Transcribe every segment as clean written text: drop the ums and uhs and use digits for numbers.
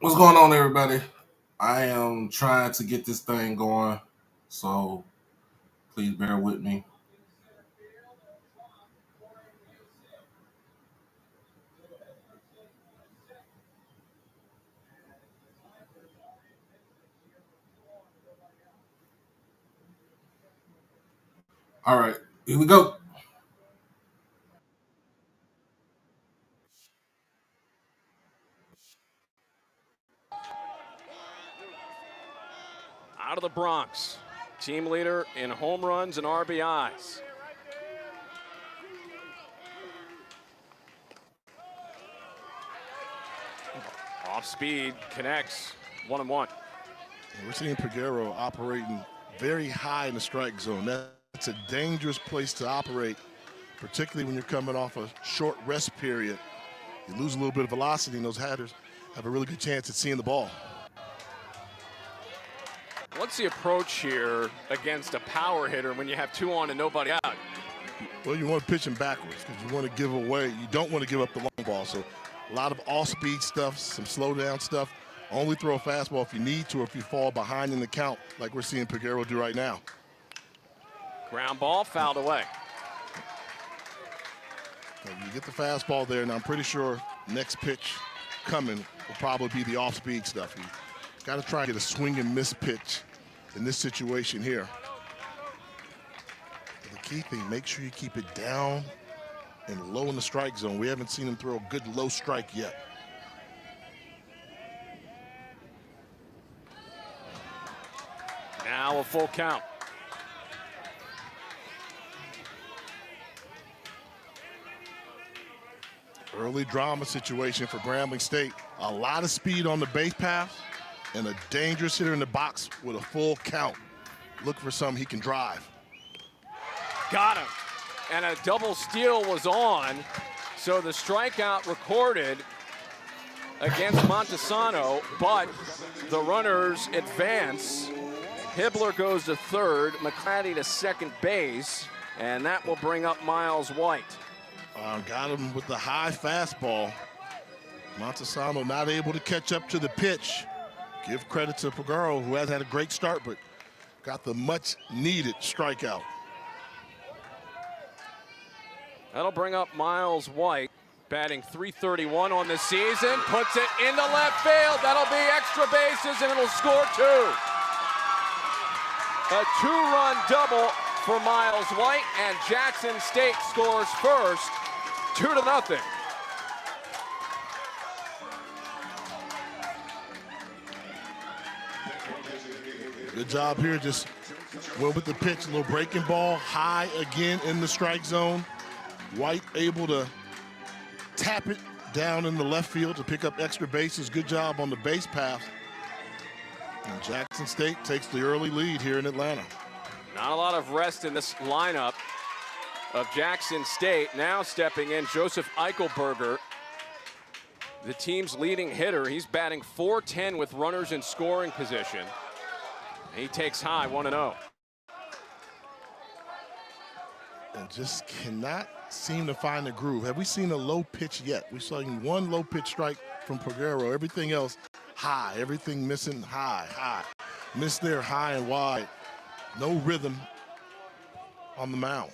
What's going on, everybody? I am trying to get this thing going, so please bear with me. All right, here we go. Out of the Bronx, team leader in home runs and RBIs. Off speed, connects, 1-1. We're seeing Peguero operating very high in the strike zone. That's a dangerous place to operate, particularly when you're coming off a short rest period. You lose a little bit of velocity, and those hitters have a really good chance at seeing the ball. What's the approach here against a power hitter when you have two on and nobody out? Well, you want to pitch him backwards because you want to give away. You don't want to give up the long ball. So a lot of off-speed stuff, some slow down stuff. Only throw a fastball if you need to or if you fall behind in the count like we're seeing Peguero do right now. Ground ball, fouled away. You get the fastball there, and I'm pretty sure next pitch coming will probably be the off-speed stuff. You got to try and get a swing and miss pitch in this situation here. The key thing, make sure you keep it down and low in the strike zone. We haven't seen him throw a good low strike yet. Now a full count. Early drama situation for Grambling State. A lot of speed on the base paths and a dangerous hitter in the box with a full count. Look for something he can drive. Got him. And a double steal was on, so the strikeout recorded against Montesano, but the runners advance. Hibbler goes to third, McClatty to second base, and that will bring up Miles White. Got him with the high fastball. Montesano not able to catch up to the pitch. Give credit to Peguero, who has had a great start, but got the much-needed strikeout. That'll bring up Miles White, batting .331 on the season, puts it into left field. That'll be extra bases, and it'll score two. A two-run double for Miles White, and Jackson State scores first, 2-0. Good job here, just went with the pitch, a little breaking ball, high again in the strike zone. White able to tap it down in the left field to pick up extra bases. Good job on the base path. And Jackson State takes the early lead here in Atlanta. Not a lot of rest in this lineup of Jackson State. Now stepping in, Joseph Eichelberger, the team's leading hitter. He's batting .410 with runners in scoring position. He takes high, 1-0. And just cannot seem to find the groove. Have we seen a low pitch yet? We saw one low pitch strike from Peguero. Everything else high. Everything missing high, high. Missed there high and wide. No rhythm on the mound.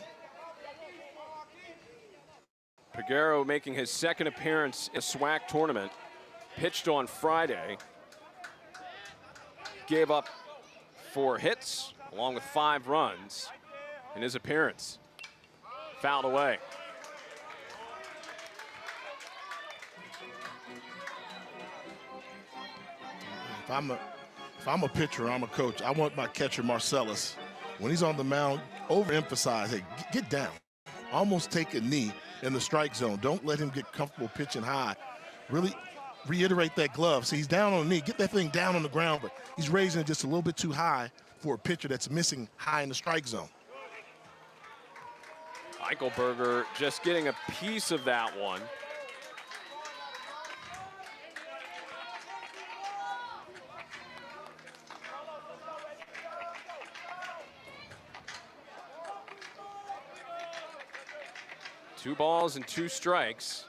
Peguero making his second appearance in the SWAC tournament. Pitched on Friday. Gave up 4 hits along with 5 runs in his appearance. Fouled away. If I'm a pitcher, I'm a coach, I want my catcher Marcellus, when he's on the mound, overemphasize, hey, get down. Almost take a knee in the strike zone. Don't let him get comfortable pitching high. Really reiterate that glove. See, he's down on the knee. Get that thing down on the ground, but he's raising it just a little bit too high for a pitcher that's missing high in the strike zone. Eichelberger just getting a piece of that one. Two balls and 2 strikes.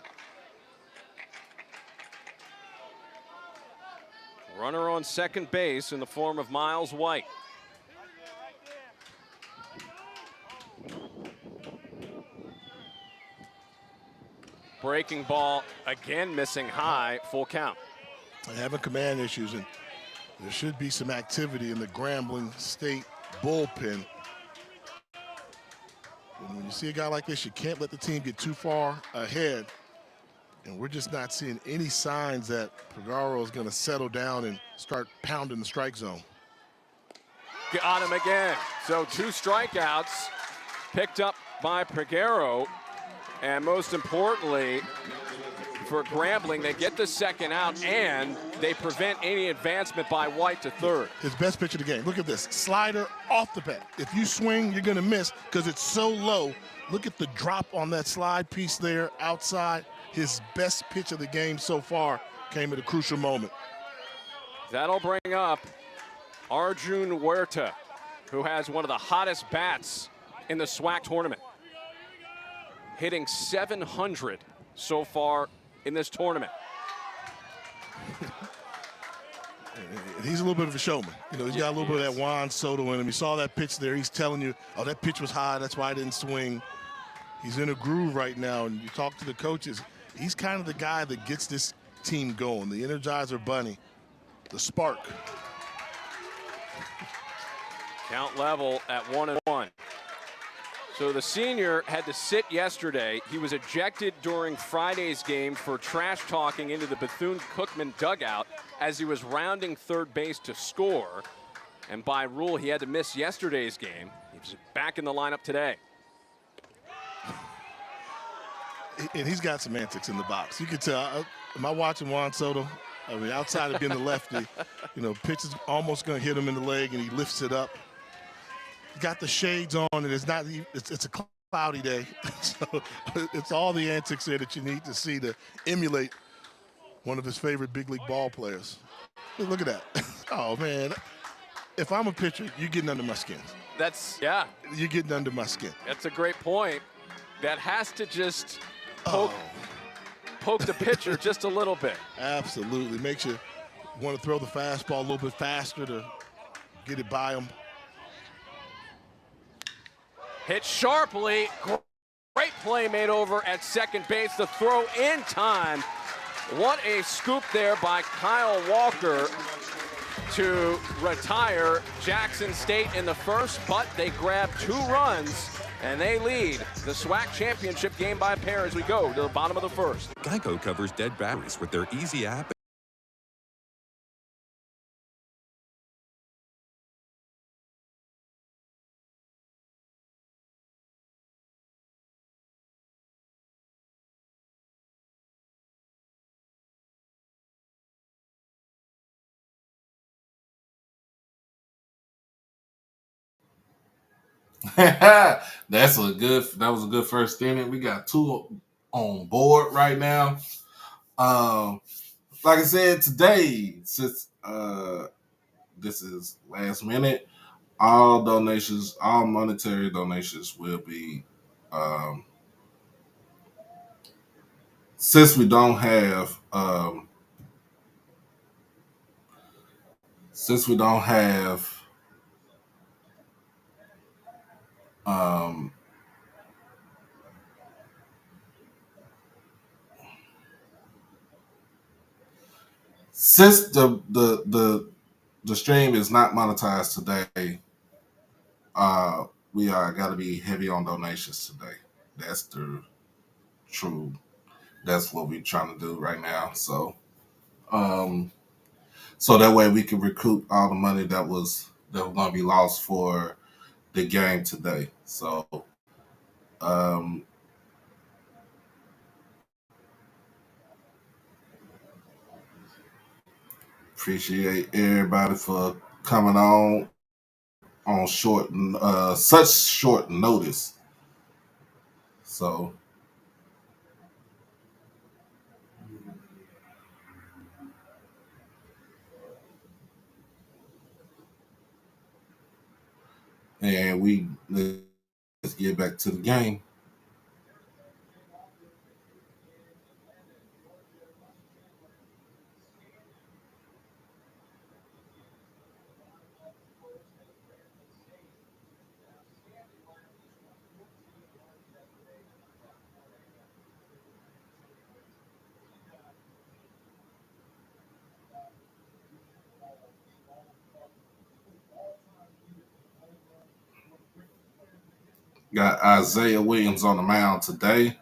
Runner on second base in the form of Miles White. Breaking ball again, missing high, full count. Having command issues, and there should be some activity in the Grambling State bullpen. And when you see a guy like this, you can't let the team get too far ahead. And we're just not seeing any signs that Pagaro is going to settle down and start pounding the strike zone. Got him again. So 2 strikeouts picked up by Pagaro. And most importantly, for Grambling, they get the second out and they prevent any advancement by White to third. His best pitch of the game. Look at this. Slider off the bat. If you swing, you're going to miss because it's so low. Look at the drop on that slide piece there outside. His best pitch of the game so far came at a crucial moment. That'll bring up Arjun Huerta, who has one of the hottest bats in the SWAC tournament. Hitting 700 so far in this tournament. He's a little bit of a showman. You know, he's got a little bit of that Juan Soto in him. You saw that pitch there. He's telling you, oh, that pitch was high. That's why I didn't swing. He's in a groove right now. And you talk to the coaches, he's kind of the guy that gets this team going. The Energizer Bunny, the spark. Count level at 1-1. So the senior had to sit yesterday. He was ejected during Friday's game for trash talking into the Bethune-Cookman dugout as he was rounding third base to score. And by rule, he had to miss yesterday's game. He's back in the lineup today. And he's got some antics in the box. You can tell. Am I watching Juan Soto? I mean, outside of being the lefty, you know, pitch is almost going to hit him in the leg, and he lifts it up. Got the shades on, and it's a cloudy day. So it's all the antics there that you need to see to emulate one of his favorite big league ball players. Look at that. Oh, man. If I'm a pitcher, you're getting under my skin. Yeah. You're getting under my skin. That's a great point. That has to just poke the pitcher just a little bit. Absolutely. Makes you want to throw the fastball a little bit faster to get it by him. Hit sharply. Great play made over at second base. The throw in time. What a scoop there by Kyle Walker to retire Jackson State in the first, but they grab 2 runs and they lead the SWAC championship game by a pair as we go to the bottom of the first. Geico covers dead batteries with their easy app. That was a good first inning. We got 2 on board right now. Like I said, today, since this is last minute, all monetary donations will be since we don't have since the stream is not monetized today, we are got to be heavy on donations today. That's the true. That's what we're trying to do right now. So, so that way we can recoup all the money that was going to be lost for the game today. So, appreciate everybody for coming on such short notice. So, and let's get back to the game. Got Isaiah Williams on the mound today.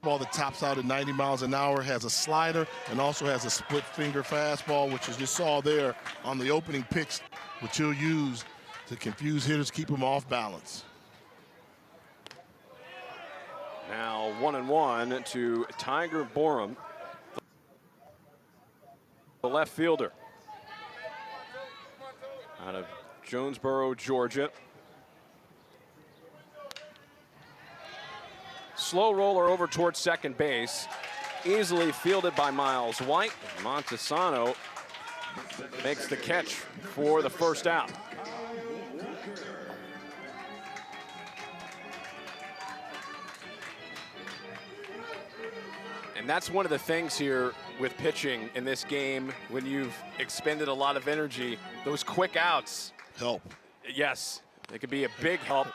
Ball that tops out at 90 miles an hour, has a slider, and also has a split finger fastball, which is you saw there on the opening pitch, which he'll use to confuse hitters, keep them off balance. Now 1-1 to Tiger Borum, the left fielder out of Jonesboro, Georgia. Slow roller over towards second base, easily fielded by Miles White. Montesano makes the catch for the first out. And that's one of the things here with pitching in this game when you've expended a lot of energy. Those quick outs help. Yes, it could be a big help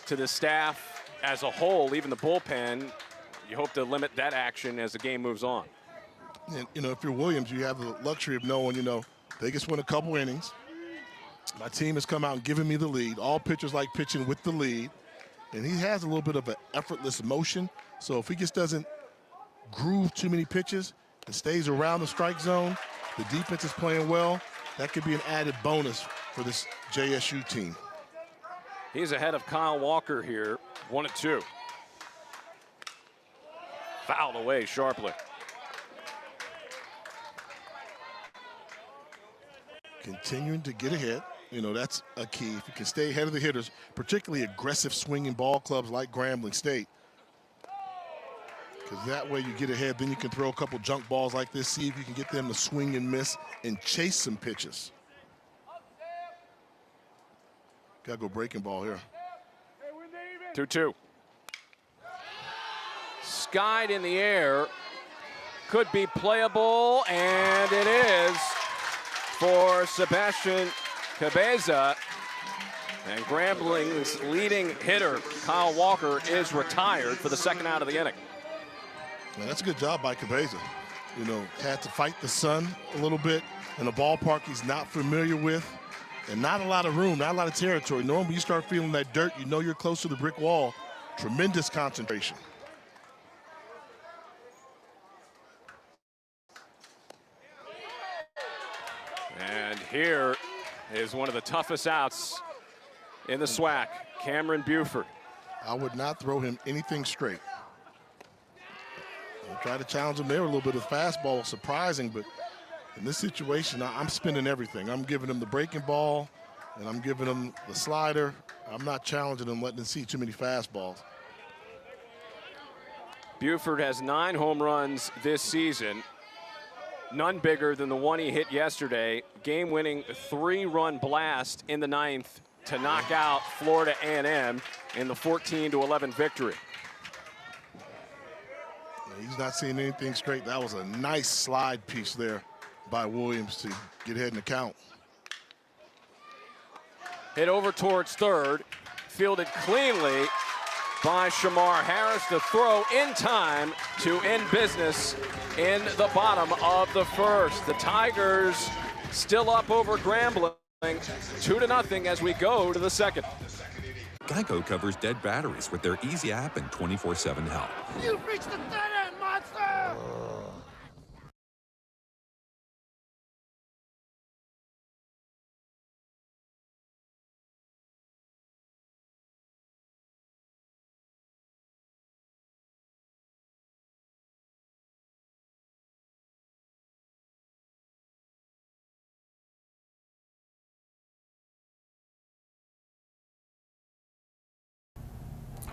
to the staff as a whole, even the bullpen. You hope to limit that action as the game moves on. And, if you're Williams, you have the luxury of knowing, they just win a couple innings. My team has come out and given me the lead. All pitchers like pitching with the lead. And he has a little bit of an effortless motion. So if he just doesn't groove too many pitches and stays around the strike zone, the defense is playing well, that could be an added bonus for this JSU team. He's ahead of Kyle Walker here, 1-2. Fouled away sharply. Continuing to get ahead, that's a key. If you can stay ahead of the hitters, particularly aggressive swinging ball clubs like Grambling State, because that way you get ahead, then you can throw a couple junk balls like this, see if you can get them to swing and miss and chase some pitches. Got to go breaking ball here. 2-2. Skied in the air. Could be playable, and it is for Sebastian Cabeza. And Grambling's leading hitter, Kyle Walker, is retired for the second out of the inning. Man, that's a good job by Cabeza. Had to fight the sun a little bit in a ballpark he's not familiar with. And not a lot of room, not a lot of territory. Normally you start feeling that dirt, you're close to the brick wall. Tremendous concentration. And here is one of the toughest outs in the SWAC, Cameron Buford. I would not throw him anything straight. I'll try to challenge him there a little bit. Of fastball, surprising, but in this situation, I'm spinning everything. I'm giving him the breaking ball, and I'm giving him the slider. I'm not challenging him, letting him see too many fastballs. Buford has 9 home runs this season, none bigger than the one he hit yesterday. Game-winning 3-run blast in the 9th to knock out Florida A&M in the 14-11 victory. He's not seeing anything straight. That was a nice slide piece there by Williams to get ahead in the count. Hit over towards third, fielded cleanly by Shamar Harris to throw in time to end business in the bottom of the first. The Tigers still up over Grambling, 2-0 as we go to the second. Geico covers dead batteries with their easy app and 24/7 help. You've reached the dead end, monster!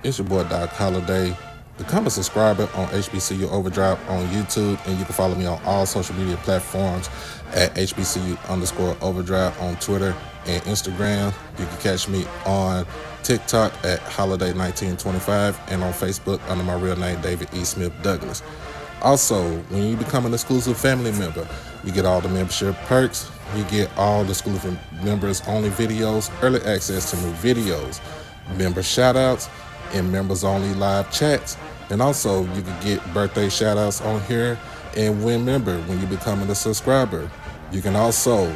It's your boy Doc Holliday. Become a subscriber on HBCU Overdrive on YouTube, and you can follow me on all social media platforms at HBCU_Overdrive on Twitter and Instagram. You can catch me on TikTok at Holiday1925 and on Facebook under my real name, David E. Smith Douglas. Also, when you become an exclusive family member, you get all the membership perks. You get all the exclusive members only videos, early access to new videos, member shout-outs, and members only live chats. And also you can get birthday shout outs on here and win member when you becoming a subscriber. You can also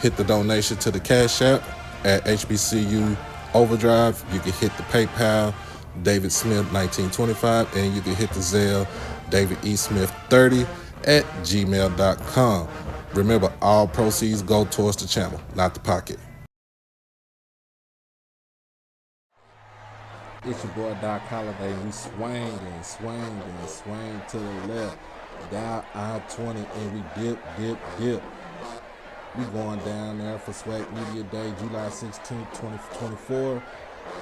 hit the donation to the Cash App at HBCU Overdrive. You can hit the PayPal, David Smith 1925, and you can hit the Zelle, David E. Smith 30 at gmail.com. Remember, all proceeds go towards the channel, not the pocket. It's your boy Doc Holliday. We swing to the left, down I-20, and we dip. We going down there for Swag Media Day, July 16th, 2024,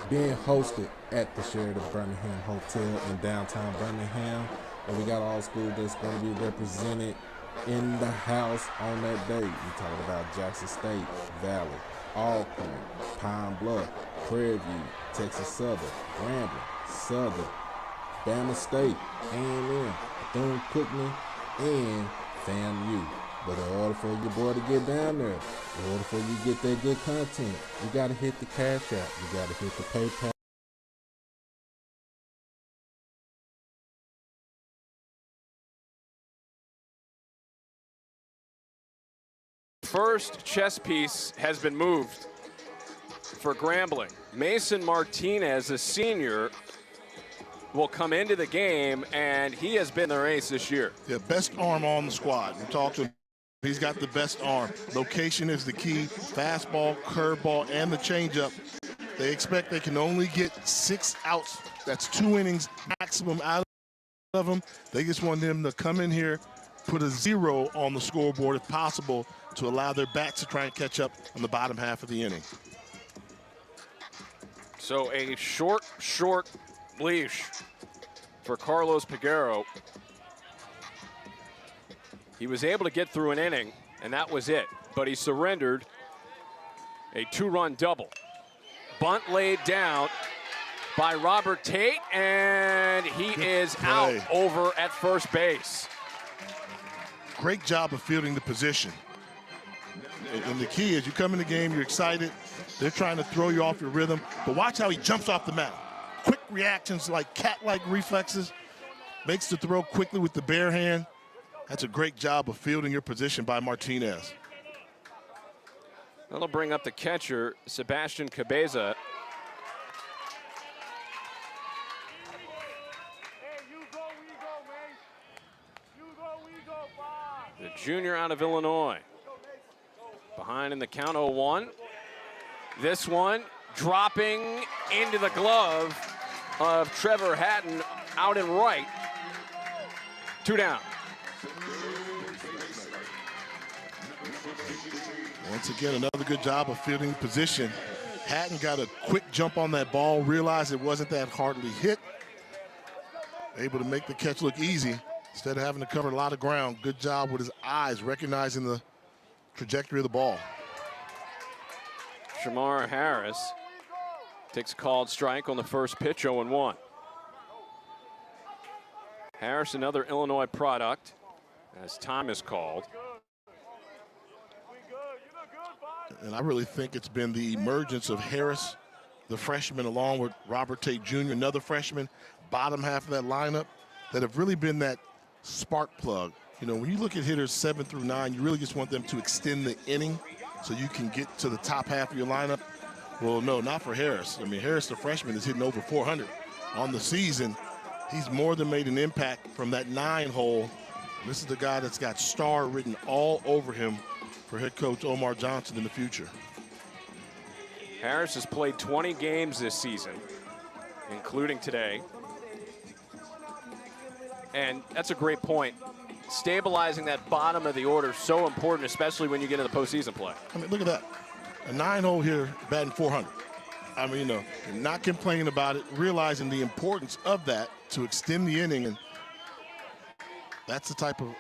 being hosted at the Sheraton Birmingham Hotel in downtown Birmingham. And we got all schools that's going to be represented in the house on that day. We talking about Jackson State, Valley, Alcorn, Pine Bluff, Prairie View, Texas Southern, Grambling, Southern, Bama State, A&M, Bethune-Cookman, and FAMU. But in order for your boy to get down there, in order for you to get that good content, you got to hit the Cash App, you got to hit the PayPal. First chess piece has been moved for Grambling. Mason Martinez, a senior, will come into the game, and he has been their ace this year. Yeah, best arm on the squad. We talked to him. He's got the best arm. Location is the key. Fastball, curveball, and the changeup. They expect they can only get 6 outs. That's 2 innings maximum out of them. They just want them to come in here, put a 0 on the scoreboard if possible, to allow their bats to try and catch up on the bottom half of the inning. So a short leash for Carlos Peguero. He was able to get through an inning, and that was it. But he surrendered a 2-run double. Bunt laid down by Robert Tate, and he is out over at first base. Great job of fielding the position. And the key is you come in the game, you're excited. They're trying to throw you off your rhythm. But watch how he jumps off the mound. Quick reactions, like cat-like reflexes. Makes the throw quickly with the bare hand. That's a great job of fielding your position by Martinez. That'll bring up the catcher, Sebastian Cabeza. The junior out of Illinois. Behind in the count 0-1. This one dropping into the glove of Trevor Hatton out and right. 2 down. Once again, another good job of fielding position. Hatton got a quick jump on that ball, realized it wasn't that hardly hit. Able to make the catch look easy instead of having to cover a lot of ground. Good job with his eyes, recognizing the trajectory of the ball. Shamar Harris takes a called strike on the first pitch, 0-1. Harris, another Illinois product, as time is called. And I really think it's been the emergence of Harris, the freshman, along with Robert Tate Jr., another freshman, bottom half of that lineup, that have really been that spark plug. You know, when you look at hitters 7 through 9, you really just want them to extend the inning so you can get to the top half of your lineup. Well, no, not for Harris. I mean, Harris, the freshman, is hitting over 400 on the season. He's more than made an impact from that 9-hole. This is the guy that's got star written all over him for head coach Omar Johnson in the future. Harris has played 20 games this season, including today. And that's a great point. Stabilizing that bottom of the order is so important, especially when you get into the postseason play. I mean, look at that. A 9-hole here batting 400. I mean, you know, not complaining about it, realizing the importance of that to extend the inning. And that's the type of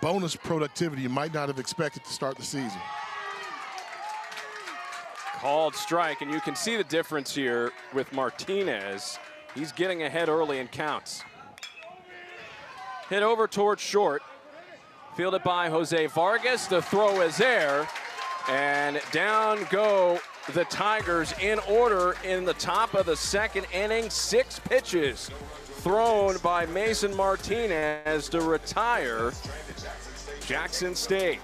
bonus productivity you might not have expected to start the season. Called strike, and you can see the difference here with Martinez. He's getting ahead early in counts. Hit over towards short. Fielded by Jose Vargas. The throw is there. And down go the Tigers in order in the top of the second inning. 6 pitches thrown by Mason Martinez to retire Jackson State.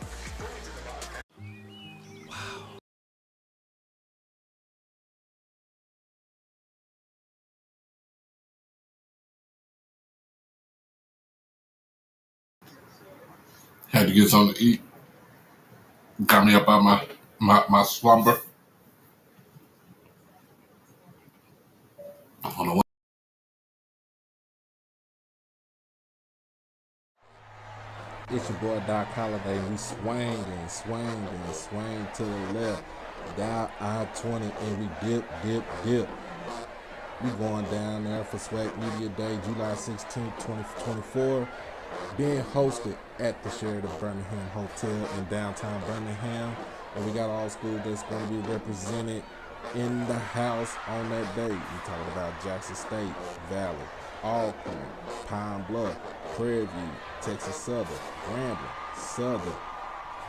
Had to get something to eat. Got me up out my slumber. I don't know what. It's your boy Doc Holliday. We swing to the left. Down I-20 and we dip. We going down there for Swag Media Day, July 16th, 2024. Being hosted at the Sheraton Birmingham Hotel in downtown Birmingham. And we got all schools that's going to be represented in the house on that day. We talking about Jackson State, Valley, Alcorn, Pine Bluff, Prairie View, Texas Southern, Grambling, Southern,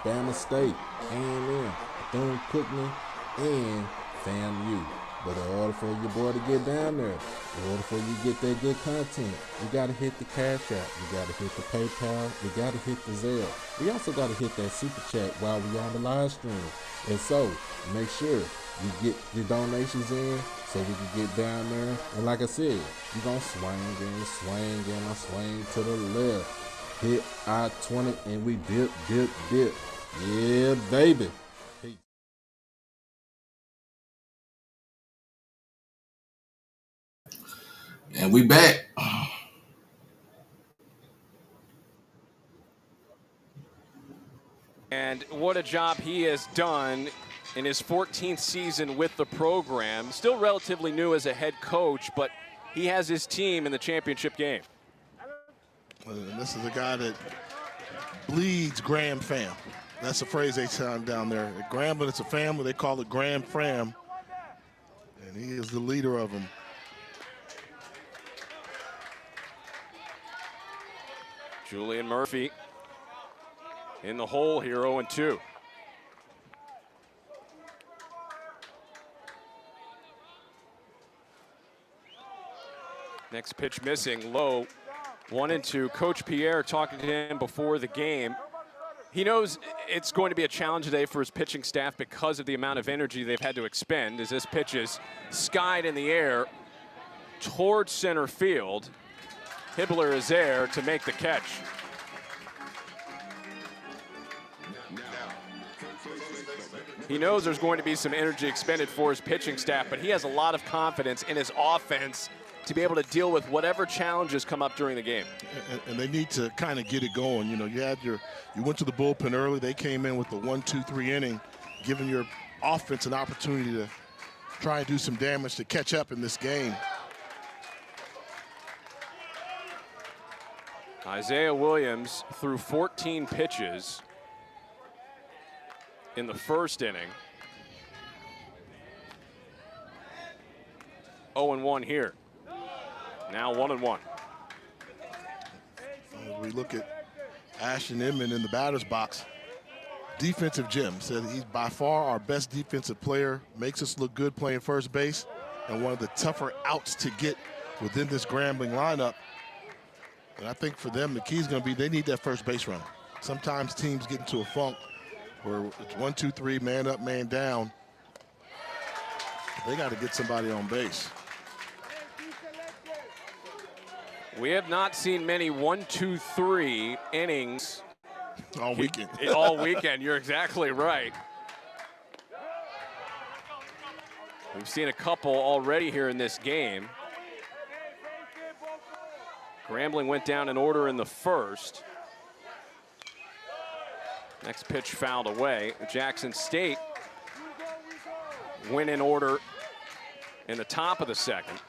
Bama State, A&M, Bethune-Cookman, and FAMU. But in order for your boy to get down there, in order for you to get that good content, you got to hit the Cash App, you got to hit the PayPal, you got to hit the Zelle. We also got to hit that Super Chat while we on the live stream. And so, make sure you get your donations in so we can get down there. And like I said, you're going to swing to the left. Hit I-20 and we dip. Yeah, baby. And we back. And what a job he has done in his 14th season with the program. Still relatively new as a head coach, but he has his team in the championship game. And this is a guy that bleeds Gram fam. That's a phrase they sound down there. At Grambling, it's a family. They call it Gram fam. And he is the leader of them. Julian Murphy in the hole here, 0-2. Next pitch missing, low, 1-2. Coach Pierre talking to him before the game. He knows it's going to be a challenge today for his pitching staff because of the amount of energy they've had to expend as this pitch is skied in the air towards center field. Hibbler is there to make the catch. He knows there's going to be some energy expended for his pitching staff, but he has a lot of confidence in his offense to be able to deal with whatever challenges come up during the game. And they need to kind of get it going. You know, you went to the bullpen early. They came in with the 1-2-3 inning, giving your offense an opportunity to try and do some damage to catch up in this game. Isaiah Williams threw 14 pitches in the first inning. 0-1 here. Now 1-1. As we look at Ashton Inman in the batter's box, defensive gem, said he's by far our best defensive player, makes us look good playing first base, and one of the tougher outs to get within this Grambling lineup. And I think for them, the key is going to be they need that first base runner. Sometimes teams get into a funk where it's 1-2-3, man up, man down. They got to get somebody on base. We have not seen many 1-2-3 innings all weekend. All weekend, you're exactly right. We've seen a couple already here in this game. Grambling went down in order in the first. Next pitch fouled away. Jackson State went in order in the top of the second.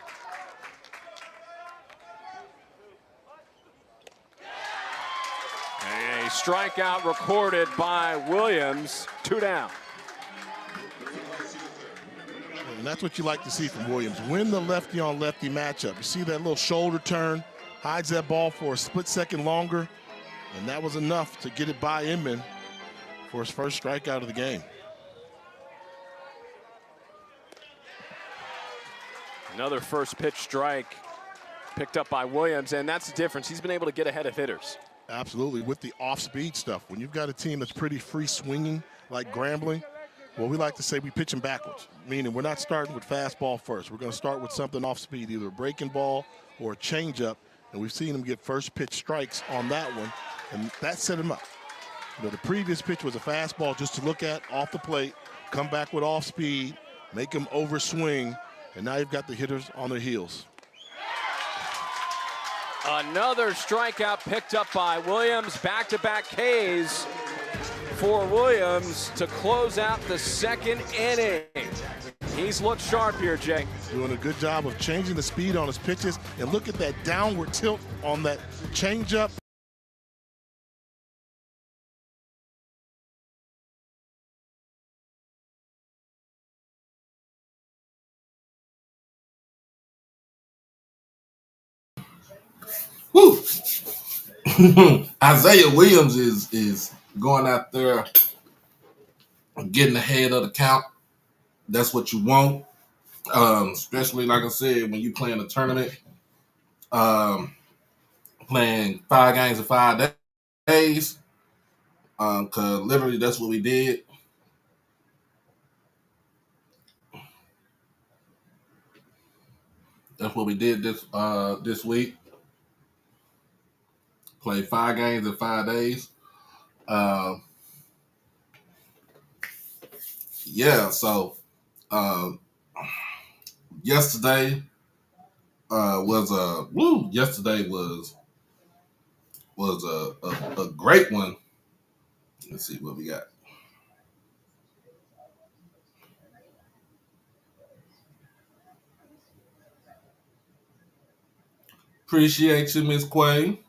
And a strikeout recorded by Williams, 2 down. And that's what you like to see from Williams. Win the lefty on lefty matchup. You see that little shoulder turn, hides that ball for a split second longer, and that was enough to get it by Inman for his first strikeout of the game. Another first pitch strike picked up by Williams, and that's the difference. He's been able to get ahead of hitters. Absolutely, with the off-speed stuff. When you've got a team that's pretty free swinging like Grambling, well, we like to say we pitch them backwards, meaning we're not starting with fastball first. We're going to start with something off-speed, either a breaking ball or a changeup, and we've seen him get first pitch strikes on that one, and that set him up. You know, the previous pitch was a fastball just to look at off the plate, come back with off speed, make him overswing, and now you've got the hitters on their heels. Another strikeout picked up by Williams. Back-to-back Ks for Williams to close out the second inning. He's looked sharp here, Jay. Doing a good job of changing the speed on his pitches, and look at that downward tilt on that changeup. Woo. Isaiah Williams is going out there getting ahead of the count. That's what you want, especially like I said, when you play in a tournament, playing 5 games in 5 days. Cause literally that's what we did. That's what we did this week. Played 5 games in 5 days. Yeah, so yesterday was a great one. Let's see what we got. Appreciate you, Miss Quay.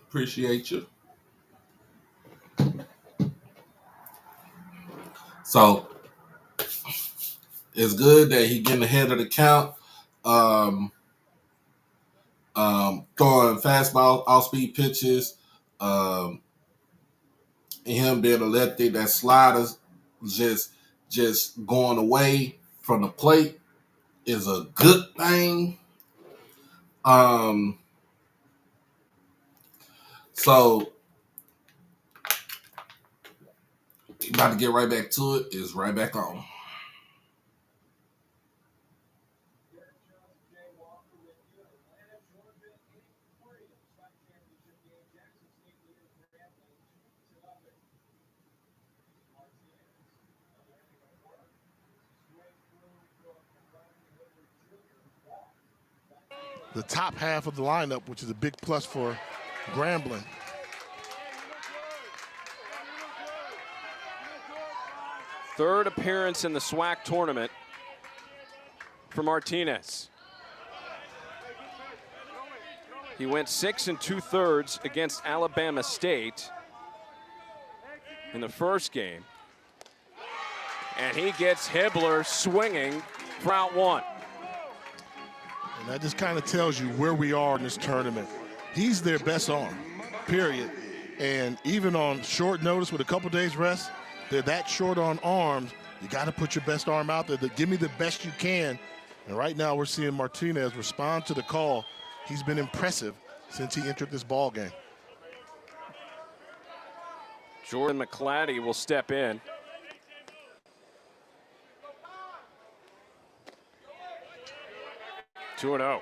Appreciate you. So it's good that he getting ahead of the count. Throwing fastball, off-speed pitches, and him being elected, that sliders just going away from the plate is a good thing. So about to get right back to it. Is right back on. The top half of the lineup, which is a big plus for Grambling. Third appearance in the SWAC tournament for Martinez. He went 6 2/3 against Alabama State in the first game. And he gets Hibbler swinging for out 1. And that just kind of tells you where we are in this tournament. He's their best arm, period. And even on short notice with a couple days rest, they're that short on arms. You got to put your best arm out there. Give me the best you can. And right now we're seeing Martinez respond to the call. He's been impressive since he entered this ball game. Jordan McClatty will step in. Two and 0.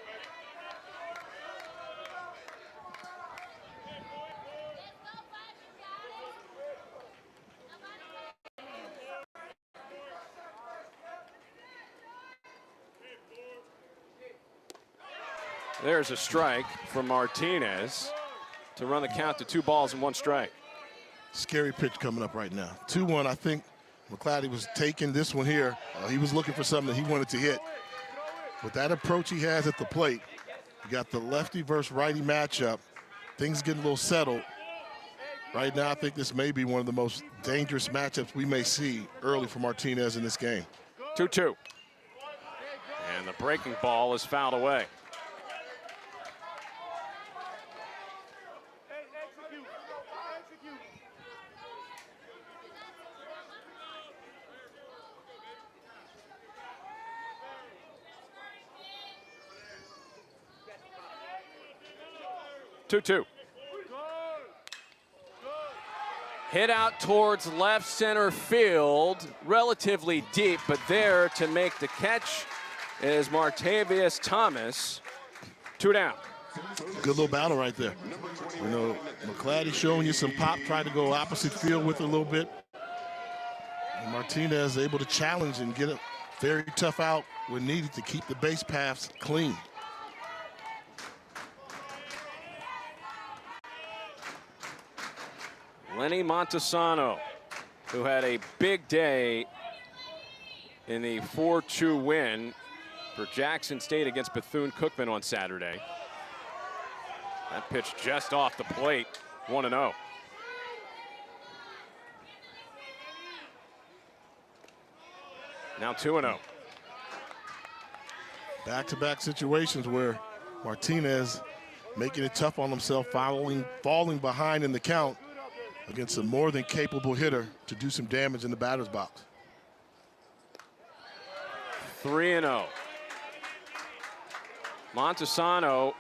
There's a strike for Martinez to run the count to 2 balls and 1 strike. Scary pitch coming up right now. 2-1. I think McClatty was taking this one here. He was looking for something that he wanted to hit. With that approach he has at the plate, you got the lefty versus righty matchup. Things getting a little settled. Right now, I think this may be one of the most dangerous matchups we may see early for Martinez in this game. 2-2. And the breaking ball is fouled away. Two. Hit out towards left center field, relatively deep, but there to make the catch is Martavius Thomas. 2 down. Good little battle right there. You know, McClatty showing you some pop, tried to go opposite field with it a little bit. And Martinez able to challenge and get a very tough out when needed to keep the base paths clean. Lenny Montesano, who had a big day in the 4-2 win for Jackson State against Bethune-Cookman on Saturday. That pitch just off the plate, 1-0. Now 2-0. Back-to-back situations where Martinez making it tough on himself, falling behind in the count against a more than capable hitter to do some damage in the batter's box. 3-0. Montesano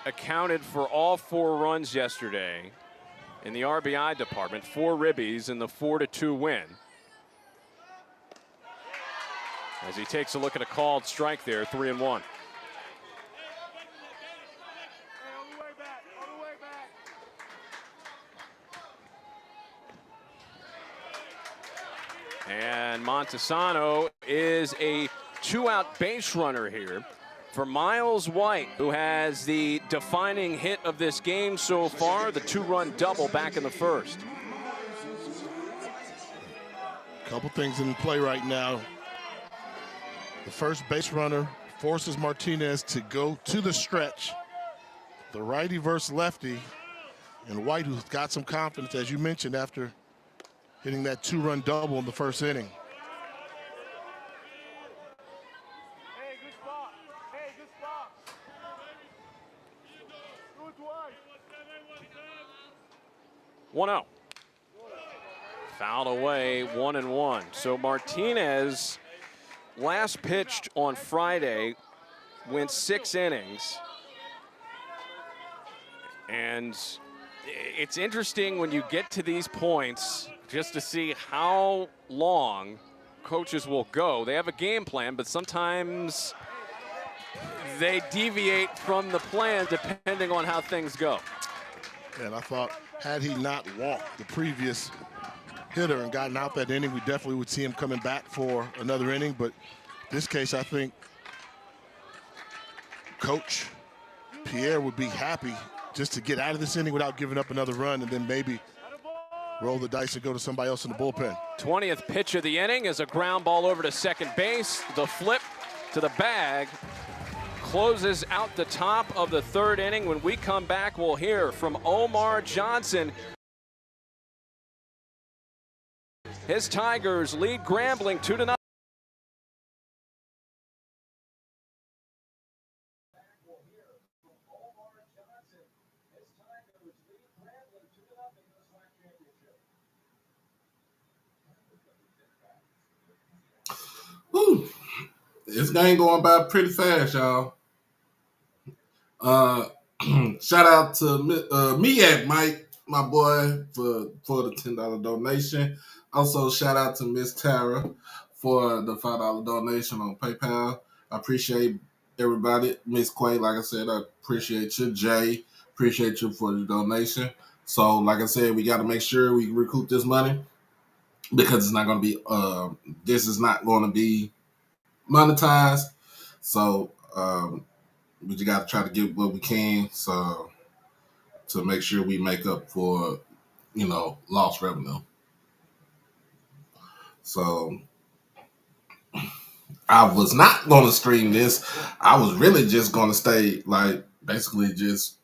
accounted for all 4 runs yesterday in the RBI department, 4 ribbies in the 4-2 win. As he takes a look at a called strike there, 3-1. And Montesano is a 2-out base runner here for Miles White, who has the defining hit of this game so far, the 2-run double back in the first. Couple things in play right now. The first base runner forces Martinez to go to the stretch. The righty versus lefty, and White, who's got some confidence, as you mentioned, after hitting that 2-run double in the first inning. Hey, good spot. Hey, good spot. Do it twice. 1-0. Fouled away, 1-1. So Martinez, last pitched on Friday, went 6 innings. And it's interesting when you get to these points just to see how long coaches will go. They have a game plan, but sometimes they deviate from the plan depending on how things go. And I thought, had he not walked the previous hitter and gotten out that inning, we definitely would see him coming back for another inning. But in this case, I think Coach Pierre would be happy just to get out of this inning without giving up another run, and then maybe roll the dice and go to somebody else in the bullpen. 20th pitch of the inning is a ground ball over to second base. The flip to the bag closes out the top of the 3rd inning. When we come back, we'll hear from Omar Johnson. His Tigers lead Grambling 2-0. Whew. This game going by pretty fast, y'all. Shout out to Miak Mike, my boy, for the $10 donation. Also, shout out to Miss Tara for the $5 donation on PayPal. I appreciate everybody. Miss Quay, like I said, I appreciate you. Jay, appreciate you for the donation. So, like I said, we got to make sure we recoup this money because it's not going to be, this is not going to be monetized. So, we just got to try to get what we can so to make sure we make up for, lost revenue. So I was not going to stream this. I was really just going to stay, basically just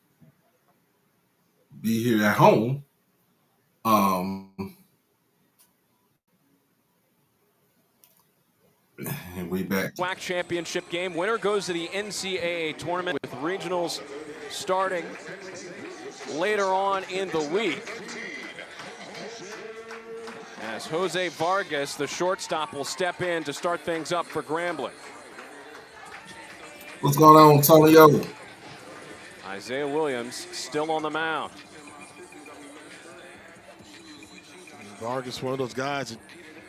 be here at home. And we back. WAC championship game. Winner goes to the NCAA tournament with regionals starting later on in the week. As Jose Vargas, the shortstop, will step in to start things up for Grambling. What's going on, Antonio? Isaiah Williams still on the mound. Vargas, one of those guys,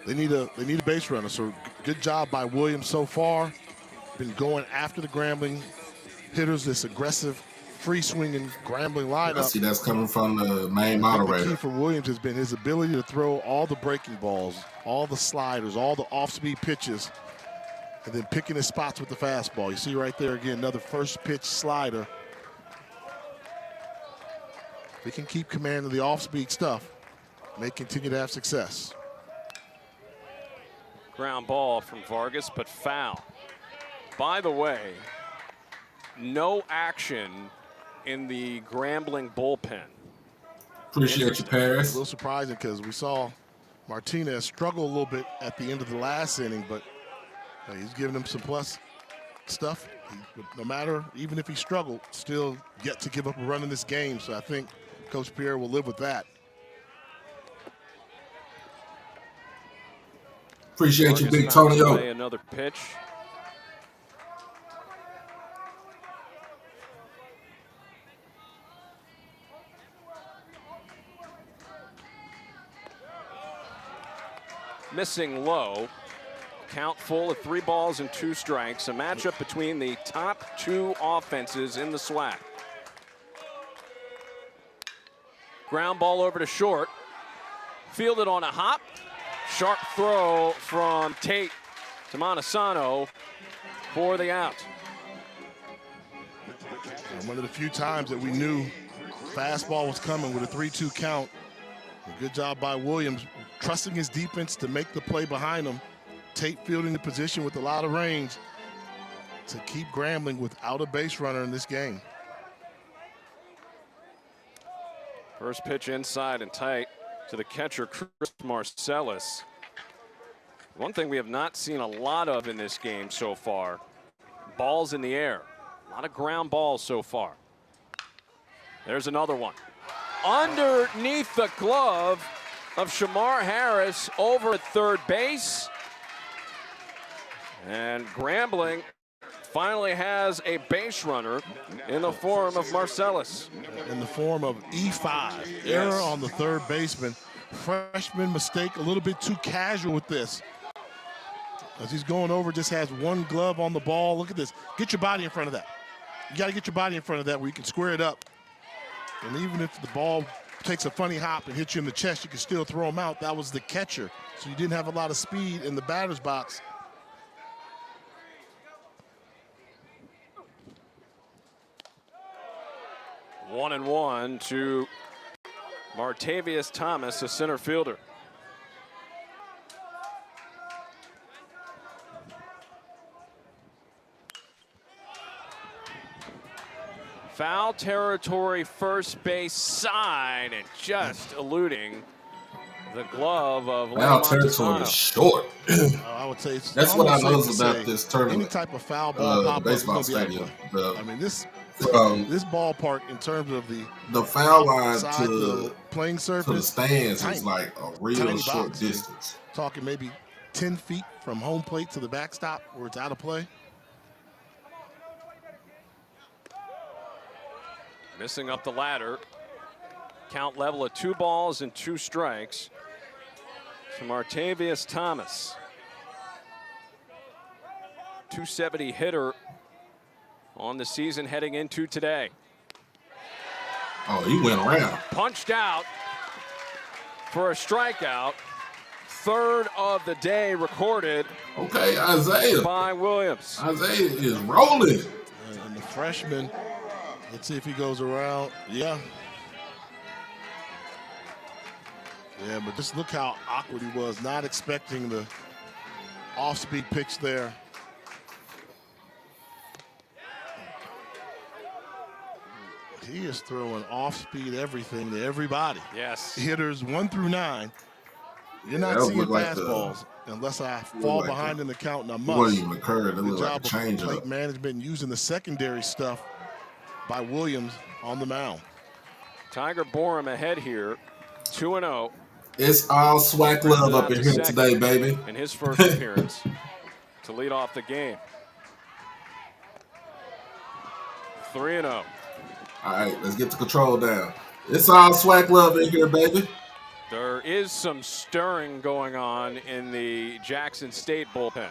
they need a base runner. So good job by Williams so far. Been going after the Grambling hitters, this aggressive, free-swinging, Grambling lineup. I see that's coming from the main I think the moderator. key for Williams has been his ability to throw all the breaking balls, all the sliders, all the off-speed pitches, and then picking his spots with the fastball. You see right there again, another first pitch slider. If he can keep command of the off-speed stuff, may continue to have success. Ground ball from Vargas, but foul. By the way, no action in the Grambling bullpen. Appreciate you, A Paris. little surprising because we saw Martinez struggle a little bit at the end of the last inning, but he's giving him some plus stuff. No matter, even if he struggled, still get to give up a run in this game. So I think Coach Pierre will live with that. Appreciate you, Vargas Big fouls Tonyo. away another pitch. Missing low. Count full of 3 balls and 2 strikes. A matchup between the top 2 offenses in the SWAC. Ground ball over to short. Fielded on a hop. Sharp throw from Tate to Montesano for the out. And one of the few times that we knew fastball was coming with a 3-2 count. A good job by Williams, trusting his defense to make the play behind him. Tate fielding the position with a lot of range to keep Grambling without a base runner in this game. First pitch inside and tight to the catcher, Chris Marcellus. One thing we have not seen a lot of in this game so far, balls in the air. A lot of ground balls so far. There's another one. Underneath the glove of Shamar Harris over at third base. And Grambling finally has a base runner in the form of Marcellus. In the form of E5, error on the third baseman. Freshman mistake, a little bit too casual with this. As he's going over, just has one glove on the ball. Look at this. Get your body in front of that. You got to get your body in front of that where you can square it up. And even if the ball takes a funny hop and hits you in the chest, you can still throw him out. That was the catcher. So you didn't have a lot of speed in the batter's box. One and one to Martavius Thomas, a center fielder. Foul territory, first base side, and just eluding the glove of Foul territory is short. I would say it's That's what I almost know safe to about say this tournament. Any type of foul ball pop The baseball up is gonna be stadium. out of play. I mean, this ballpark in terms of The foul line outside to the playing surface, the stands tiny, is like a real tiny short box. distance. Talking maybe 10 feet from home plate to the backstop where it's out of play. Missing up the ladder. Count level at 2 balls and 2 strikes to Martavius Thomas. 270 hitter on the season heading into today. Oh, he went around. Punched out for a strikeout. Third of the day recorded Okay, Isaiah. by Williams. Isaiah is rolling. And the freshman, let's see if he goes around. Yeah. Yeah, but just look how awkward he was, not expecting the off-speed pitch there. He is throwing off-speed everything to everybody. Yes. Hitters 1 through 9. You're not that seeing looked like fastballs unless I fall like behind in the count and I It must. wasn't even a curve. It Good looked like job a of change plate up. management using the secondary stuff by Williams on the mound. Tiger Borum ahead here, 2-0 It's all SWAC love up in here today, baby. in his first appearance to lead off the game. 3-0. All right, let's get the control down. It's all SWAC love in here, baby. There is some stirring going on in the Jackson State bullpen.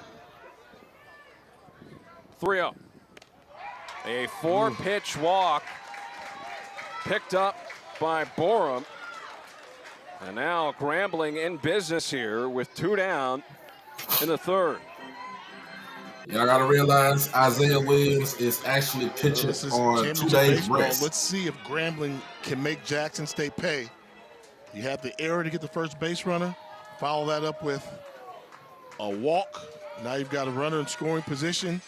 3-0. A 4-pitch walk picked up by Borum. And now Grambling in business here with 2 down in the third. Y'all got to realize Isaiah Williams is actually pitching This is on 2 championship days baseball. rest. Let's see if Grambling can make Jackson State pay. You have the error to get the first base runner. Follow that up with a walk. Now you've got a runner in scoring position.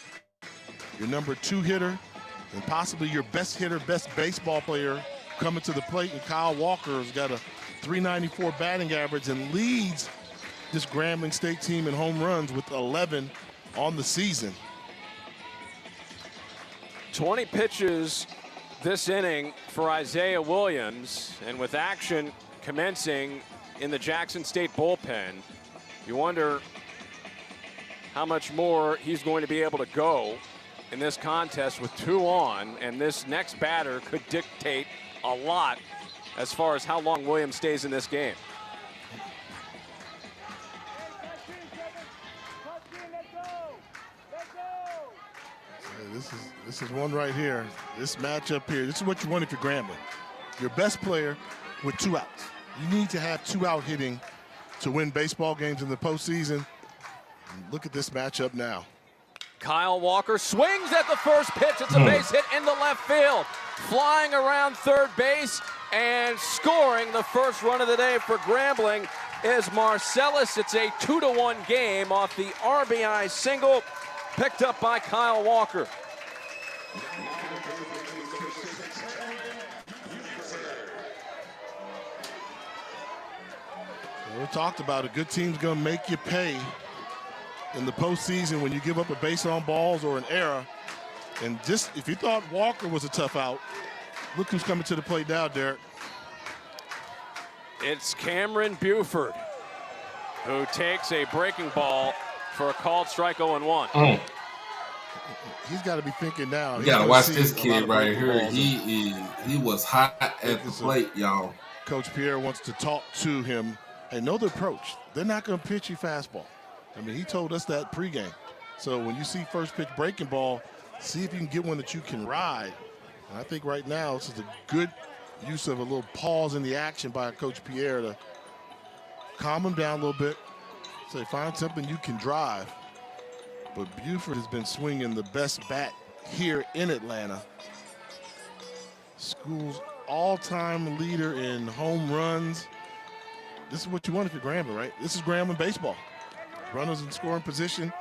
Your number 2 hitter and possibly your best hitter, best baseball player coming to the plate. And Kyle Walker has got a .394 batting average and leads this Grambling State team in home runs with 11 on the season. 20 pitches this inning for Isaiah Williams, and with action commencing in the Jackson State bullpen, you wonder how much more he's going to be able to go in this contest with 2 on, and this next batter could dictate a lot as far as how long Williams stays in this game. This is one right here. This matchup here. This is what you want if you're Grambling. Your best player with 2 outs. You need to have 2-out hitting to win baseball games in the postseason. And look at this matchup now. Kyle Walker swings at the first pitch. It's a base hit into left field. Flying around third base and scoring the first run of the day for Grambling is Marcellus. It's a 2-1 game off the RBI single picked up by Kyle Walker. We talked about a good team's going to make you pay in the postseason when you give up a base on balls or an error. And just if you thought Walker was a tough out, look who's coming to the plate now, Derek. It's Cameron Buford, who takes a breaking ball for a called strike 0-1. He's got to be thinking now. You got to watch this kid right here. He was hot at the plate, y'all. Coach Pierre wants to talk to him and know the approach. They're not going to pitch you fastball. I mean, he told us that pregame. So when you see first pitch breaking ball, see if you can get one that you can ride. And I think right now this is a good use of a little pause in the action by Coach Pierre to calm him down a little bit. Say, find something you can drive. But Buford has been swinging the best bat here in Atlanta. School's all-time leader in home runs. This is what you want if you're Grambling, right? This is Grambling baseball. Runners in scoring position.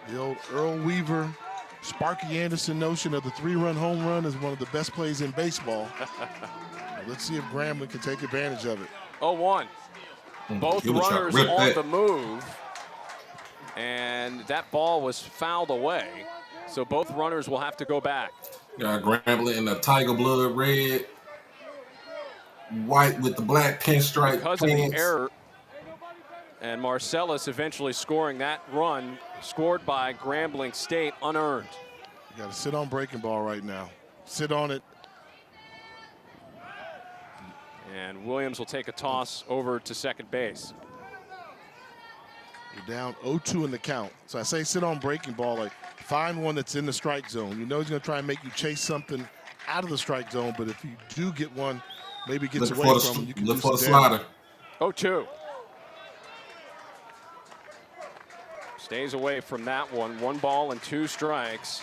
The old Earl Weaver, Sparky Anderson notion of the 3-run home run is one of the best plays in baseball. Let's see if Grambling can take advantage of it. 0-1. Both runners on the move. And that ball was fouled away. So both runners will have to go back. Got Grambling in the tiger blood red, white with the black pinstripe because pants. of the error. And Marcellus eventually scoring that run, scored by Grambling State, unearned. You got to sit on breaking ball right now. Sit on it. And Williams will take a toss over to second base. You're down 0-2 in the count. So I say sit on breaking ball, like find one that's in the strike zone. You know he's going to try and make you chase something out of the strike zone, but if you do get one, maybe gets away from him, you can look do for the some slider. 0-2. Stays away from that one. 1 ball and 2 strikes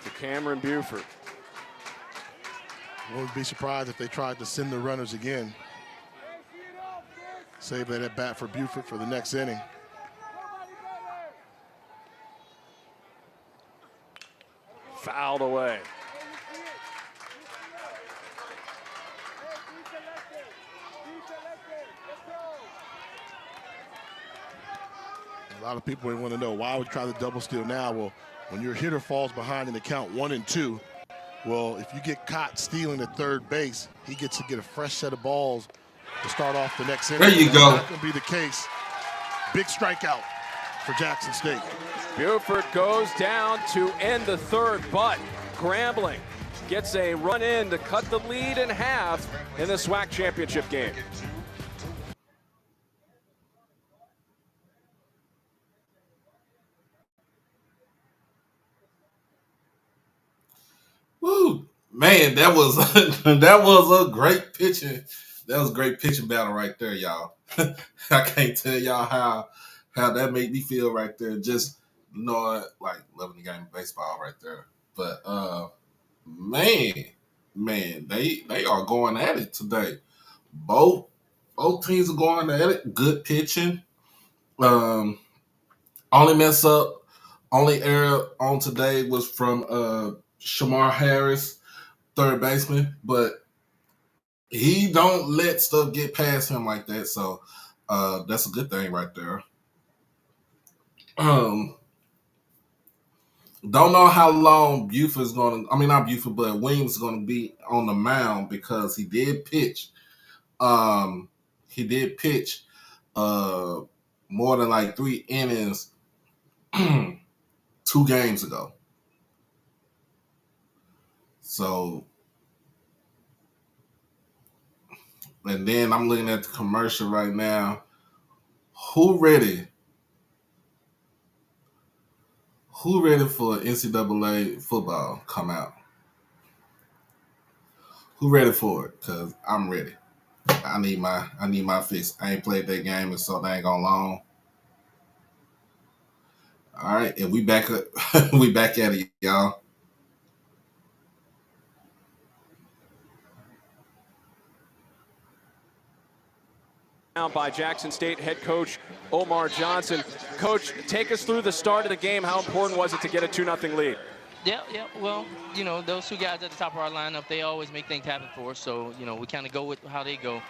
to Cameron Buford. I wouldn't be surprised if they tried to send the runners again. Save that at bat for Buford for the next inning. Fouled away. A lot of people want to know why would you try the double steal now? Well, when your hitter falls behind in the count 1-2, well, if you get caught stealing at third base, he gets to get a fresh set of balls to start off the next inning. There you go. That's not going to be the case. Big strikeout for Jackson State. Buford goes down to end the third, but Grambling gets a run in to cut the lead in half in the SWAC championship game. Man, that was that was a great pitching. That was a great pitching battle right there, y'all. I can't tell y'all how that made me feel right there. Just knowing, like, loving the game of baseball right there. But man, they are going at it today. Both teams are going at it. Good pitching. Um, only mess up, only error on today was from Shamar Harris, third baseman, but he don't let stuff get past him like that. So that's a good thing right there. Um, don't know how long Buford's going to, I mean, not Buford, but Williams is going to be on the mound because he did pitch. He did pitch uh, more than like 3 innings 2 games ago. So, and then I'm looking at the commercial right now. Who ready? Who ready for NCAA football come out? Who ready for it? Cause I'm ready. I need my fix. I ain't played that game in so dang on long. All right, and we back up. We back at it, y'all. By Jackson State head coach Omar Johnson. Coach, take us through the start of the game. How important was it to get a 2-0 lead? Yeah. Well, those two guys at the top of our lineup, they always make things happen for us. So, we kind of go with how they go.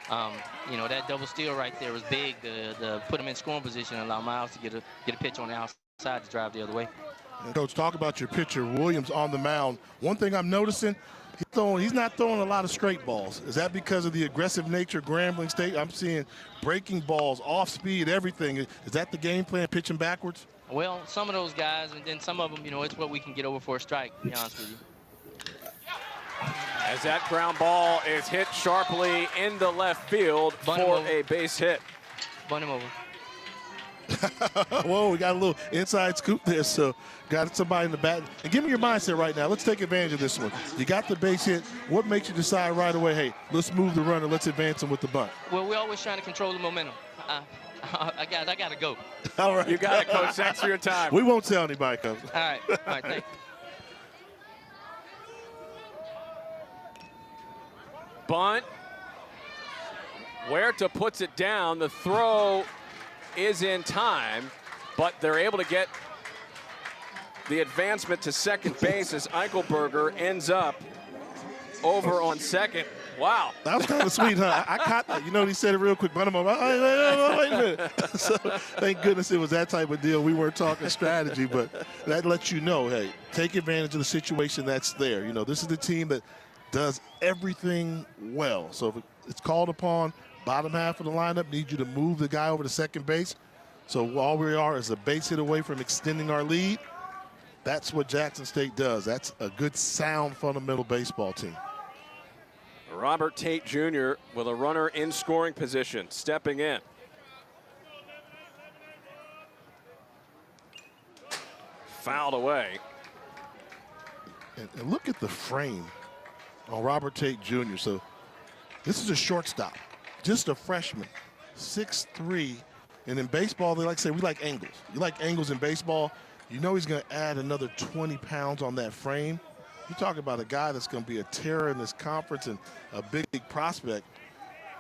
That double steal right there was big to put them in scoring position and allow Miles to get a pitch on the outside to drive the other way. And Coach, talk about your pitcher, Williams, on the mound. One thing I'm noticing, he's not throwing a lot of straight balls. Is that because of the aggressive nature of Grambling State? I'm seeing breaking balls, off speed, everything. Is that the game plan, pitching backwards? Well, some of those guys, and then some of them, it's what we can get over for a strike, to be honest with you. As that ground ball is hit sharply into left field for a base hit. Bunt him over. Whoa, we got a little inside scoop there, so got somebody in the bat. And give me your mindset right now. Let's take advantage of this one. You got the base hit. What makes you decide right away, hey, let's move the runner, let's advance him with the bunt? Well, we're always trying to control the momentum. I got to go. All right. You got it, Coach. Thanks for your time. We won't tell anybody, Coach. All right, thanks. Bunt. Huerta puts it down. The throw is in time, but they're able to get the advancement to second base as Eichelberger ends up over on second. Wow. That was kind of sweet, huh? I caught that. He said it real quick. But I'm like, wait a minute. So thank goodness it was that type of deal. We weren't talking strategy, but that lets you know, hey, take advantage of the situation that's there. This is the team that does everything well. So if it's called upon, bottom half of the lineup need you to move the guy over to second base. So all we are is a base hit away from extending our lead. That's what Jackson State does. That's a good, sound, fundamental baseball team. Robert Tate Jr. with a runner in scoring position, stepping in. Fouled away. And look at the frame on Robert Tate Jr. So this is a shortstop, just a freshman, 6'3". And in baseball, they like to say, we like angles. You like angles in baseball, he's going to add another 20 pounds on that frame. You talk about a guy that's going to be a terror in this conference and a big prospect.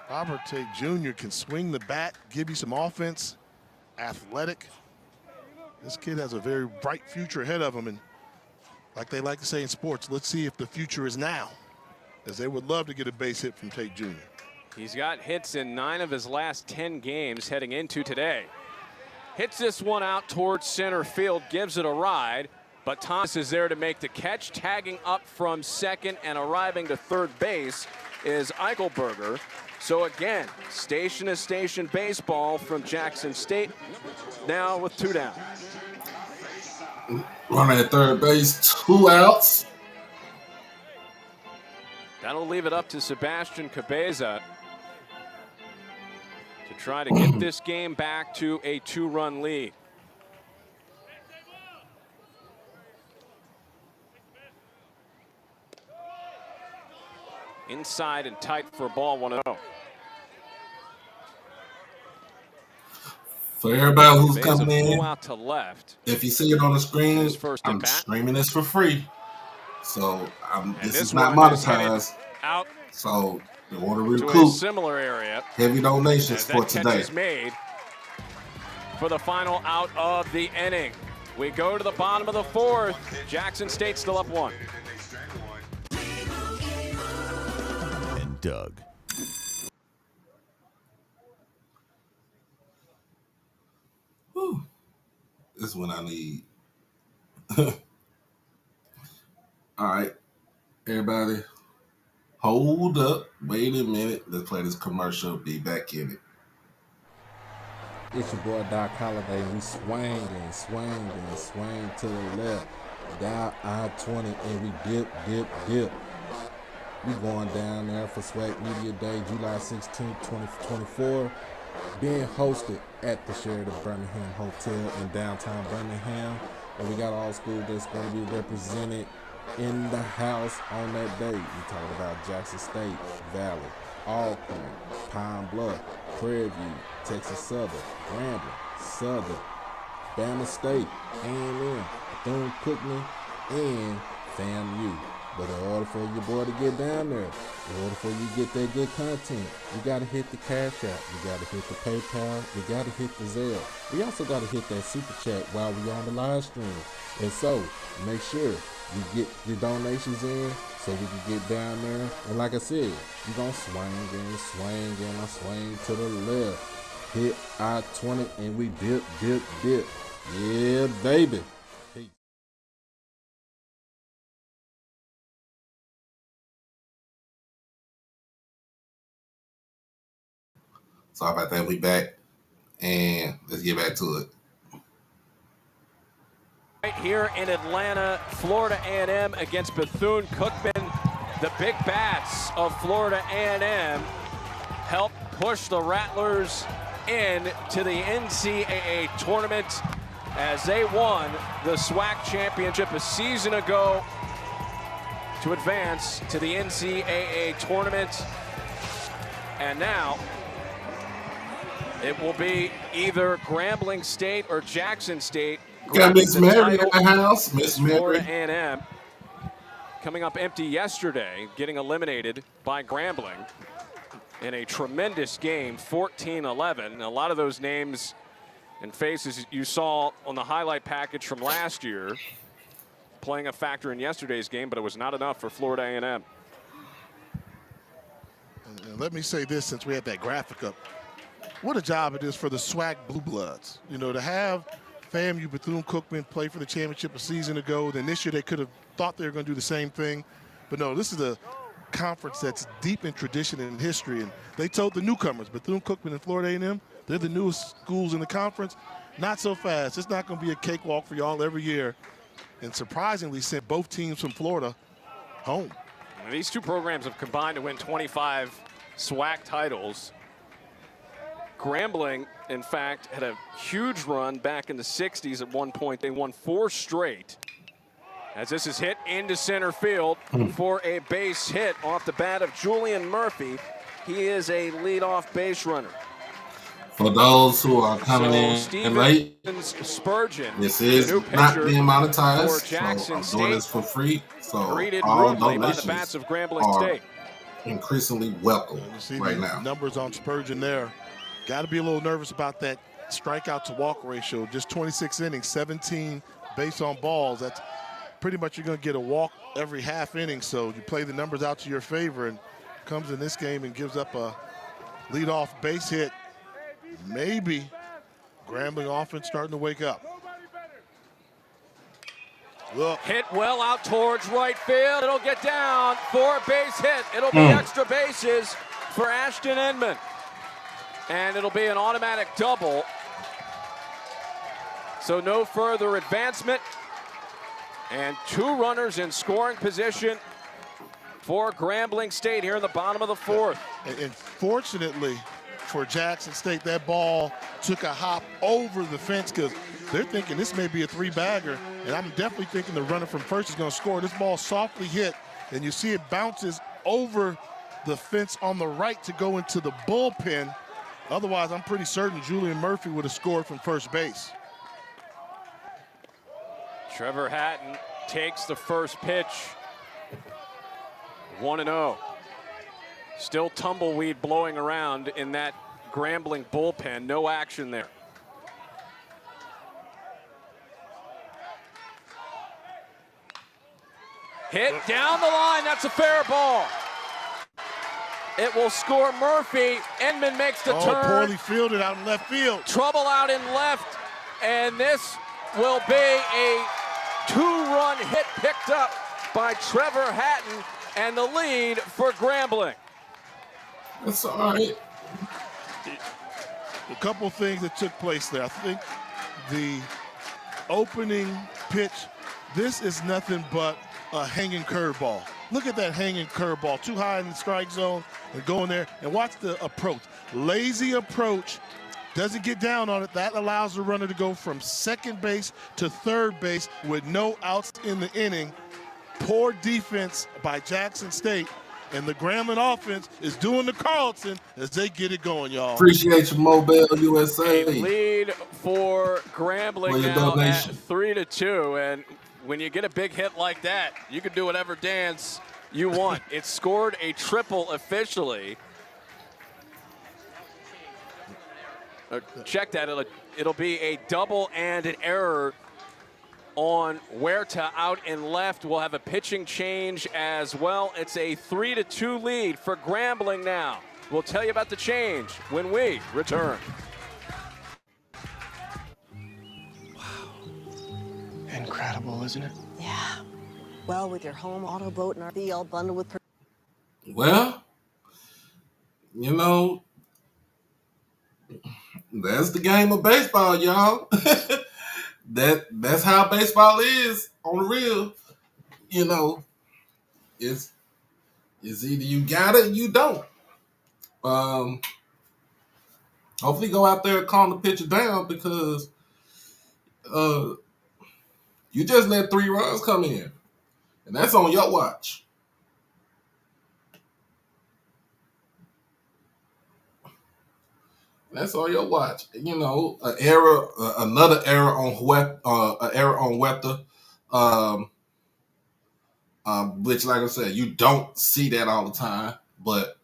Robert Tate Jr. can swing the bat, give you some offense, athletic. This kid has a very bright future ahead of him. And like they like to say in sports, let's see if the future is now, as they would love to get a base hit from Tate Jr. He's got hits in 9 of his last 10 games heading into today. Hits this one out towards center field, gives it a ride. But Thomas is there to make the catch. Tagging up from second and arriving to third base is Eichelberger. So again, station-to-station baseball from Jackson State, now with 2 down. Runner at third base, 2 outs. That'll leave it up to Sebastian Cabeza to try to get this game back to a 2-run lead. inside and tight for ball 1-0. For everybody who's Bayes coming flew in, out to left. if you see it on the screen, His first I'm at bat. streaming this for free. So this is not one is headed monetized. Out So they want to to a recoup similar area. heavy donations As for that catch today. is made for the final out of the inning. We go to the bottom of the fourth. Jackson State still up 1. And Doug. Whew. This is what I need. All right, everybody, hold up. Wait a minute. Let's play this commercial. Be back in it. It's your boy Doc Holliday. We swing to the left, down I-20, and we dip. We going down there for SWAC Media Day, July 16, 2024, being hosted at the Sheraton Birmingham Hotel in downtown Birmingham. And we got all schools that's going to be represented in the house on that day. We talking about Jackson State, Valley, Alcorn, Pine Bluff, Prairie View, Texas Southern, Grambling, Southern, Bama State, A&M, Bethune-Cookman, and FAMU. But in order for your boy to get down there, in order for you to get that good content, you got to hit the Cash App, you got to hit the PayPal, you got to hit the Zelle. We also got to hit that Super Chat while we on the live stream. And so, make sure you get your donations in so we can get down there. And like I said, you're going to swing to the left. Hit I-20 and we dip. Yeah, baby. Sorry about that. We back, and let's get back to it. Right here in Atlanta, Florida A&M against Bethune-Cookman. The big bats of Florida A&M help push the Rattlers into the NCAA tournament as they won the SWAC championship a season ago to advance to the NCAA tournament. And now it will be either Grambling State or Jackson State. Got Miss Mary in the house. Miss Florida Mary. A&M coming up empty yesterday, getting eliminated by Grambling in a tremendous game, 14-11. A lot of those names and faces you saw on the highlight package from last year playing a factor in yesterday's game, but it was not enough for Florida A&M. And let me say this, since we had that graphic up, what a job it is for the SWAC Blue Bloods. You know, to have FAMU Bethune-Cookman play for the championship a season ago, then this year they could have thought they were going to do the same thing. But no, this is a conference that's deep in tradition and history. And they told the newcomers, Bethune-Cookman and Florida A&M, they're the newest schools in the conference. Not so fast. It's not going to be a cakewalk for y'all every year. And surprisingly sent both teams from Florida home. These two programs have combined to win 25 SWAC titles. Grambling, in fact, had a huge run back in the 60s at one point. They won 4 straight. As this is hit into center field for a base hit off the bat of Julian Murphy. He is a leadoff base runner. For those who are coming in late, Spurgeon, this is not being monetized, so I'm doing this for free. So greeted all rudely by the donations bats of Grambling are State. increasingly welcome You see right the now. numbers on Spurgeon there. Got to be a little nervous about that strikeout to walk ratio. Just 26 innings, 17 base on balls. That's pretty much you're going to get a walk every half inning. So you play the numbers out to your favor, and comes in this game and gives up a leadoff base hit. Maybe Grambling offense starting to wake up. Look. Hit well out towards right field. It'll get down for a base hit. It'll be extra bases for Ashton Inman. And it'll be an automatic double. So no further advancement. And 2 runners in scoring position for Grambling State here in the bottom of the 4th. And fortunately for Jackson State, that ball took a hop over the fence because they're thinking this may be a 3-bagger. And I'm definitely thinking the runner from first is going to score. This ball softly hit, and you see it bounces over the fence on the right to go into the bullpen. Otherwise, I'm pretty certain Julian Murphy would have scored from first base. Trevor Hatton takes the first pitch. 1-0. Still tumbleweed blowing around in that Grambling bullpen. No action there. Hit down the line. That's a fair ball. It will score Murphy. Enman makes the turn. Poorly fielded out in left field. Trouble out in left. And this will be a 2-run hit picked up by Trevor Hatton and the lead for Grambling. That's all right. A couple things that took place there. I think the opening pitch, this is nothing but a hanging curveball. Look at that hanging curveball, too high in the strike zone and going there. And watch the approach. Lazy approach, doesn't get down on it. That allows the runner to go from second base to third base with no outs in the inning. Poor defense by Jackson State. And the Grambling offense is doing the Carlton as they get it going, y'all. Appreciate you, Mobile USA. A lead for Grambling now at 3-2. And when you get a big hit like that, you can do whatever dance you want. It scored a triple officially. Check that. It'll be a double and an error on Huerta out in left. We'll have a pitching change as well. It's a 3-2 lead for Grambling now. We'll tell you about the change when we return. Incredible, isn't it? Yeah. Well, with your home, auto, boat, and RV all bundled with... Well, you know, that's the game of baseball, y'all. That's how baseball is on the real. You know, it's either you got it or you don't. Hopefully go out there and calm the pitcher down because you just let 3 runs come in. And that's on your watch. That's on your watch. You know, another error on Huerta, which, like I said, you don't see that all the time. But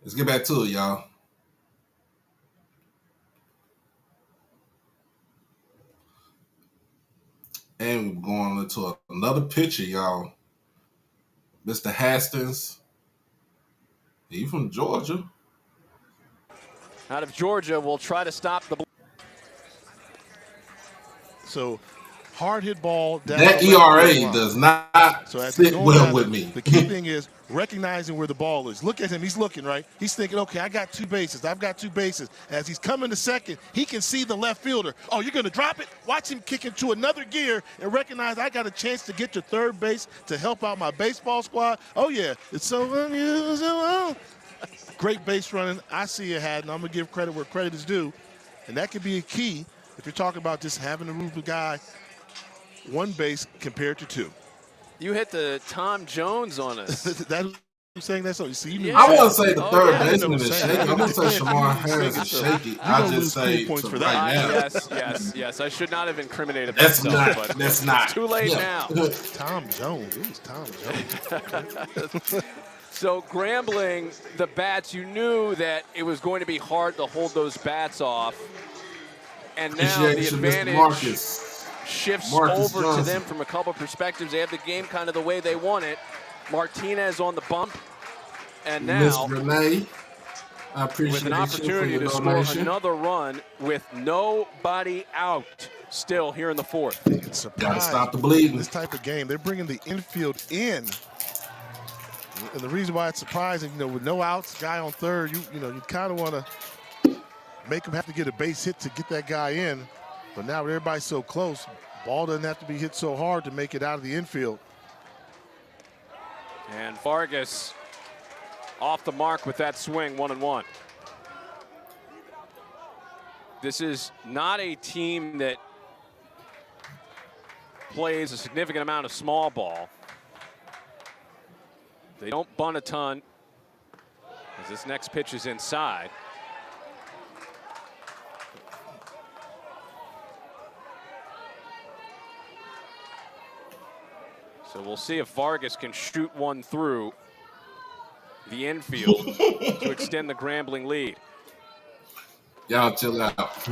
let's get back to it, y'all. And we're going into another pitcher, y'all. Mr. Hastings. He from Georgia. Out of Georgia, we'll try to stop the... So, hard hit ball down. That ERA does not sit well with me. The key thing is recognizing where the ball is. Look at him. He's looking, right? He's thinking, okay, I got 2 bases. I've got 2 bases. As he's coming to second, he can see the left fielder. Oh, you're going to drop it? Watch him kick into another gear and recognize I got a chance to get to third base to help out my baseball squad. Oh, yeah, it's so unusual. Great base running. I see it, Haddon. I'm going to give credit where credit is due. And that could be a key if you're talking about just having to move the guy 1 base compared to 2. You hit the Tom Jones on us. That I'm saying that so you see. Yeah. I wouldn't say the third baseman is shaky. I'm gonna say Shamar Harris is shaky. I just say points for right that. now. Yes. I should not have incriminated That's myself. not. But That's not. It's too late now. Tom Jones. It was Tom Jones. So Grambling, the bats, you knew that it was going to be hard to hold those bats off. And now the advantage shifts over to them from a couple perspectives. They have the game kind of the way they want it. Martinez on the bump. And now, Renee, I appreciate with an opportunity to score another run with nobody out still here in the 4th. Gotta stop the bleeding. This type of game, they're bringing the infield in. And the reason why it's surprising, with no outs, guy on third, you kind of want to make him have to get a base hit to get that guy in. But now with everybody so close, ball doesn't have to be hit so hard to make it out of the infield. And Vargas off the mark with that swing, 1-1. This is not a team that plays a significant amount of small ball. They don't bunt a ton as this next pitch is inside. So we'll see if Vargas can shoot one through the infield to extend the Grambling lead. Y'all chill out.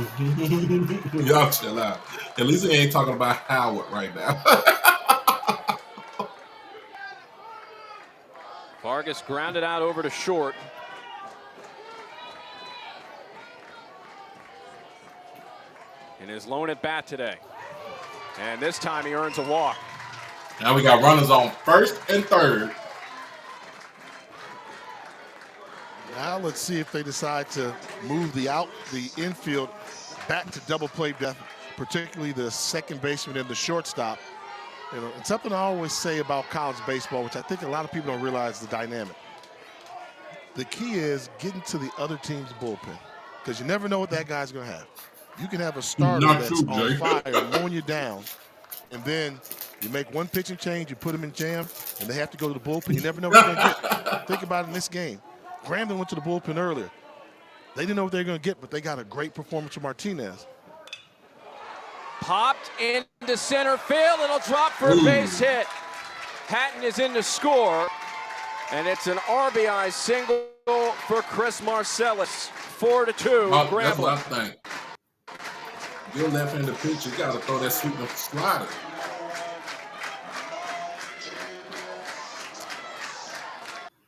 Y'all chill out. At least he ain't talking about Howard right now. Vargas grounded out over to short. In his lone at bat today. And this time he earns a walk. Now we got runners on first and third. Now let's see if they decide to move the infield back to double play depth, particularly the second baseman and the shortstop. You know, and something I always say about college baseball, which I think a lot of people don't realize the dynamic. The key is getting to the other team's bullpen, because you never know what that guy's going to have. You can have a starter that's on fire, mowing you down, and then you make one pitching change, you put them in jam, and they have to go to the bullpen. You never know what they're going to get. Think about it in this game. Grambling went to the bullpen earlier. They didn't know what they were going to get, but they got a great performance from Martinez. Popped into center field. It'll drop for a base hit. Hatton is in to score, and it's an RBI single for Chris Marcellus. 4-2, Grambling. That's what I think. You're left-handed pitcher, you got to throw that sweet slider.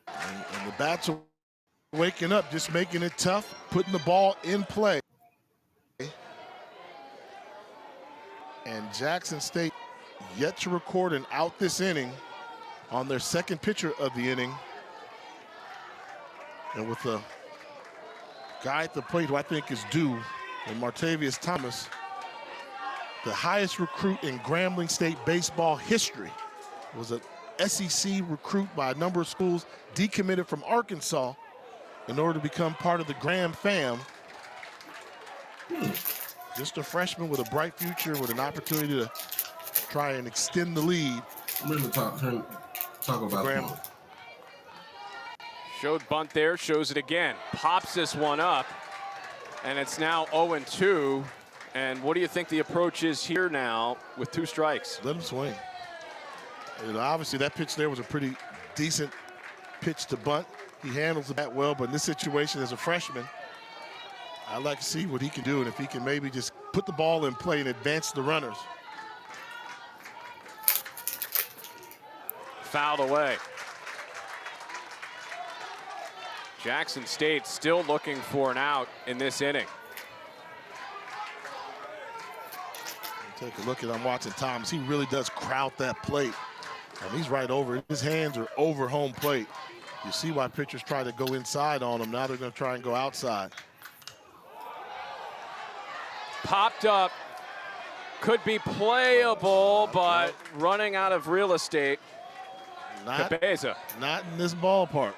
And the bats are waking up, just making it tough, putting the ball in play. And Jackson State yet to record an out this inning on their second pitcher of the inning. And with a guy at the plate who I think is due, and Martavius Thomas, the highest recruit in Grambling State baseball history, was an SEC recruit by a number of schools, decommitted from Arkansas in order to become part of the Graham fam. Just a freshman with a bright future, with an opportunity to try and extend the lead. I'm going to talk about Grambling. Showed bunt there, shows it again. Pops this one up, and it's now 0-2. And what do you think the approach is here now with 2 strikes? Let him swing. You know, obviously that pitch there was a pretty decent pitch to bunt. He handles the bat well, but in this situation as a freshman, I'd like to see what he can do, and if he can maybe just put the ball in play and advance the runners. Fouled away. Jackson State still looking for an out in this inning. Take a look at, I'm watching Thomas. He really does crowd that plate. He's right over it. His hands are over home plate. You see why pitchers try to go inside on him. Now they're going to try and go outside. Popped up, could be playable, but running out of real estate. Cabeza. Not in this ballpark.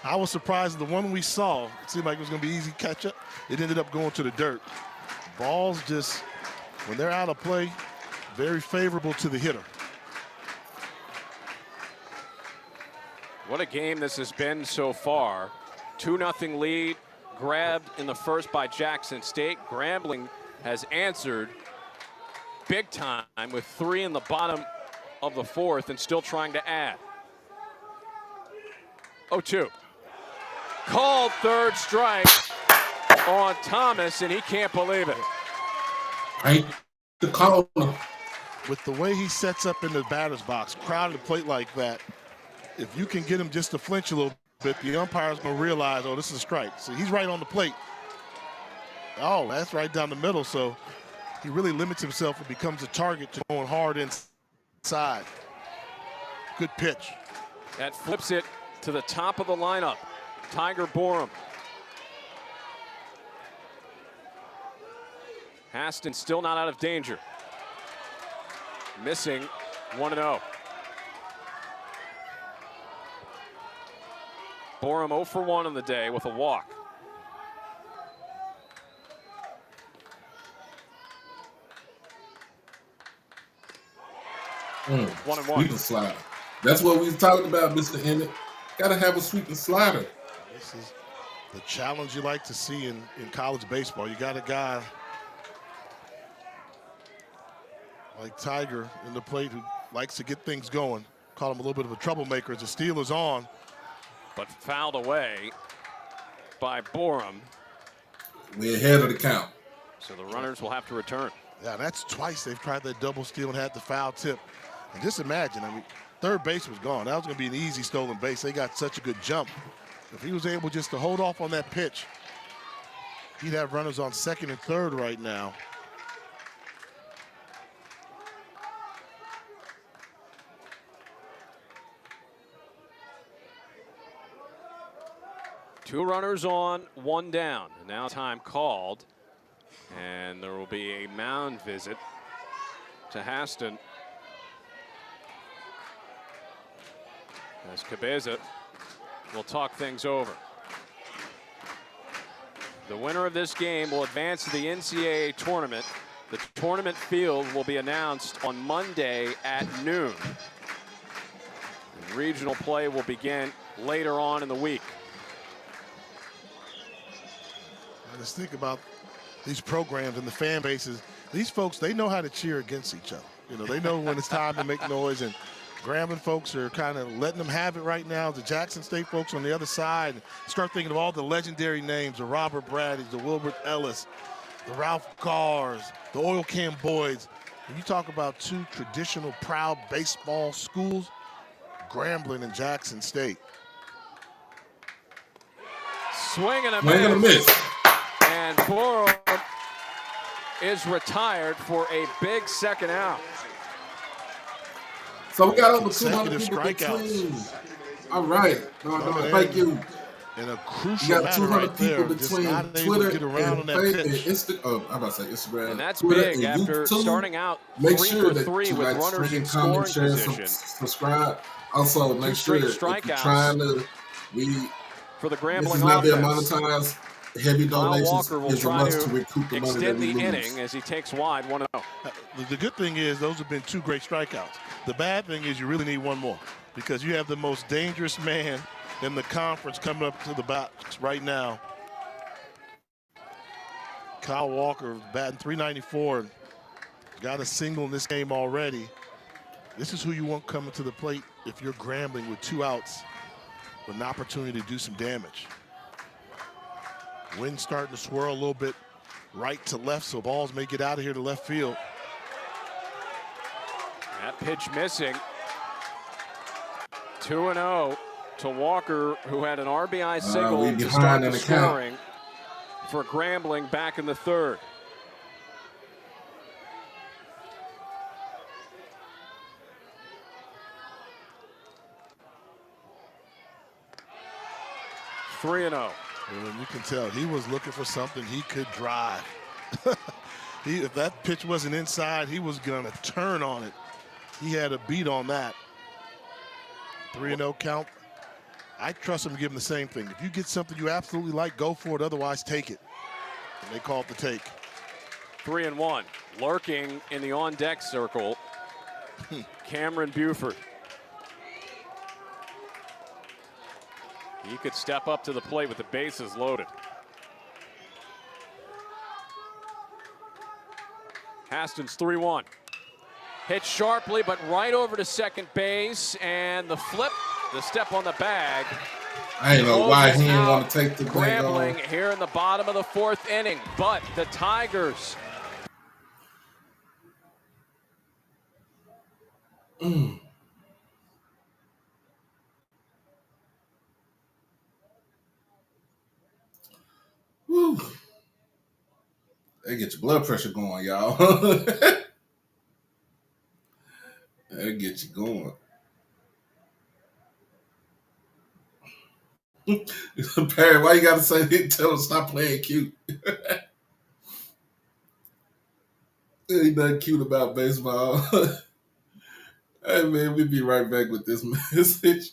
I was surprised the one we saw, it seemed like it was going to be easy catch up. It ended up going to the dirt. Balls just, when they're out of play, very favorable to the hitter. What a game this has been so far. 2-0 lead, grabbed in the first by Jackson State. Grambling has answered big time with 3 in the bottom of the 4th and still trying to add. 0-2. Called third strike on Thomas, and he can't believe it. Right. The call. With the way he sets up in the batter's box, crowded the plate like that, if you can get him just to flinch a little bit, the umpire's going to realize, oh, this is a strike. So he's right on the plate. Oh, that's right down the middle. So he really limits himself and becomes a target to going hard inside. Good pitch. That flips it to the top of the lineup. Tiger Borum. Haston still not out of danger. Missing 1-0. Borum 0 for 1 on the day with a walk. 1-1. Sweep and slider. That's what we was talking about, Mr. Emmett. Got to have a sweep and slider. This is the challenge you like to see in college baseball. You got a guy like Tiger in the plate who likes to get things going. Call him a little bit of a troublemaker as the steal is on. But fouled away by Borum. We're ahead of the count. So the runners will have to return. Yeah, that's twice they've tried that double steal and had the foul tip. And just imagine, I mean, third base was gone. That was going to be an easy stolen base. They got such a good jump. If he was able just to hold off on that pitch, he'd have runners on second and third right now. Two runners on, one down. And now time called. And there will be a mound visit to Haston. As Cabeza will talk things over. The winner of this game will advance to the NCAA tournament. The tournament field will be announced on Monday at noon. And regional play will begin later on in the week. I just think about these programs and the fan bases. These folks, they know how to cheer against each other. You know, they know when it's time to make noise, and Grambling folks are kind of letting them have it right now. The Jackson State folks on the other side start thinking of all the legendary names, the Robert Brady's, the Wilbert Ellis, the Ralph Carrs, the Oil Can Boys. When you talk about two traditional proud baseball schools, Grambling and Jackson State. Swing and a miss. And Borum is retired for a big second out. So we got over 200 people between. All right. Thank you. And a crucial you got 200 right people there, between Twitter and Facebook. Oh, I'm about to say Instagram. And that's Twitter big and after YouTube. starting out Make 3 sure for that 3 you with like, runners in stream, comment, scoring share, position. subscribe. Also, make sure that if you're strikeouts trying to for the this Grambling is not being offense. monetized. Heavy Kyle donations Walker will is a try must to to recoup the money that extend we the lose. inning as he takes wide 1-0. The good thing is those have been 2 great strikeouts. The bad thing is you really need one more because you have the most dangerous man in the conference coming up to the box right now. Kyle Walker batting .394, got a single in this game already. This is who you want coming to the plate if you're Grambling with 2 outs with an opportunity to do some damage. Wind starting to swirl a little bit right to left, so balls may get out of here to left field. That pitch missing. 2-0 to Walker, who had an RBI single to start the scoring for Grambling back in the third. (3-0). And you can tell he was looking for something he could drive. If that pitch wasn't inside, he was going to turn on it. He had a beat on that. 3-0 count. I trust him to give him the same thing. If you get something you absolutely like, go for it. Otherwise, take it. And they call it the take. 3-1. Lurking in the on-deck circle, Cameron Buford. He could step up to the plate with the bases loaded. Haston's 3-1. Hit sharply, but right over to second base, and the flip, the step on the bag. I ain't know why he didn't want to take the bag Grambling on. here in the bottom of the 4th inning, but the Tigers. Woo. That get your blood pressure going, y'all. That get you going. Perry, why you gotta say tell him stop playing cute? Ain't nothing cute about baseball. Hey man, we'll be right back with this message.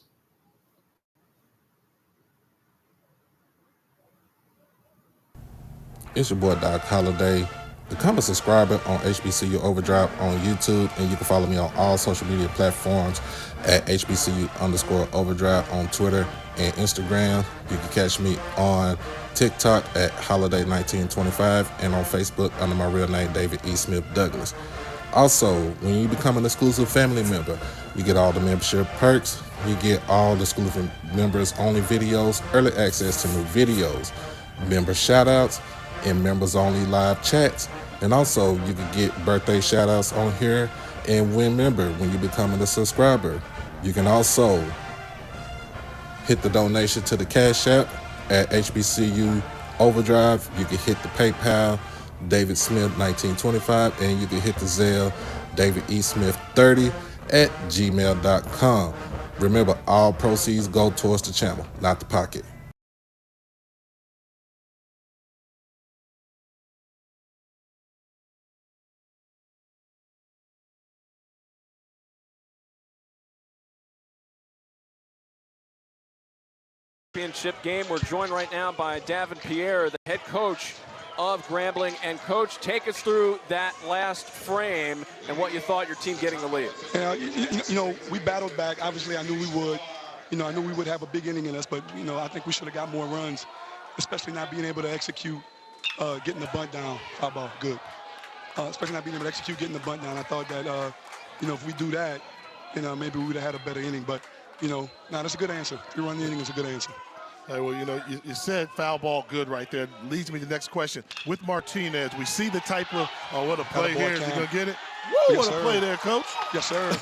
It's your boy Doc Holliday. Become a subscriber on HBCU Overdrive on YouTube, and you can follow me on all social media platforms at HBCU_Overdrive on Twitter and Instagram. You can catch me on TikTok at Holiday1925 and on Facebook under my real name, David E. Smith Douglas. Also, when you become an exclusive family member, you get all the membership perks. You get all the exclusive members only videos, early access to new videos, member shoutouts, and members only live chats. And also, you can get birthday shoutouts on here and win member when you become a subscriber. You can also hit the donation to the Cash App at HBCU Overdrive. You can hit the PayPal, David Smith 1925, and you can hit the Zelle, David E. Smith 30 at gmail.com. Remember, all proceeds go towards the channel, not the pocket. Championship game. We're joined right now by Davin Pierre, the head coach of Grambling. And coach, take us through that last frame and what you thought your team getting the lead. Yeah, you know, we battled back. Obviously, I knew we would. You know, I knew we would have a big inning in us, but you know, I think we should have got more runs, especially not being able to execute getting the bunt down. Foul ball, good. Especially not being able to execute getting the bunt down. I thought that you know, if we do that, you know, maybe we would have had a better inning. But you know, that's a good answer. 3-run inning is a good answer. Hey, well, you know, you said foul ball good right there. Leads me to the next question. With Martinez, we see the type of, what a play here. Is he going to get it? Woo, Yes, what a play there, Coach. Yes, sir.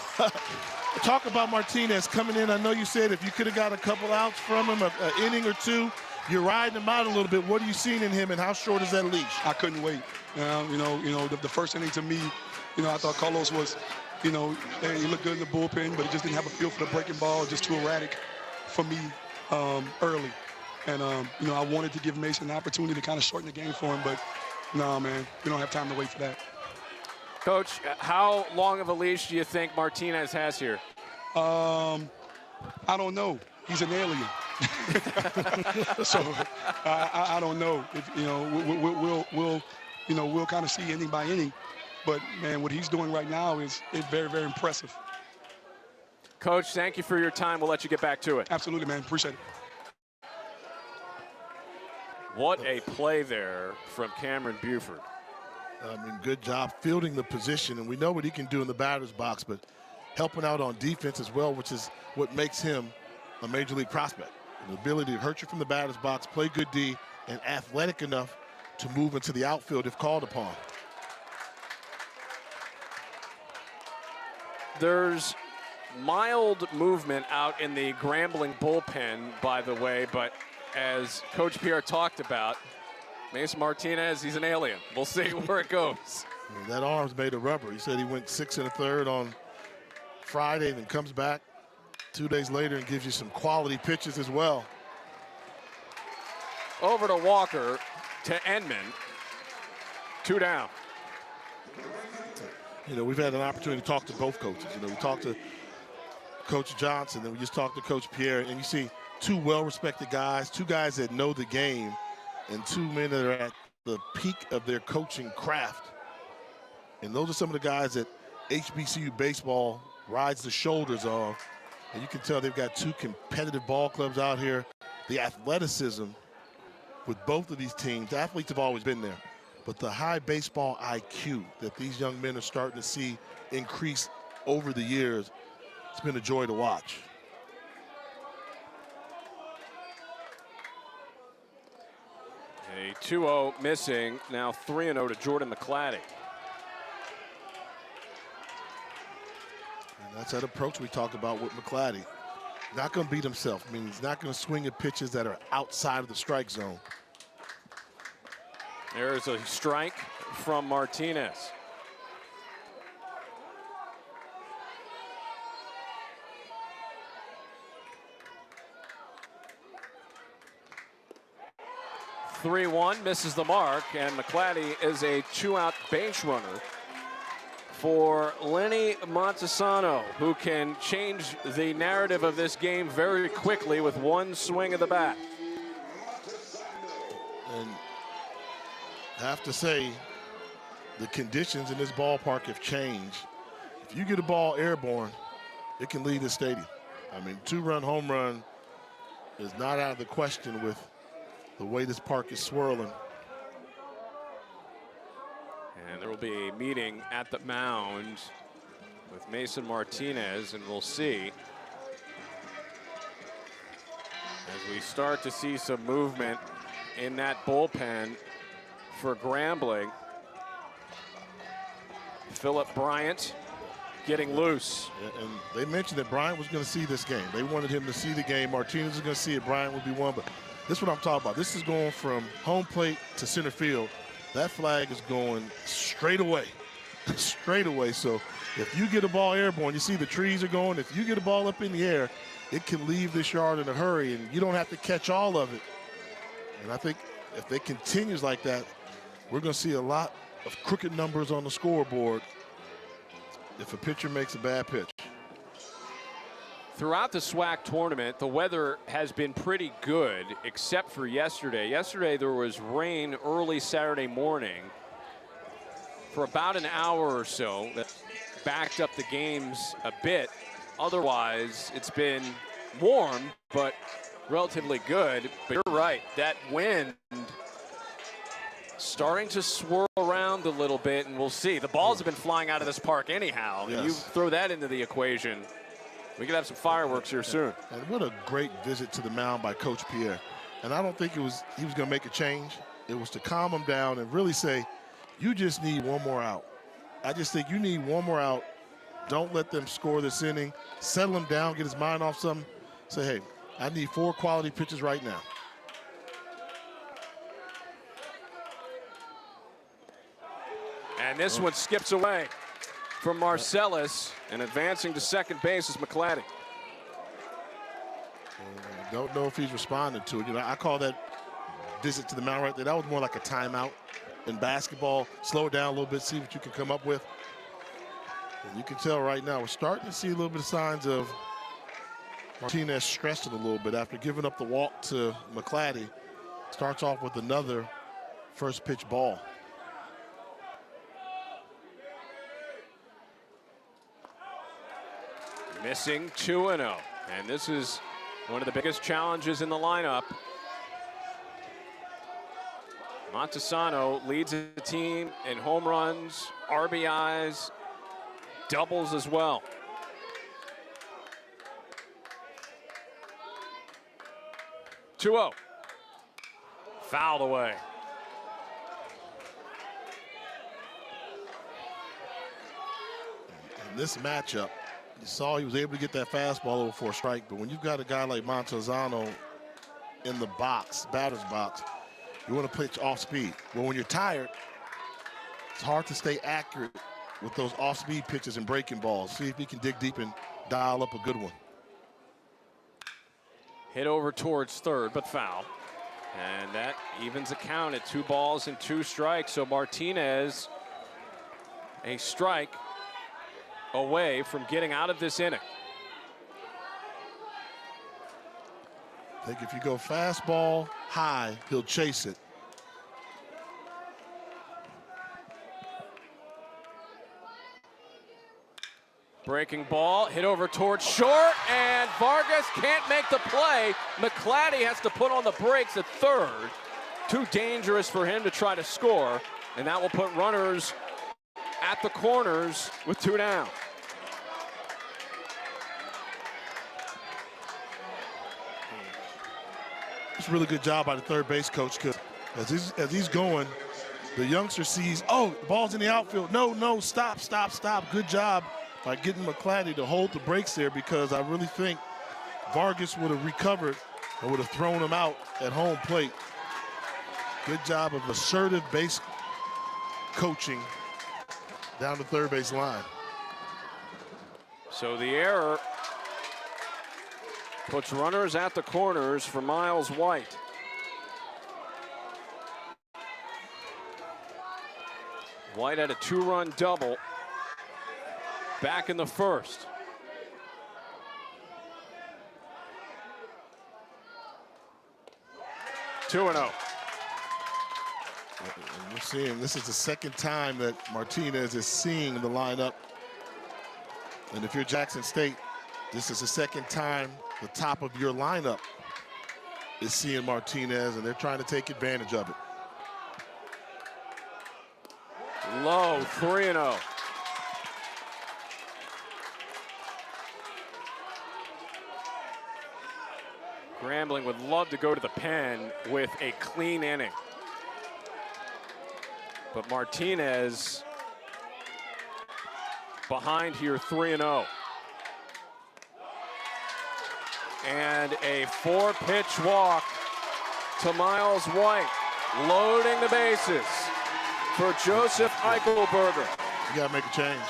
Talk about Martinez coming in. I know you said if you could have got a couple outs from him, an inning or two, you're riding him out a little bit. What are you seeing in him, and how short is that leash? I couldn't wait. You know, the first inning to me, you know, I thought Carlos was, you know, he looked good in the bullpen, but he just didn't have a feel for the breaking ball, just too erratic for me early. And, you know, I wanted to give Mason an opportunity to kind of shorten the game for him, but no, man, we don't have time to wait for that. Coach, how long of a leash do you think Martinez has here? I don't know. He's an alien. So I don't know. If, you know, we'll kind of see inning by inning. But, man, what he's doing right now is very, very impressive. Coach, thank you for your time. We'll let you get back to it. Absolutely, man. Appreciate it. What a play there from Cameron Buford. I mean, good job fielding the position, and we know what he can do in the batter's box, but helping out on defense as well, which is what makes him a major league prospect. The ability to hurt you from the batter's box, play good D, and athletic enough to move into the outfield if called upon. There's mild movement out in the Grambling bullpen, by the way, but as Coach Pierre talked about, Mason Martinez, he's an alien. We'll see where it goes. That arm's made of rubber. He said he went 6 1/3 on Friday, then comes back 2 days later and gives you some quality pitches as well. Over to Walker, to Enman. 2 down. You know, we've had an opportunity to talk to both coaches. You know, we talked to Coach Johnson, then we just talked to Coach Pierre, and you see two well-respected guys, two guys that know the game, and two men that are at the peak of their coaching craft. And those are some of the guys that HBCU baseball rides the shoulders of. And you can tell they've got two competitive ball clubs out here. The athleticism with both of these teams, the athletes have always been there. But the high baseball IQ that these young men are starting to see increase over the years, it's been a joy to watch. A 2-0 missing, now 3-0 to Jordan McClatty. And that's that approach we talked about with McClatty. Not going to beat himself. I mean, he's not going to swing at pitches that are outside of the strike zone. There's a strike from Martinez. (3-1) misses the mark, and McClatty is a 2-out base runner for Lenny Montesano, who can change the narrative of this game very quickly with one swing of the bat. And I have to say, the conditions in this ballpark have changed. If you get a ball airborne, it can leave the stadium. I mean, 2-run home run is not out of the question with the way this park is swirling. And there will be a meeting at the mound with Mason Martinez, and we'll see as we start to see some movement in that bullpen for Grambling. Philip Bryant getting loose. And they mentioned that Bryant was going to see this game. They wanted him to see the game. Martinez is going to see it. Bryant would be one. But this is what I'm talking about. This is going from home plate to center field. That flag is going straight away. Straight away. So if you get a ball airborne, you see the trees are going. If you get a ball up in the air, it can leave this yard in a hurry, and you don't have to catch all of it. And I think if it continues like that, we're going to see a lot of crooked numbers on the scoreboard if a pitcher makes a bad pitch. Throughout the SWAC tournament, the weather has been pretty good, except for yesterday. Yesterday, there was rain early Saturday morning for about an hour or so that backed up the games a bit. Otherwise, it's been warm, but relatively good. But you're right, that wind starting to swirl around a little bit, and we'll see. The balls have been flying out of this park anyhow. Yes. You throw that into the equation, we could have some fireworks here soon. And what a great visit to the mound by Coach Pierre. And I don't think he was going to make a change. It was to calm him down and really say, you just need one more out. I just think you need one more out. Don't let them score this inning. Settle him down, get his mind off something. Say, hey, I need 4 quality pitches right now. And this one skips away from Marcellus, and advancing to second base is McClatty. Don't know if he's responded to it. You know, I call that visit to the mound right there. That was more like a timeout in basketball. Slow it down a little bit, see what you can come up with. And you can tell right now we're starting to see a little bit of signs of Martinez stressing a little bit after giving up the walk to McClatty. Starts off with another first pitch ball. Missing 2-0, and this is one of the biggest challenges in the lineup. Montesano leads the team in home runs, RBIs, doubles as well. Two-0, fouled away. In this matchup, you saw he was able to get that fastball over for a strike, but when you've got a guy like Montesano in the box, batter's box, you want to pitch off speed. Well, when you're tired, it's hard to stay accurate with those off-speed pitches and breaking balls. See if he can dig deep and dial up a good one. Hit over towards third, but foul. And that evens the count at 2 balls and 2 strikes. So Martinez, a strike away from getting out of this inning. I think if you go fastball high, he'll chase it. Breaking ball, hit over towards short, and Vargas can't make the play. McClatty has to put on the brakes at third. Too dangerous for him to try to score, and that will put runners at the corners with 2 down. It's a really good job by the third base coach, because as he's going, the youngster sees, oh, the ball's in the outfield. No, stop. Good job by getting McClatty to hold the brakes there, because I really think Vargas would have recovered and would have thrown him out at home plate. Good job of assertive base coaching down the third base line. So the error puts runners at the corners for Miles White. White had a 2-run double back in the first. Two 2-0. And we're seeing this is the second time that Martinez is seeing the lineup. And if you're Jackson State, this is the second time the top of your lineup is seeing Martinez, and they're trying to take advantage of it. Low, 3-0. Grambling would love to go to the pen with a clean inning. But Martinez behind here, 3-0. And a 4-pitch walk to Miles White, loading the bases for Joseph Eichelberger. You got to make a change.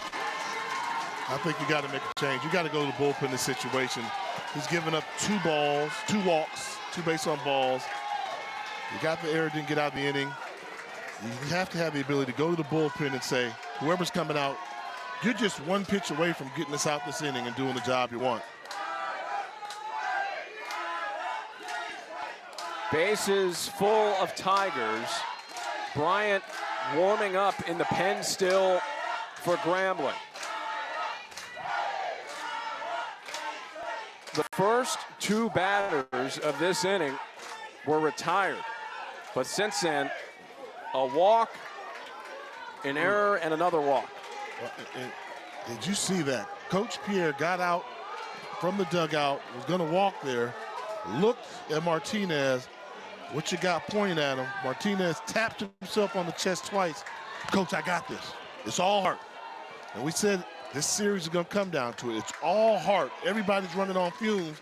I think you got to make a change. You got to go to the bullpen in this situation. He's given up 2 balls, 2 walks, 2 base on balls. You got the error, didn't get out of the inning. You have to have the ability to go to the bullpen and say, whoever's coming out, you're just 1 pitch away from getting us out this inning and doing the job you want. Bases full of Tigers. Bryant warming up in the pen still for Grambling. The first 2 batters of this inning were retired. But since then, a walk, an error, and another walk. Did you see that? Coach Pierre got out from the dugout, was going to walk there, looked at Martinez. What you got pointing at him? Martinez tapped himself on the chest twice. Coach, I got this. It's all heart. And we said this series is going to come down to it. It's all heart. Everybody's running on fumes.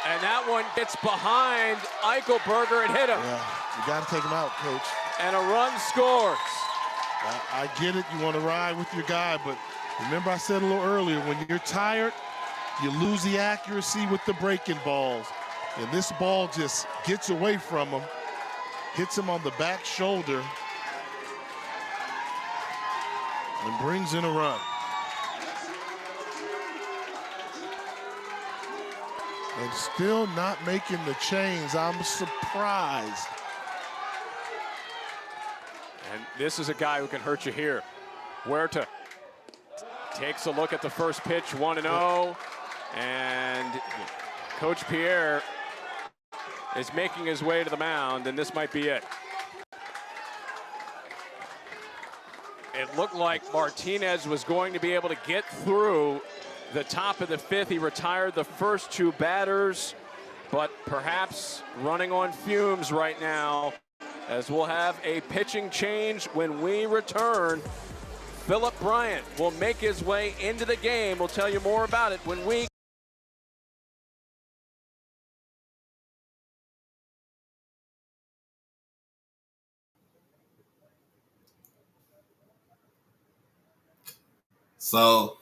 And that one gets behind Eichelberger and hit him. Yeah, you got to take him out, Coach. And a run scores. I get it. You want to ride with your guy, but remember I said a little earlier, when you're tired, you lose the accuracy with the breaking balls. And this ball just gets away from him, hits him on the back shoulder, and brings in a run. And still not making the change. I'm surprised. And this is a guy who can hurt you here. Huerta takes a look at the first pitch, 1-0. And Coach Pierre is making his way to the mound, and this might be it. It looked like Martinez was going to be able to get through the top of the 5th. He retired the first 2 batters, but perhaps running on fumes right now, as we'll have a pitching change when we return. Philip Bryant will make his way into the game. We'll tell you more about it when we So,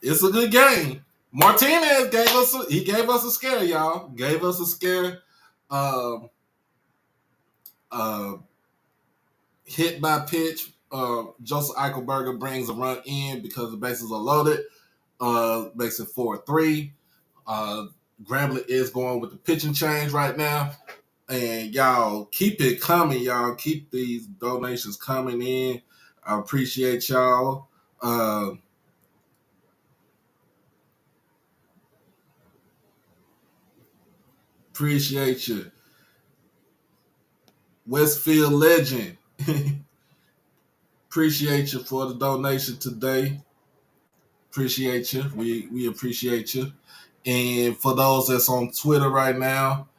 it's a good game. Martinez gave us a scare, y'all. Gave us a scare. Hit by pitch. Joseph Eichelberger brings a run in because the bases are loaded. Makes it 4-3. Grambling is going with the pitching change right now. And y'all keep it coming, y'all. Keep these donations coming in. I appreciate y'all. Appreciate you. Westfield legend. Appreciate you for the donation today. Appreciate you. We appreciate you. And for those that's on Twitter right now,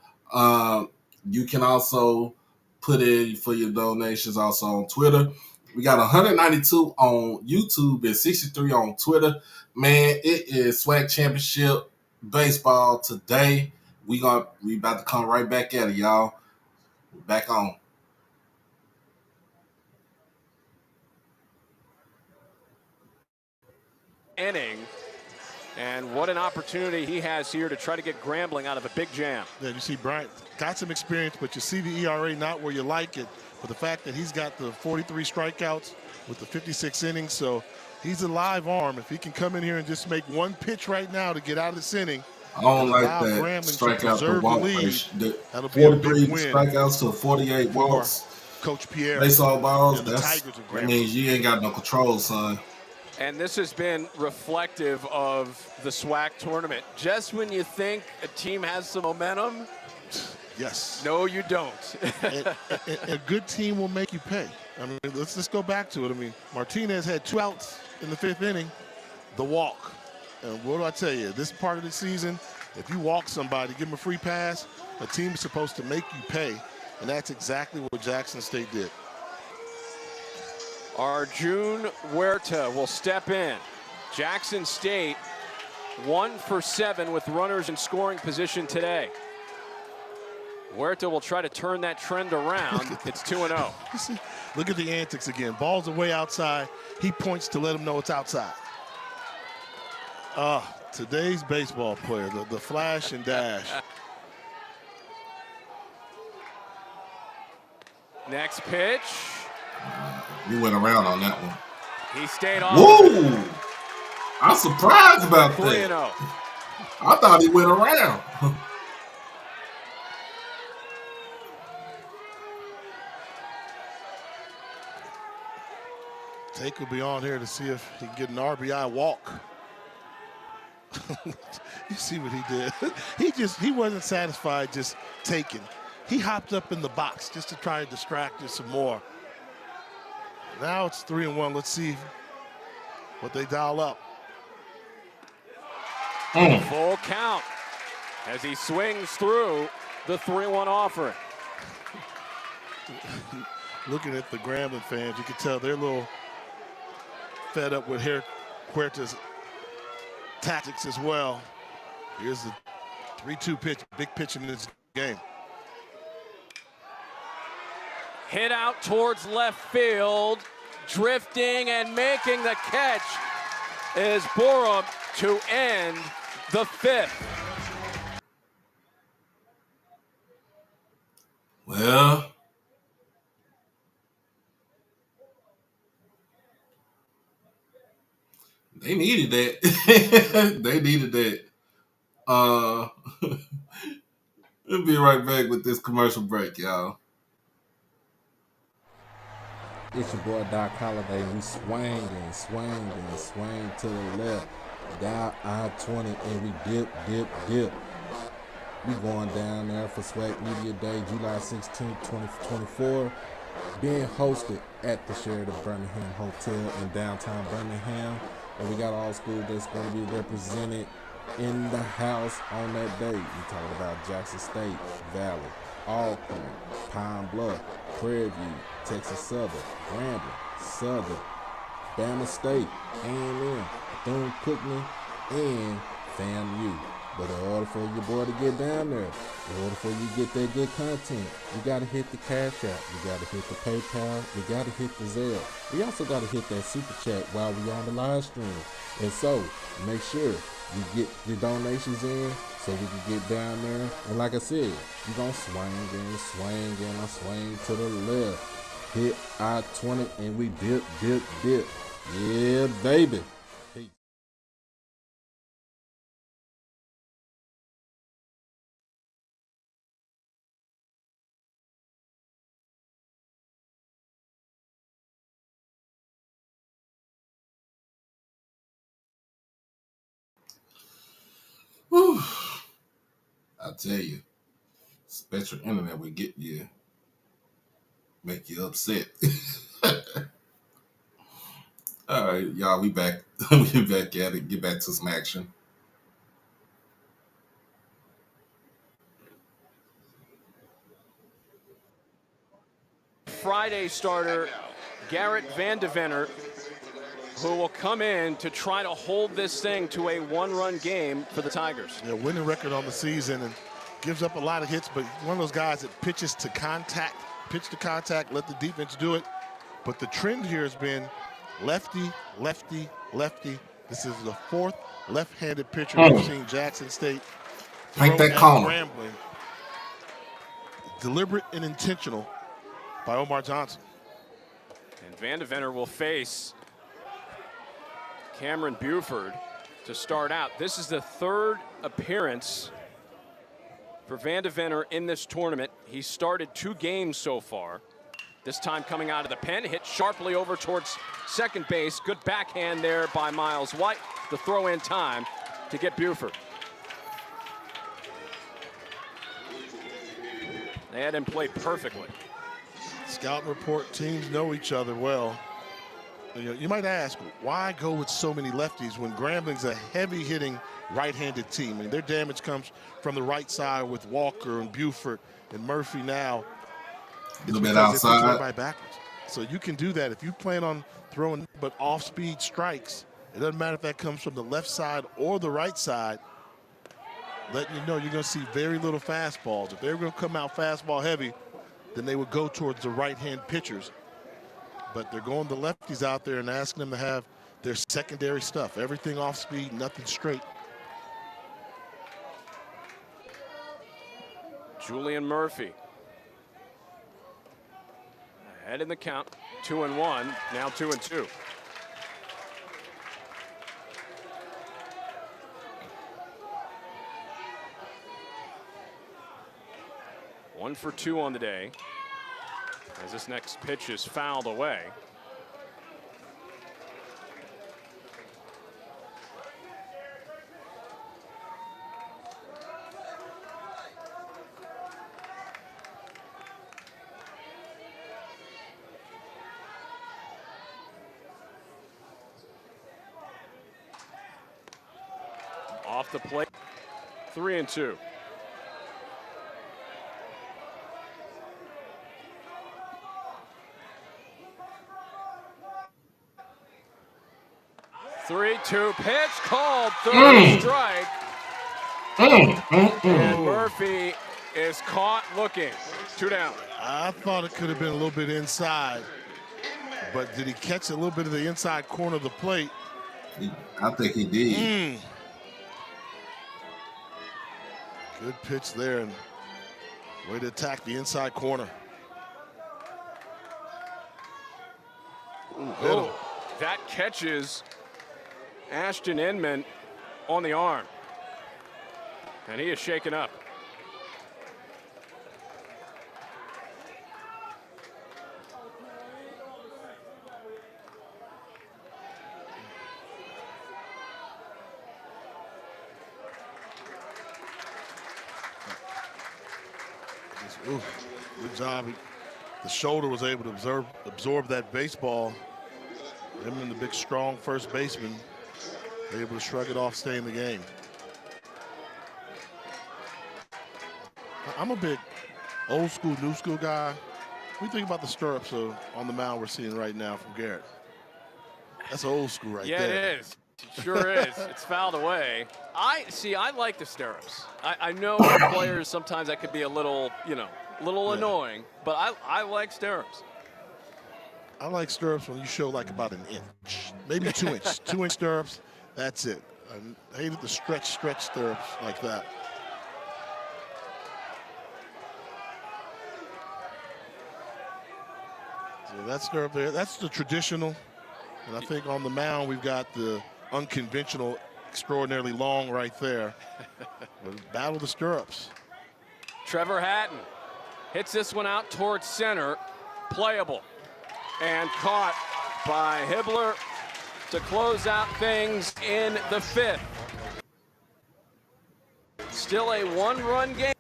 you can also put in for your donations also on Twitter. We got 192 on YouTube and 63 on Twitter. Man, it is SWAC Championship baseball today. We about to come right back at it, y'all. We're back on. inning. And what an opportunity he has here to try to get Grambling out of a big jam. Yeah, you see Bryant got some experience, but you see the ERA not where you like it. But the fact that he's got the 43 strikeouts with the 56 innings, so he's a live arm. If he can come in here and just make one pitch right now to get out of this inning, I don't and like allow that Grambling to strikeout to preserve the walk lead. ratio. The That'll be a 43 big win strikeouts to 48 for walks. Coach Pierre Baseball balls, and the Tigers of that Grambling. means you ain't got no control, son. And this has been reflective of the SWAC tournament. Just when you think a team has some momentum, yes. No, you don't. A good team will make you pay. I mean, let's just go back to it. I mean, Martinez had 2 outs in the 5th inning, the walk. And what do I tell you? This part of the season, if you walk somebody, give them a free pass, a team is supposed to make you pay. And that's exactly what Jackson State did. Arjun Huerta will step in. Jackson State 1 for 7 with runners in scoring position today. Huerta will try to turn that trend around. It's 2-0. Look at the antics again. Ball's away outside. He points to let him know it's outside. Today's baseball player, the flash and dash. Next pitch. You went around on that one. He stayed off. Whoa! I'm surprised about that. 3-0. I thought he went around. Take will be on here to see if he can get an RBI walk. You see what he did? He wasn't satisfied just taking. He hopped up in the box just to try to distract you some more. Now it's 3-1. Let's see what they dial up. Full count as he swings through the 3-1 offering. Looking at the Grambling fans, you can tell they're a little fed up with Huerta's tactics as well. Here's the 3-2 pitch, big pitch in this game. Hit out towards left field, drifting and making the catch is Borum to end the 5th. Well, they needed that. They needed that. We'll be right back with this commercial break, y'all. It's your boy Doc Holliday. We swing and swing and swing to the left. Down I-20 and we dip. We going down there for SWAC Media Day, July 16, 2024. Being hosted at the Sheraton Birmingham Hotel in downtown Birmingham. And we got all schools that's going to be represented in the house on that day. We talking about Jackson State, Valley, Alcorn, Pine Bluff, Prairie View, Texas Southern, Grambling, Southern, Bama State, A&M, Bethune-Cookman, and FAMU. But in order for your boy to get down there, in order for you to get that good content, you got to hit the Cash App, you got to hit the PayPal, you got to hit the Zelle. We also got to hit that Super Chat while we on the live stream. And so, make sure you get your donations in so we can get down there. And like I said, you're going to swing and I swing to the left. Hit I-20 and we dip. Yeah, baby. Whew. I tell you, special internet will get you, make you upset. All right, y'all, we back. We back at it. Get back to some action. Friday starter Garrett Vandevenner, who will come in to try to hold this thing to a one-run game for the Tigers. Yeah, winning record on the season and gives up a lot of hits, but one of those guys that pitches to contact, let the defense do it. But the trend here has been lefty. This is the 4th left-handed pitcher we've seen Jackson State Paint throw that at corner. Grambling. Deliberate and intentional by Omar Johnson. And Vandevenner will face Cameron Buford. to start out. This is the third appearance for Van de Venner in this tournament. He started 2 games so far. This time coming out of the pen, hit sharply over towards second base. Good backhand there by Miles White. The throw in time to get Buford. They had him play perfectly. Scout report teams know each other well. You might ask, why go with so many lefties when Grambling's a heavy-hitting right-handed team? I mean, their damage comes from the right side with Walker and Buford and Murphy now. A little bit outside. Right backwards. So you can do that if you plan on throwing but off-speed strikes. It doesn't matter if that comes from the left side or the right side. Letting you know you're going to see very little fastballs. If they were going to come out fastball heavy, then they would go towards the right-hand pitchers. But they're going the lefties out there and asking them to have their secondary stuff. Everything off speed, nothing straight. Julian Murphy. Ahead in the count, 2-1, now 2-2. One for 2 on the day, as this next pitch is fouled away. Off the plate, 3-2. Three-two pitch called, third strike. And Murphy is caught looking. 2 down. I thought it could have been a little bit inside, but did he catch a little bit of the inside corner of the plate? I think he did. Good pitch there and way to attack the inside corner. Oh, that catches Ashton Inman on the arm. And he is shaken up. Good job. The shoulder was able to absorb that baseball. Him and the big, strong first baseman able to shrug it off, stay in the game. I'm a big old school, new school guy. We think about the stirrups on the mound we're seeing right now from Garrett. That's old school right there. Yeah, it is. It sure is. It's fouled away. I like the stirrups. I know players sometimes that could be a little, annoying, but I like stirrups. I like stirrups when you show like about an inch, maybe 2 inch, 2 inch stirrups. That's it. I hated the stretch stirrups like that. So that stirrup there, that's the traditional. And I think on the mound we've got the unconventional, extraordinarily long right there. Battle the stirrups. Trevor Hatton hits this one out towards center, playable, and caught by Hibbler to close out things in the 5th. Still a 1-run game.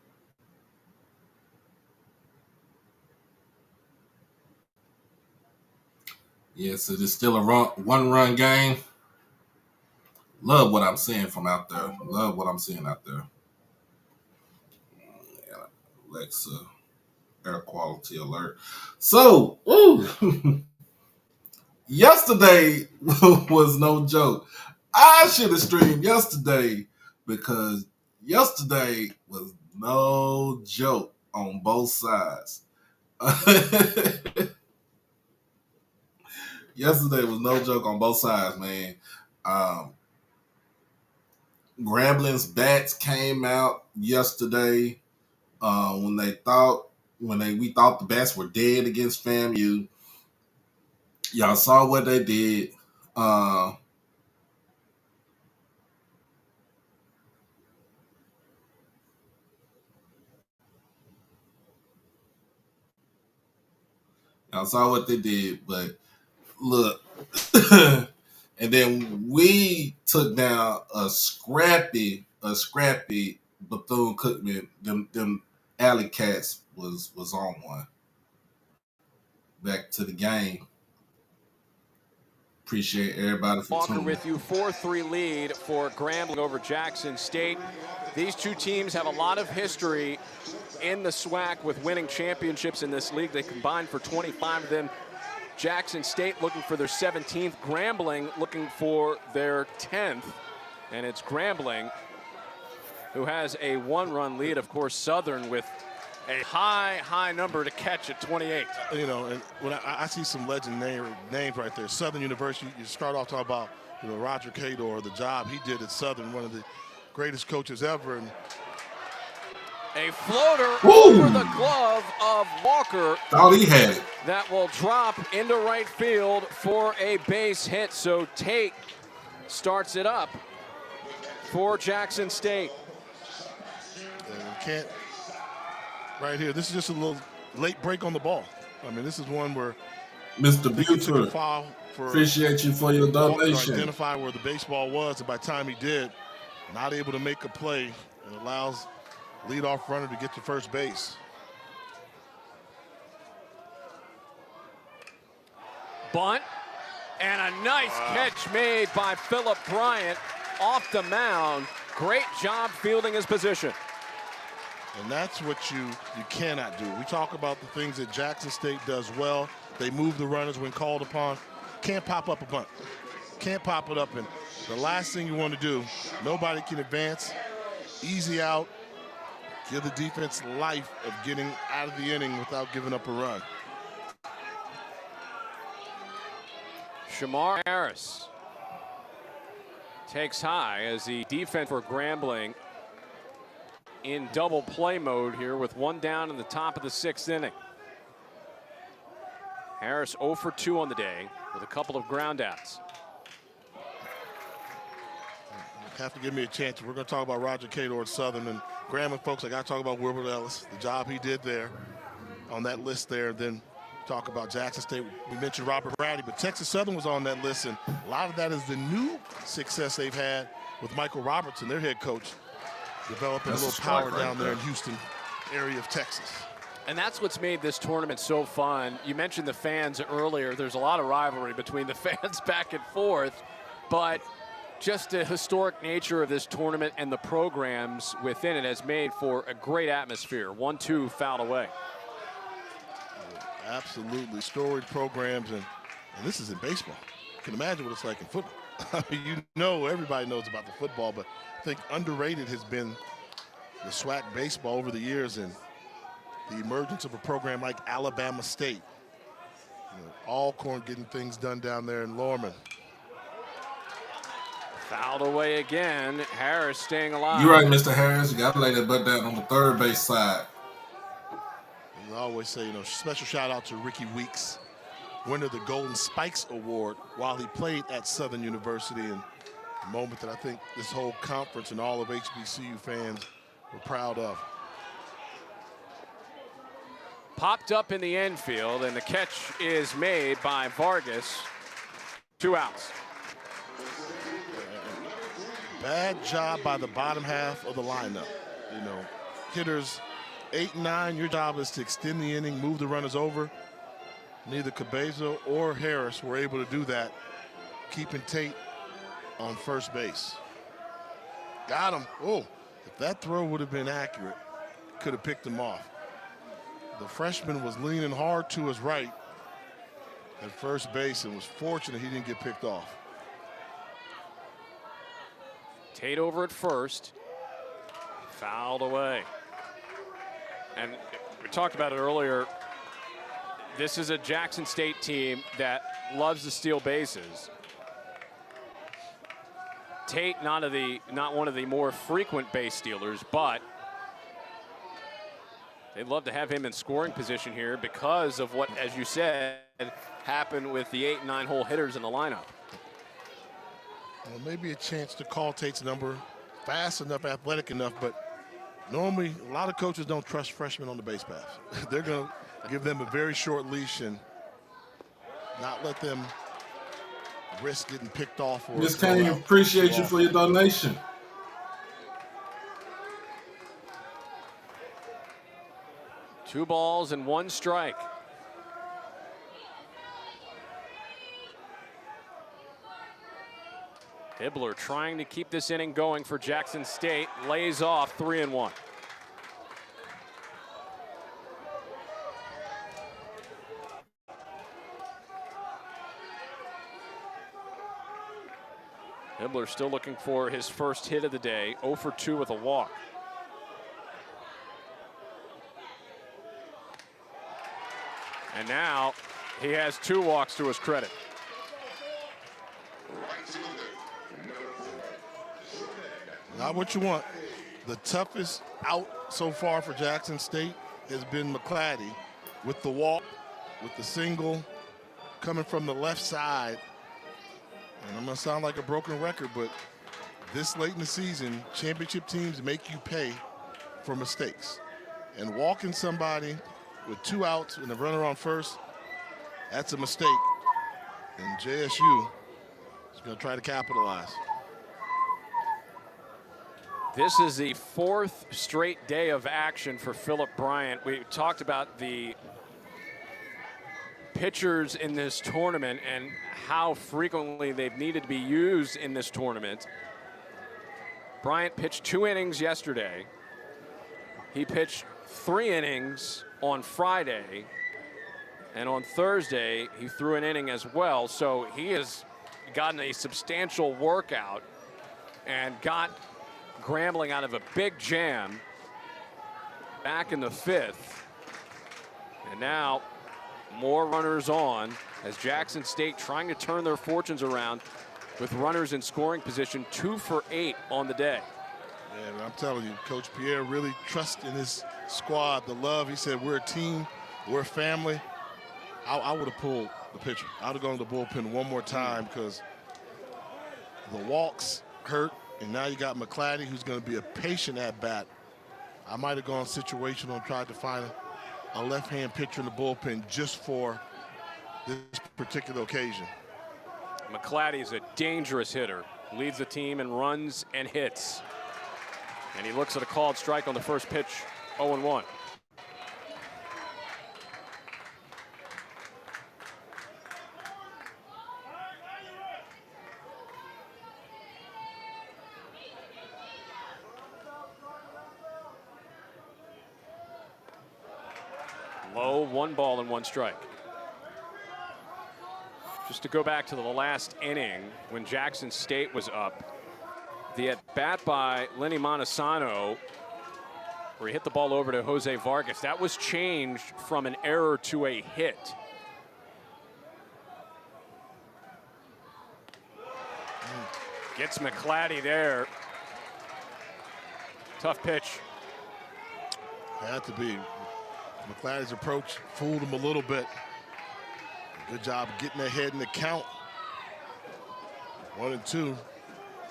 Yes, it is still a 1-run game. Love what I'm seeing from out there. Love what I'm seeing out there. Alexa, air quality alert. So, yesterday was no joke. I should have streamed yesterday because yesterday was no joke on both sides. Yesterday was no joke on both sides, man. Grambling's bats came out yesterday when we thought the bats were dead against FAMU. Y'all saw what they did. I saw what they did, but look. And then we took down a scrappy Bethune-Cookman. Them alley cats was on one. Back to the game. Appreciate everybody for Walker tuning. with you, 4-3 lead for Grambling over Jackson State. These two teams have a lot of history in the SWAC with winning championships in this league. They combined for 25 of them. Jackson State looking for their 17th. Grambling looking for their 10th. And it's Grambling who has a one-run lead. Of course, Southern with a high number to catch at 28. You know, and when I see some legendary names right there, Southern University, you start off talking about, you know, Roger Cador, the job he did at Southern, one of the greatest coaches ever. And a floater over the glove of Walker. Thought he had it. That will drop into right field for a base hit. So Tate starts it up for Jackson State. Can't, right here, this is just a little late break on the ball. I mean, this is one where Mr. Buford, appreciate you for your donation. To identify where the baseball was, and by the time he did, not able to make a play, and allows leadoff runner to get to first base. Bunt, and a nice catch made by Phillip Bryant off the mound. Great job fielding his position. And that's what you cannot do. We talk about the things that Jackson State does well. They move the runners when called upon. Can't pop up a bunt. Can't pop it up. And the last thing you want to do, nobody can advance. Easy out. Give the defense life of getting out of the inning without giving up a run. Shamar Harris takes high as the defense for Grambling in double play mode here with one down in the top of the 6th inning. Harris 0 for 2 on the day with a couple of ground outs. Have to give me a chance. We're going to talk about Roger Cador at Southern, and Grambling folks, I got to talk about Wilbert Ellis, the job he did there on that list there. Then talk about Jackson State. We mentioned Robert Brady, but Texas Southern was on that list, and a lot of that is the new success they've had with Michael Robertson, their head coach, developing a little power down there in Houston area of Texas. And that's what's made this tournament so fun. You mentioned the fans earlier. There's a lot of rivalry between the fans back and forth, but just the historic nature of this tournament and the programs within it has made for a great atmosphere. 1-2 fouled away. Absolutely. Storied programs, and this is in baseball. You can imagine what it's like in football. I mean, you know, everybody knows about the football, but I think underrated has been the SWAC baseball over the years, and the emergence of a program like Alabama State. You know, Alcorn getting things done down there in Lorman. Fouled away again. Harris staying alive. You're right, Mr. Harris. You got to lay that butt down on the third base side. I always say, you know, special shout out to Ricky Weeks, winner of the Golden Spikes Award while he played at Southern University, and a moment that I think this whole conference and all of HBCU fans were proud of. Popped up in the infield, and the catch is made by Vargas. 2 outs. Bad job by the bottom half of the lineup. You know, hitters 8 and 9, your job is to extend the inning, move the runners over. Neither Cabeza or Harris were able to do that, keeping Tate on first base. Got him. Oh, if that throw would have been accurate, could have picked him off. The freshman was leaning hard to his right at first base and was fortunate he didn't get picked off. Tate over at first. Fouled away. And we talked about it earlier. This is a Jackson State team that loves to steal bases. Tate, not one of the more frequent base stealers, but they'd love to have him in scoring position here because of what, as you said, happened with the 8 and 9 hole hitters in the lineup. Well, maybe a chance to call Tate's number, fast enough, athletic enough, but normally a lot of coaches don't trust freshmen on the base paths. They're going to give them a very short leash, and not let them risk getting picked off or Miss thrown Kane, out appreciate too you often. for your donation. Two balls and one strike. Hibbler trying to keep this inning going for Jackson State. Lays off 3-1. Hibbler still looking for his first hit of the day. 0 for 2 with a walk. And now he has 2 walks to his credit. Not what you want. The toughest out so far for Jackson State has been McClatty with the walk, with the single, coming from the left side. And I'm going to sound like a broken record, but this late in the season, championship teams make you pay for mistakes. And walking somebody with 2 outs and a runner on first, that's a mistake. And JSU is going to try to capitalize. This is the 4th straight day of action for Phillip Bryant. We talked about the pitchers in this tournament and how frequently they've needed to be used in this tournament. Bryant pitched 2 innings yesterday. He pitched 3 innings on Friday. And on Thursday, he threw an inning as well. So he has gotten a substantial workout and got Grambling out of a big jam back in the 5th. And now more runners on as Jackson State trying to turn their fortunes around with runners in scoring position. 2 for 8 on the day. And I'm telling you, Coach Pierre really trusts in his squad, the love. He said, we're a team, we're a family. I would have pulled the pitcher. I would have gone to the bullpen one more time because the walks hurt. And now you got McClatty, who's going to be a patient at bat. I might have gone situational and tried to find a left-hand pitcher in the bullpen just for this particular occasion. McClatty is a dangerous hitter. Leads the team in runs and hits. And he looks at a called strike on the first pitch, 0-1. Low, 1 ball and 1 strike. Just to go back to the last inning when Jackson State was up, the at-bat by Lenny Montesano, where he hit the ball over to Jose Vargas, that was changed from an error to a hit. Gets McClatty there. Tough pitch. Had to be. McClatty's approach fooled him a little bit. Good job getting ahead in the count. 1-2.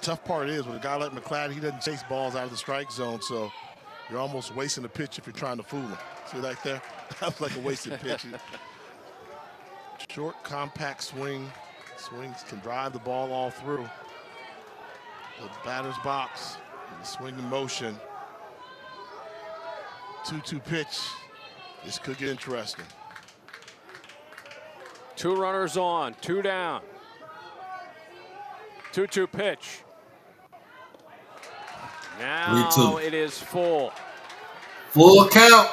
Tough part is with a guy like McClatty, he doesn't chase balls out of the strike zone, so you're almost wasting the pitch if you're trying to fool him. See right there? That was like a wasted pitch. Short, compact swing. Swings can drive the ball all through the batter's box. The swing in motion. 2-2 pitch. This could get interesting. 2 runners on, 2 down. 2-2 pitch. Now 3-2. it is full. Full count.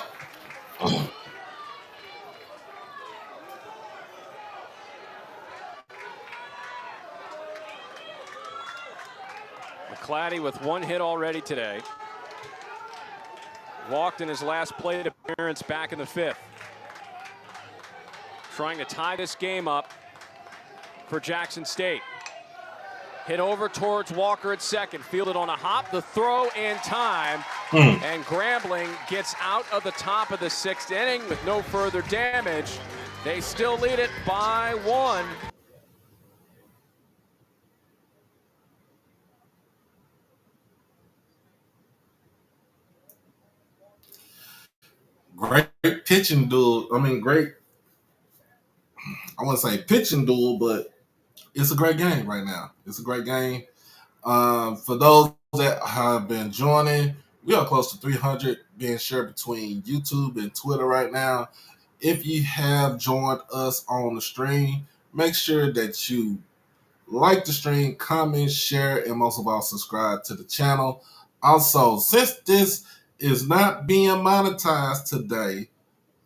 McClatty with 1 hit already today. Walked in his last plate appearance back in the 5th. Trying to tie this game up for Jackson State. Hit over towards Walker at second. Fielded on a hop. The throw in time. And Grambling gets out of the top of the 6th inning with no further damage. They still lead it by 1. Great pitching duel. I mean, great. I wouldn't say pitching duel, but it's a great game right now. It's a great game. For those that have been joining, we are close to 300 being shared between YouTube and Twitter right now. If you have joined us on the stream, make sure that you like the stream, comment, share, and most of all, subscribe to the channel. Also, since this is not being monetized today,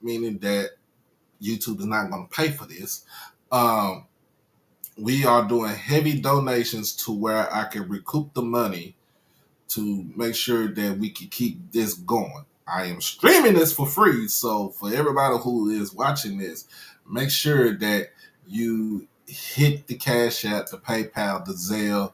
meaning that YouTube is not going to pay for this, we are doing heavy donations to where I can recoup the money to make sure that we can keep this going. I am streaming this for free, so for everybody who is watching this, make sure that you hit the Cash App, the PayPal, the Zelle,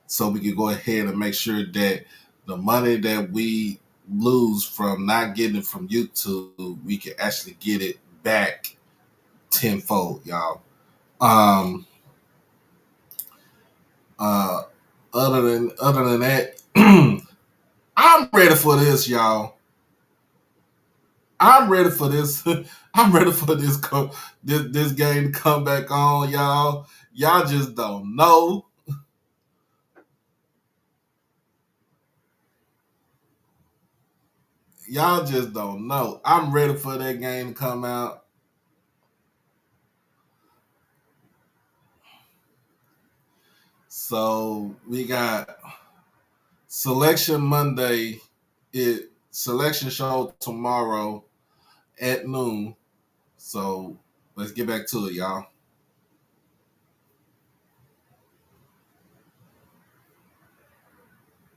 so we can go ahead and make sure that the money that we lose from not getting it from YouTube, we can actually get it back tenfold, y'all. Other than that, I'm ready for this, y'all. I'm ready for this. I'm ready for this game to come back on, y'all. Y'all just don't know. Y'all just don't know. I'm ready for that game to come out. So we got Selection Monday, selection show tomorrow at noon. So let's get back to it, y'all.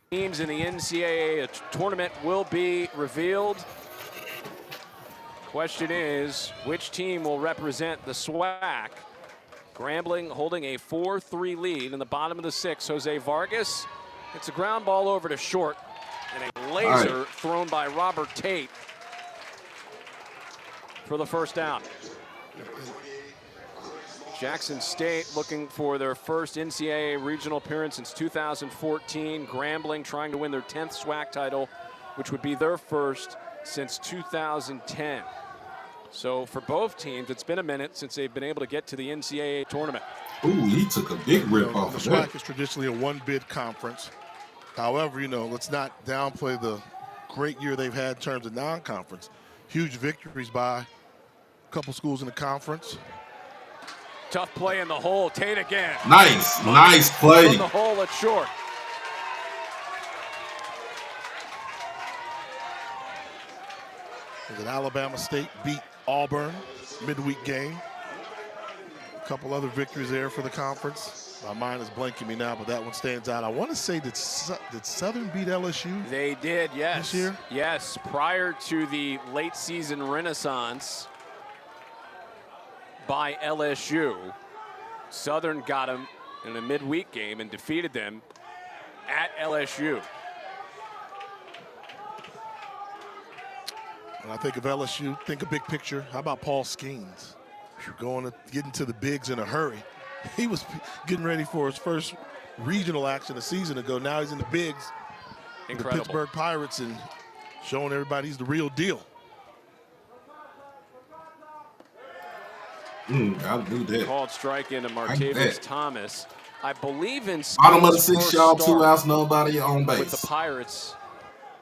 Teams in the NCAA tournament will be revealed. Question is, which team will represent the SWAC? Grambling holding a 4-3 lead in the bottom of the sixth. Jose Vargas gets a ground ball over to short, and a laser thrown by Robert Tate for the first down. Jackson State looking for their first NCAA regional appearance since 2014. Grambling trying to win their 10th SWAC title, which would be their first since 2010. So for both teams, it's been a minute since they've been able to get to the NCAA tournament. Ooh, he took a big rip off the of that. SWAC is traditionally a one-bid conference. However, let's not downplay the great year they've had in terms of non-conference. Huge victories by a couple schools in the conference. Tough play in the hole. Tate again. Nice play. From the hole at short. And then Alabama State beat Auburn midweek game. A couple other victories there for the conference. My mind is blanking me now, but that one stands out. I want to say did Southern beat LSU? They did, yes. This year? Yes, prior to the late season renaissance by LSU. Southern got them in a midweek game and defeated them at LSU. When I think of LSU, think of big picture. How about Paul Skeens? Getting to the bigs in a hurry. He was getting ready for his first regional action a season ago. Now he's in the bigs. Incredible. The Pittsburgh Pirates and showing everybody he's the real deal. I'll do that. Called strike into Martavis Thomas. I believe in bottom of the sixth, y'all, 2 outs, nobody on base. With the Pirates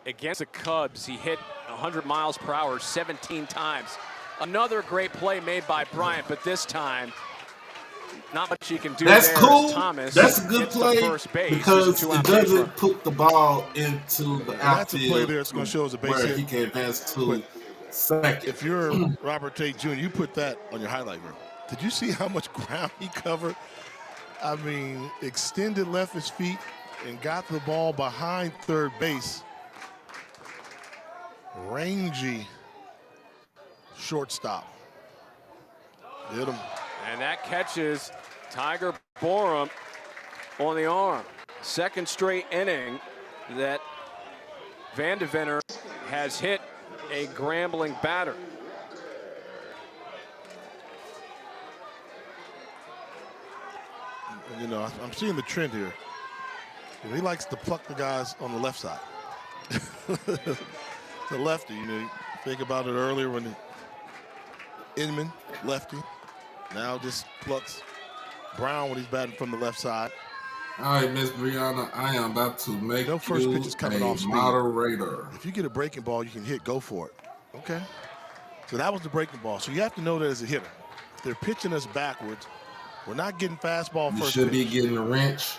against the Cubs, he hit 100 miles per hour 17 times. Another great play made by Bryant, but this time, not much he can do. That's there cool. Thomas That's a good play because it doesn't put the ball into the outfield. That's a play there. It's going to show as a base hit. He can advance to second. If you're Robert Tate Jr., you put that on your highlight reel. Did you see how much ground he covered? I mean, extended left his feet and got the ball behind third base. Rangy shortstop. Hit him. And that catches Tiger Borum on the arm. Second straight inning that Van Deventer has hit a Grambling batter. And, I'm seeing the trend here. He likes to pluck the guys on the left side. The lefty, think about it earlier when Inman, lefty, Now just plucks Brown when he's batting from the left side. All right, Miss Brianna, I am about to make No first you pitch is coming a off speed. moderator. If you get a breaking ball you can hit, go for it. Okay. So that was the breaking ball. So you have to know that as a hitter. If they're pitching us backwards, we're not getting fastball You first should pitch. be getting a wrench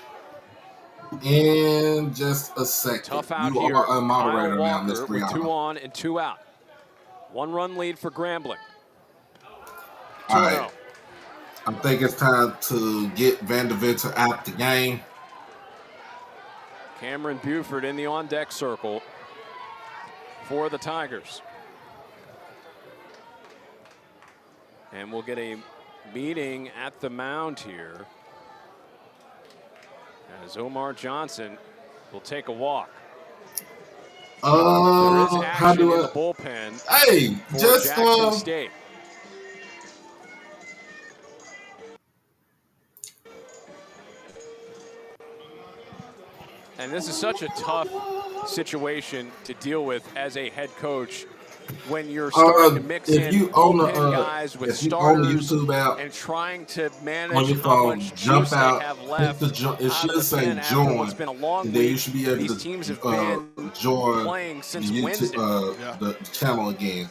in just a second. Tough out you here. are a moderator Kyle now, Miss Walker with 2 Brianna. on and 2 out. 1-run lead for Grambling. 2-0. All right. I think it's time to get Van Deventer out the game. Cameron Buford in the on-deck circle for the Tigers. And we'll get a meeting at the mound here as Omar Johnson will take a walk. There is How action do in I? the bullpen Hey, for just Jackson State. And this is such a tough situation to deal with as a head coach when you're starting to mix in bullpen guys with starters and trying to manage how much juice they have left. It should say join. It's been a long and then you week. should be able These to teams have been join playing since the Wednesday. the channel again.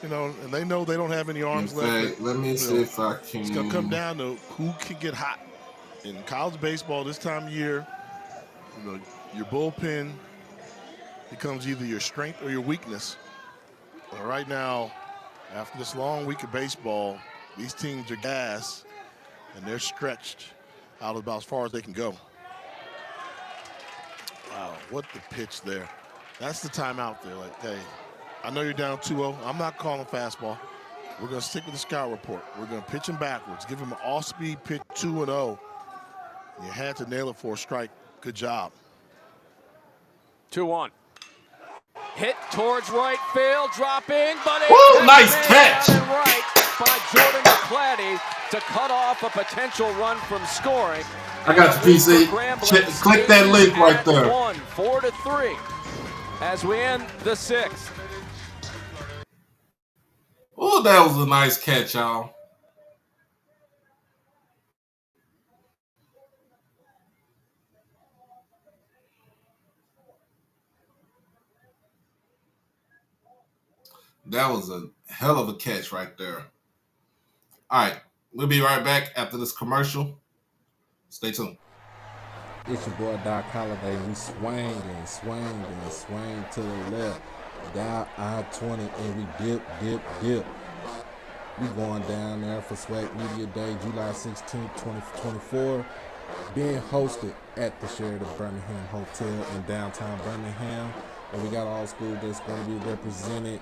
You know, and they know they don't have any arms In left. fact, let me see if I can. It's going to come down to who can get hot. In college baseball this time of year, you know, your bullpen becomes either your strength or your weakness. But right now, after this long week of baseball, these teams are gassed and they're stretched out about as far as they can go. Wow, what the pitch there. That's the timeout there. Like, hey, I know you're down 2-0. I'm not calling fastball. We're going to stick with the scout report. We're going to pitch him backwards, give him an off-speed pitch 2-0. You had to nail it for a strike. Good job. 2-1. Hit towards right field, dropping, but Woo, nice catch. Right by Jordan McClatty to cut off a potential run from scoring. I got the PC. Click that link right there. 4-3 as we end the 6th. Oh, that was a nice catch, y'all. That was a hell of a catch right there. All right, we'll be right back after this commercial. Stay tuned. It's your boy Doc Holliday. We swing and swing and swing to the left. Down I-20 and we dip. We going down there for SWAC Media Day, July 16th, 2024. Being hosted at the Sheraton Birmingham Hotel in downtown Birmingham. And we got all schools that's going to be represented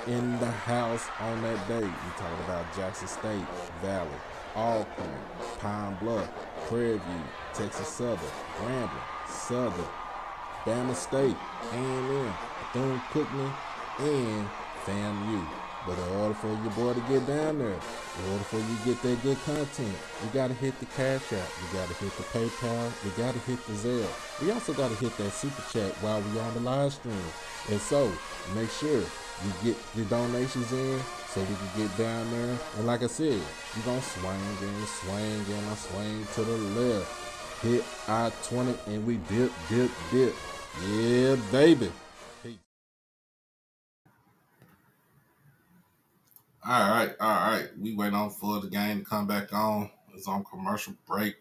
in the house on that day. We talking about Jackson State, Valley, Alcorn, Pine Bluff, Prairie View, Texas Southern, Grambling, Southern, Bama State, A&M, Bethune-Cookman, and FAMU. But in order for your boy to get down there, in order for you to get that good content, you got to hit the Cash App, you got to hit the PayPal, you got to hit the Zelle. We also got to hit that Super Chat while we on the live stream. And so, make sure you get your donations in so we can get down there. And like I said, you're going to swing to the left. Hit I-20 and we dip. Yeah, baby. All right. We wait on for the game to come back on. It's on commercial break.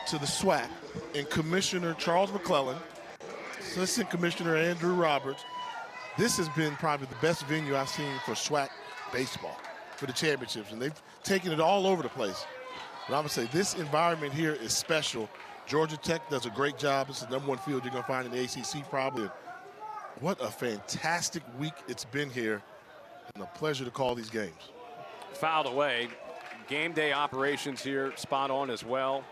To the SWAC and Commissioner Charles McClellan, Assistant Commissioner Andrew Roberts. This has been probably the best venue I've seen for SWAC baseball for the championships, and they've taken it all over the place. But I'm gonna say this environment here is special. Georgia Tech does a great job. This is the #1 field you're going to find in the ACC probably. What a fantastic week it's been here, and a pleasure to call these games. Fouled away. Game day operations here, spot on as well.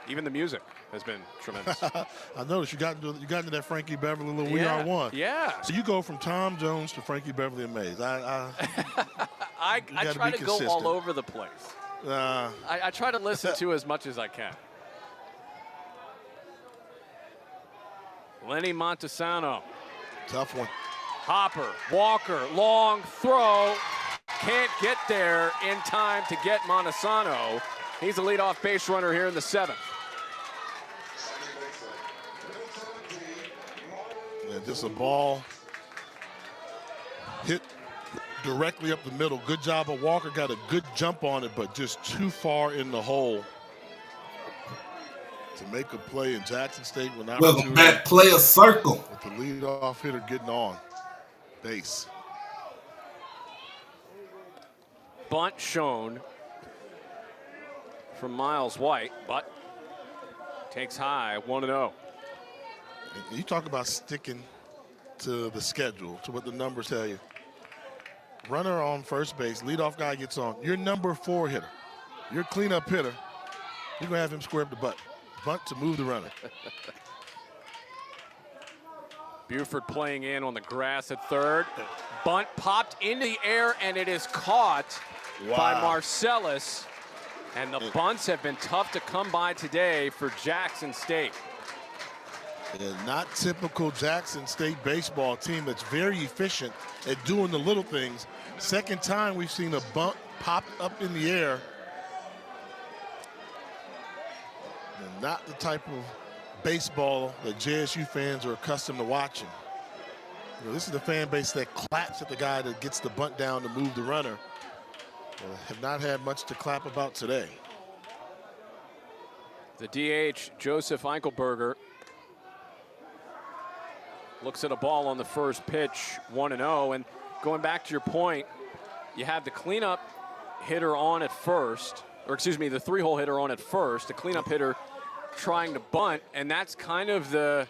Even the music has been tremendous. I noticed you got into that Frankie Beverly little We Are One. Yeah. So you go from Tom Jones to Frankie Beverly and Mays. I try to go all over the place. I try to listen to as much as I can. Lenny Montesano. Tough one. Hopper, Walker, long throw. Can't get there in time to get Montesano. He's a leadoff base runner here in the 7th. Yeah, just a ball hit directly up the middle. Good job of Walker. Got a good jump on it, but just too far in the hole to make a play in Jackson State. Welcome back, player circle. With the leadoff hitter getting on base. Bunt shown from Miles White, but takes high, 1-0. You talk about sticking to the schedule, to what the numbers tell you. Runner on first base, leadoff guy gets on. Your #4 hitter, your cleanup hitter, you're going to have him square up the bunt to move the runner. Buford playing in on the grass at third. Bunt popped into the air, and it is caught by Marcellus. And the bunts have been tough to come by today for Jackson State. Yeah, not typical Jackson State baseball team that's very efficient at doing the little things. Second time we've seen a bunt pop up in the air. And not the type of baseball that JSU fans are accustomed to watching. You know, this is the fan base that claps at the guy that gets the bunt down to move the runner. Have not had much to clap about today. The DH, Joseph Eichelberger, looks at a ball on the first pitch, 1-0. And going back to your point, you have the cleanup hitter on at first, or excuse me, the 3-hole hitter on at first, the cleanup hitter trying to bunt, and that's kind of the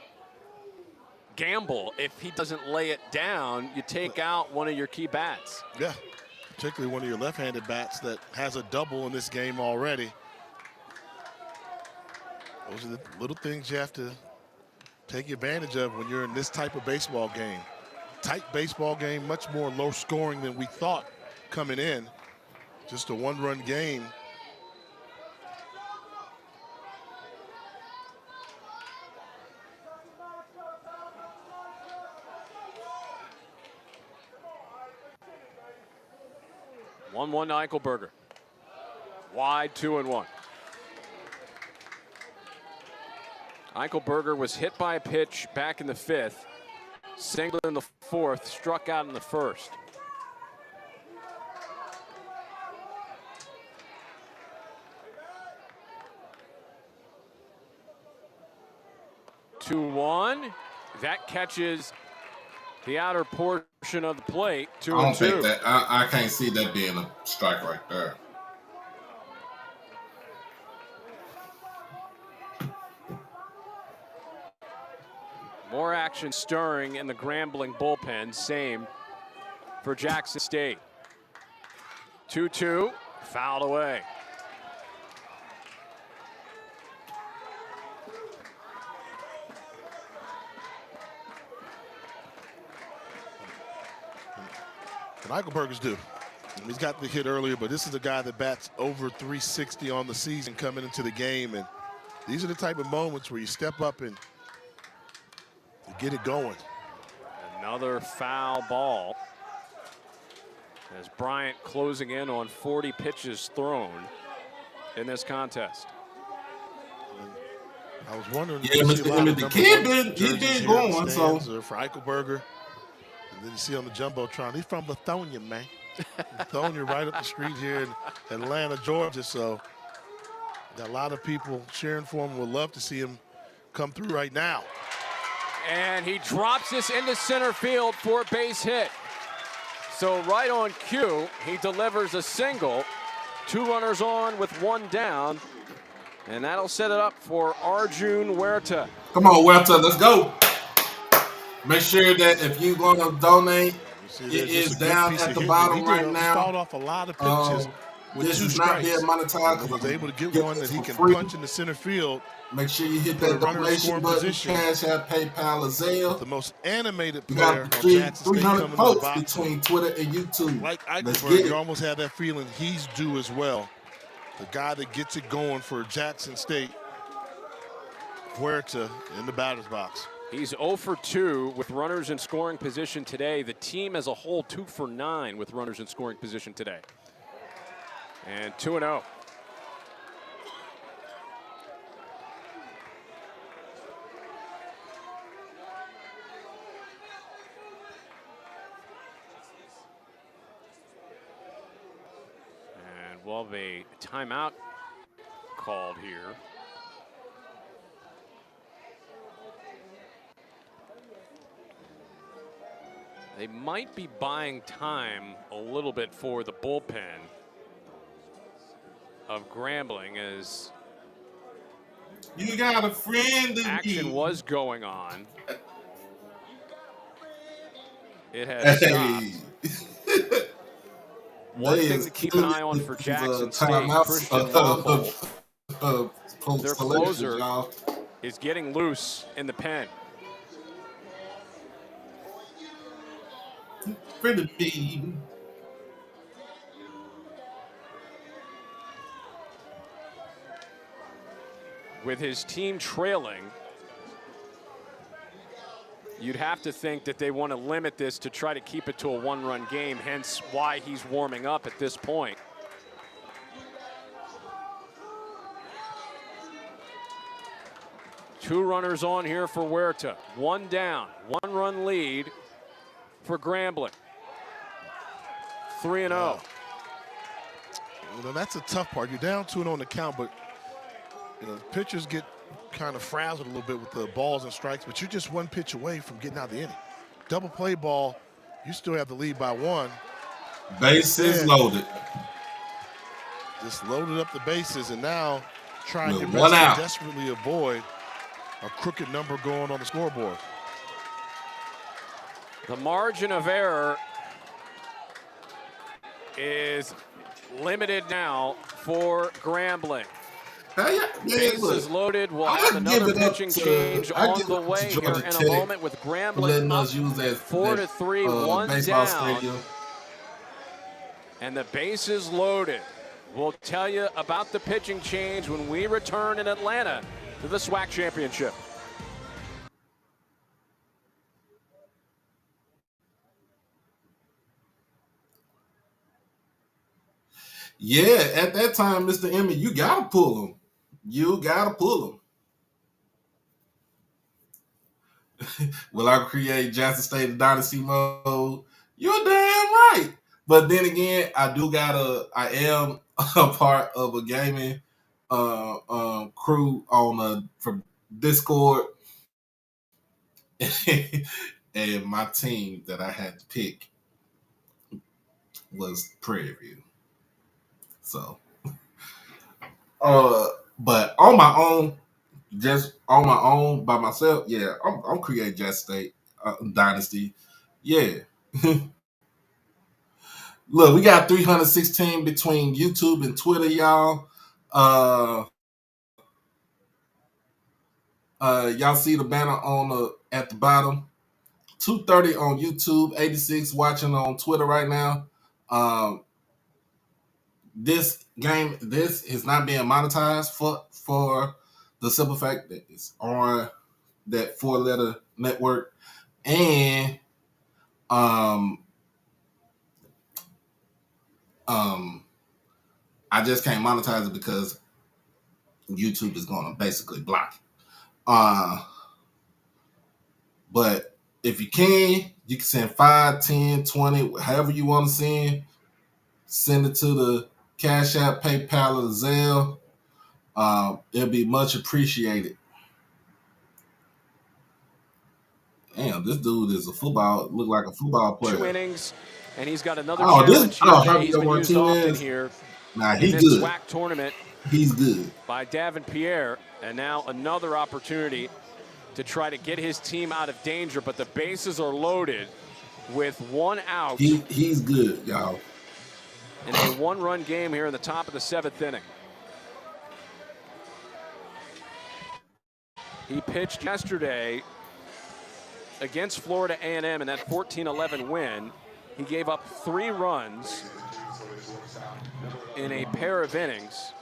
gamble. If he doesn't lay it down, you take out one of your key bats. Yeah, particularly one of your left-handed bats that has a double in this game already. Those are the little things you have to take advantage of when you're in this type of baseball game. Tight baseball game, much more low scoring than we thought coming in. Just a one-run game. One to Eichelberger. Wide, 2-1. Eichelberger was hit by a pitch back in the 5th, singled in the 4th, struck out in the 1st. That catches the outer portion of the plate. 2-2. I don't think that. I can't see that being a strike right there. More action stirring in the Grambling bullpen. Same for Jackson State. 2-2, fouled away. And Eichelberger's due. He's got the hit earlier, but this is a guy that bats over 360 on the season coming into the game. And these are the type of moments where you step up and get it going. Another foul ball as Bryant closing in on 40 pitches thrown in this contest. I was wondering. Yeah, Mr. Kid did go on, so for Eichelberger. And then you see on the Jumbotron, he's from Lithonia, man. Lithonia right up the street here in Atlanta, Georgia. So got a lot of people cheering for him. Would love to see him come through right now. And he drops this into center field for a base hit. So right on cue, he delivers a single. 2 runners on with 1 down. And that'll set it up for Arjun Huerta. Come on, Huerta, let's go. Make sure that if you're going to donate, it is down at the bottom right now. He fought off a lot of pitches with this 2 is strikes. not being monetized. He was able to get one that he can free. punch in the center field. Make sure you hit that donation button, Cash App, PayPal, or Zelle. The most animated We player got on Jackson State 300 coming votes to the box. between Twitter and YouTube. Like Let's Eichelberg, get you it. almost have that feeling he's due as well. The guy that gets it going for Jackson State, Huerta in the batter's box. He's 0 for 2 with runners in scoring position today. The team as a whole 2 for 9 with runners in scoring position today. And 2-0. And we'll have a timeout called here. They might be buying time a little bit for the bullpen of Grambling as you got a friend in action was going on. It has stopped. One thing to keep an eye on for Jackson State, Christian Womble, their closer, is getting loose in the pen. With his team trailing, you'd have to think that they want to limit this to try to keep it to a 1-run game, hence why he's warming up at this point. Two runners on here for Huerta. One down, 1-run lead for Grambling. 3-0. You know, that's a tough part. You're down 2-0 on the count, but you know, pitchers get kind of frazzled a little bit with the balls and strikes, but you're just 1 pitch away from getting out the inning. Double play ball, you still have the lead by 1. Bases loaded. Just loaded up the bases, and now trying With your one best out. to desperately avoid a crooked number going on the scoreboard. The margin of error is limited now for Grambling. Bases loaded. We'll have another pitching change on the way here in a moment with Grambling up 4-3, 1 down. And the bases loaded. We'll tell you about the pitching change when we return in Atlanta to the SWAC Championship. Yeah, at that time, Mr. Emmett, you gotta pull him. You gotta pull him. Will I create Jackson State Dynasty mode? You're damn right. But then again, I am a part of a gaming crew from Discord. And my team that I had to pick was Prairie View. So, but on my own, just on my own by myself, yeah, I'm creating Jackson State Dynasty. Yeah. Look, we got 316 between YouTube and Twitter, y'all. Y'all see the banner at the bottom. 230 on YouTube, 86 watching on Twitter right now. This is not being monetized for the simple fact that it's on that 4-letter network, and I just can't monetize it because YouTube is going to basically block it. But if you can send 5, 10, 20, however you want to send it to the Cash App, PayPal, or Zelle. It'll be much appreciated. Damn, this dude is look like a football player. 2 innings, and he's got another challenge here that he's been used often here Nah, in he this good. SWAC tournament. He's good. by Davin Pierre, and now another opportunity to try to get his team out of danger, but the bases are loaded with one out. He's good, y'all. In a one-run game here in the top of the 7th inning. He pitched yesterday against Florida A&M in that 14-11 win. He gave up 3 runs in a pair of innings.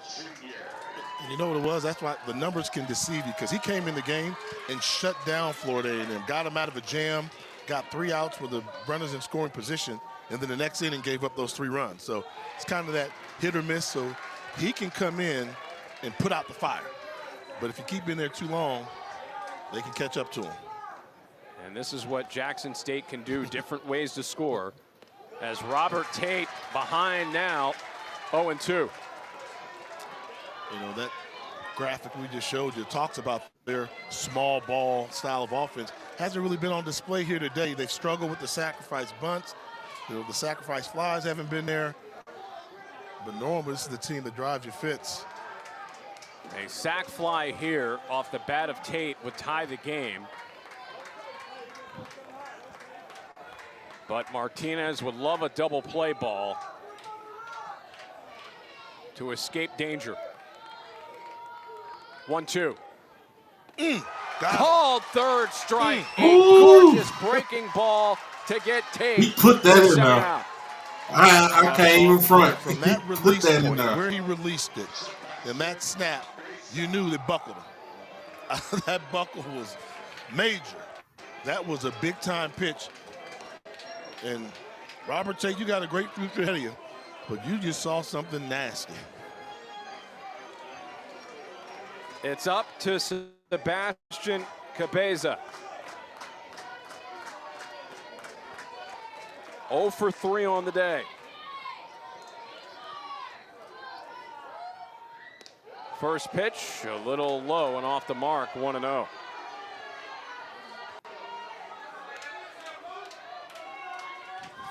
And you know what it was? That's why the numbers can deceive you, because he came in the game and shut down Florida A&M, got him out of a jam, got 3 outs with the runners in scoring position, and then the next inning gave up those 3 runs. So it's kind of that hit or miss. So he can come in and put out the fire. But if you keep in there too long, they can catch up to him. And this is what Jackson State can do, different ways to score. As Robert Tate behind now, 0-2. You know, that graphic we just showed you talks about their small ball style of offense. Hasn't really been on display here today. They've struggled with the sacrifice bunts. You know, the sacrifice flies haven't been there. But normally this is the team that drives you fits. A sac fly here off the bat of Tate would tie the game. But Martinez would love a double play ball to escape danger. 1-2. Called third strike. A gorgeous breaking ball to get Tate. He put that in there. I can't even front. From that release point, where he released it, and that snap, you knew they buckled him. That buckle was major. That was a big-time pitch. And Robert Tate, you got a great future ahead of you, but you just saw something nasty. It's up to Sebastian Cabeza. 0 for 3 on the day. First pitch, a little low and off the mark, 1-0.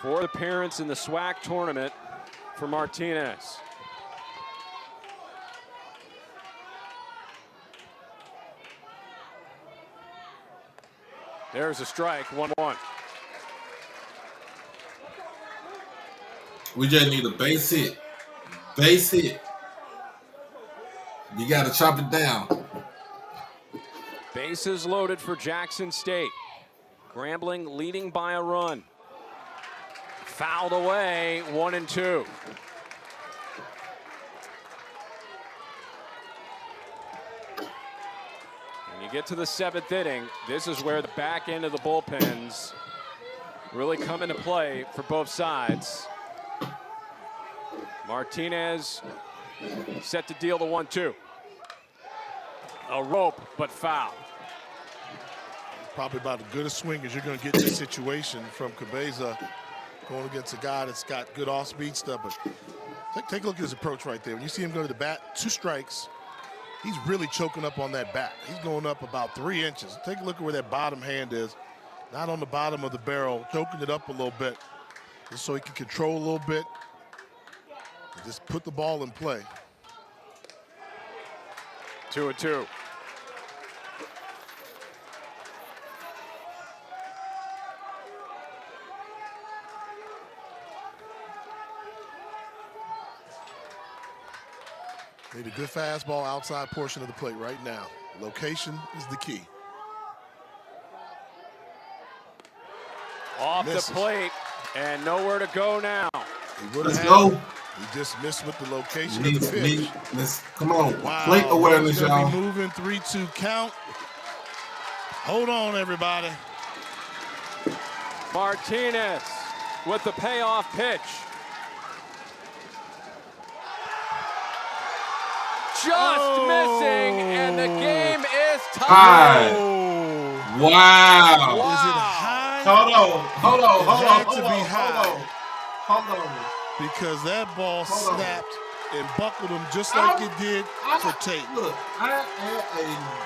Fourth appearance in the SWAC tournament for Martinez. There's a strike, 1-1. We just need a base hit. Base hit. You got to chop it down. Bases loaded for Jackson State. Grambling leading by a run. Fouled away, 1-2. When you get to the 7th inning, this is where the back end of the bullpens really come into play for both sides. Martinez set to deal the 1-2. A rope, but foul. Probably about as good a swing as you're going to get in this situation from Cabeza, going against a guy that's got good off-speed stuff. But take a look at his approach right there. When you see him go to the bat, 2 strikes, he's really choking up on that bat. He's going up about 3 inches. Take a look at where that bottom hand is. Not on the bottom of the barrel, choking it up a little bit, just so he can control a little bit. And just put the ball in play. 2-2. Need a good fastball outside portion of the plate right now. Location is the key. Off the plate and nowhere to go now. Let's go. He just missed with the location of the pitch. Come on. Wow. Plate awareness, y'all. Moving 3-2 count. Hold on, everybody. Martinez with the payoff pitch. Just missing, and the game is tied. Wow. Is it high? Hold on. Because that ball snapped and buckled him just like it did for Tate. Look,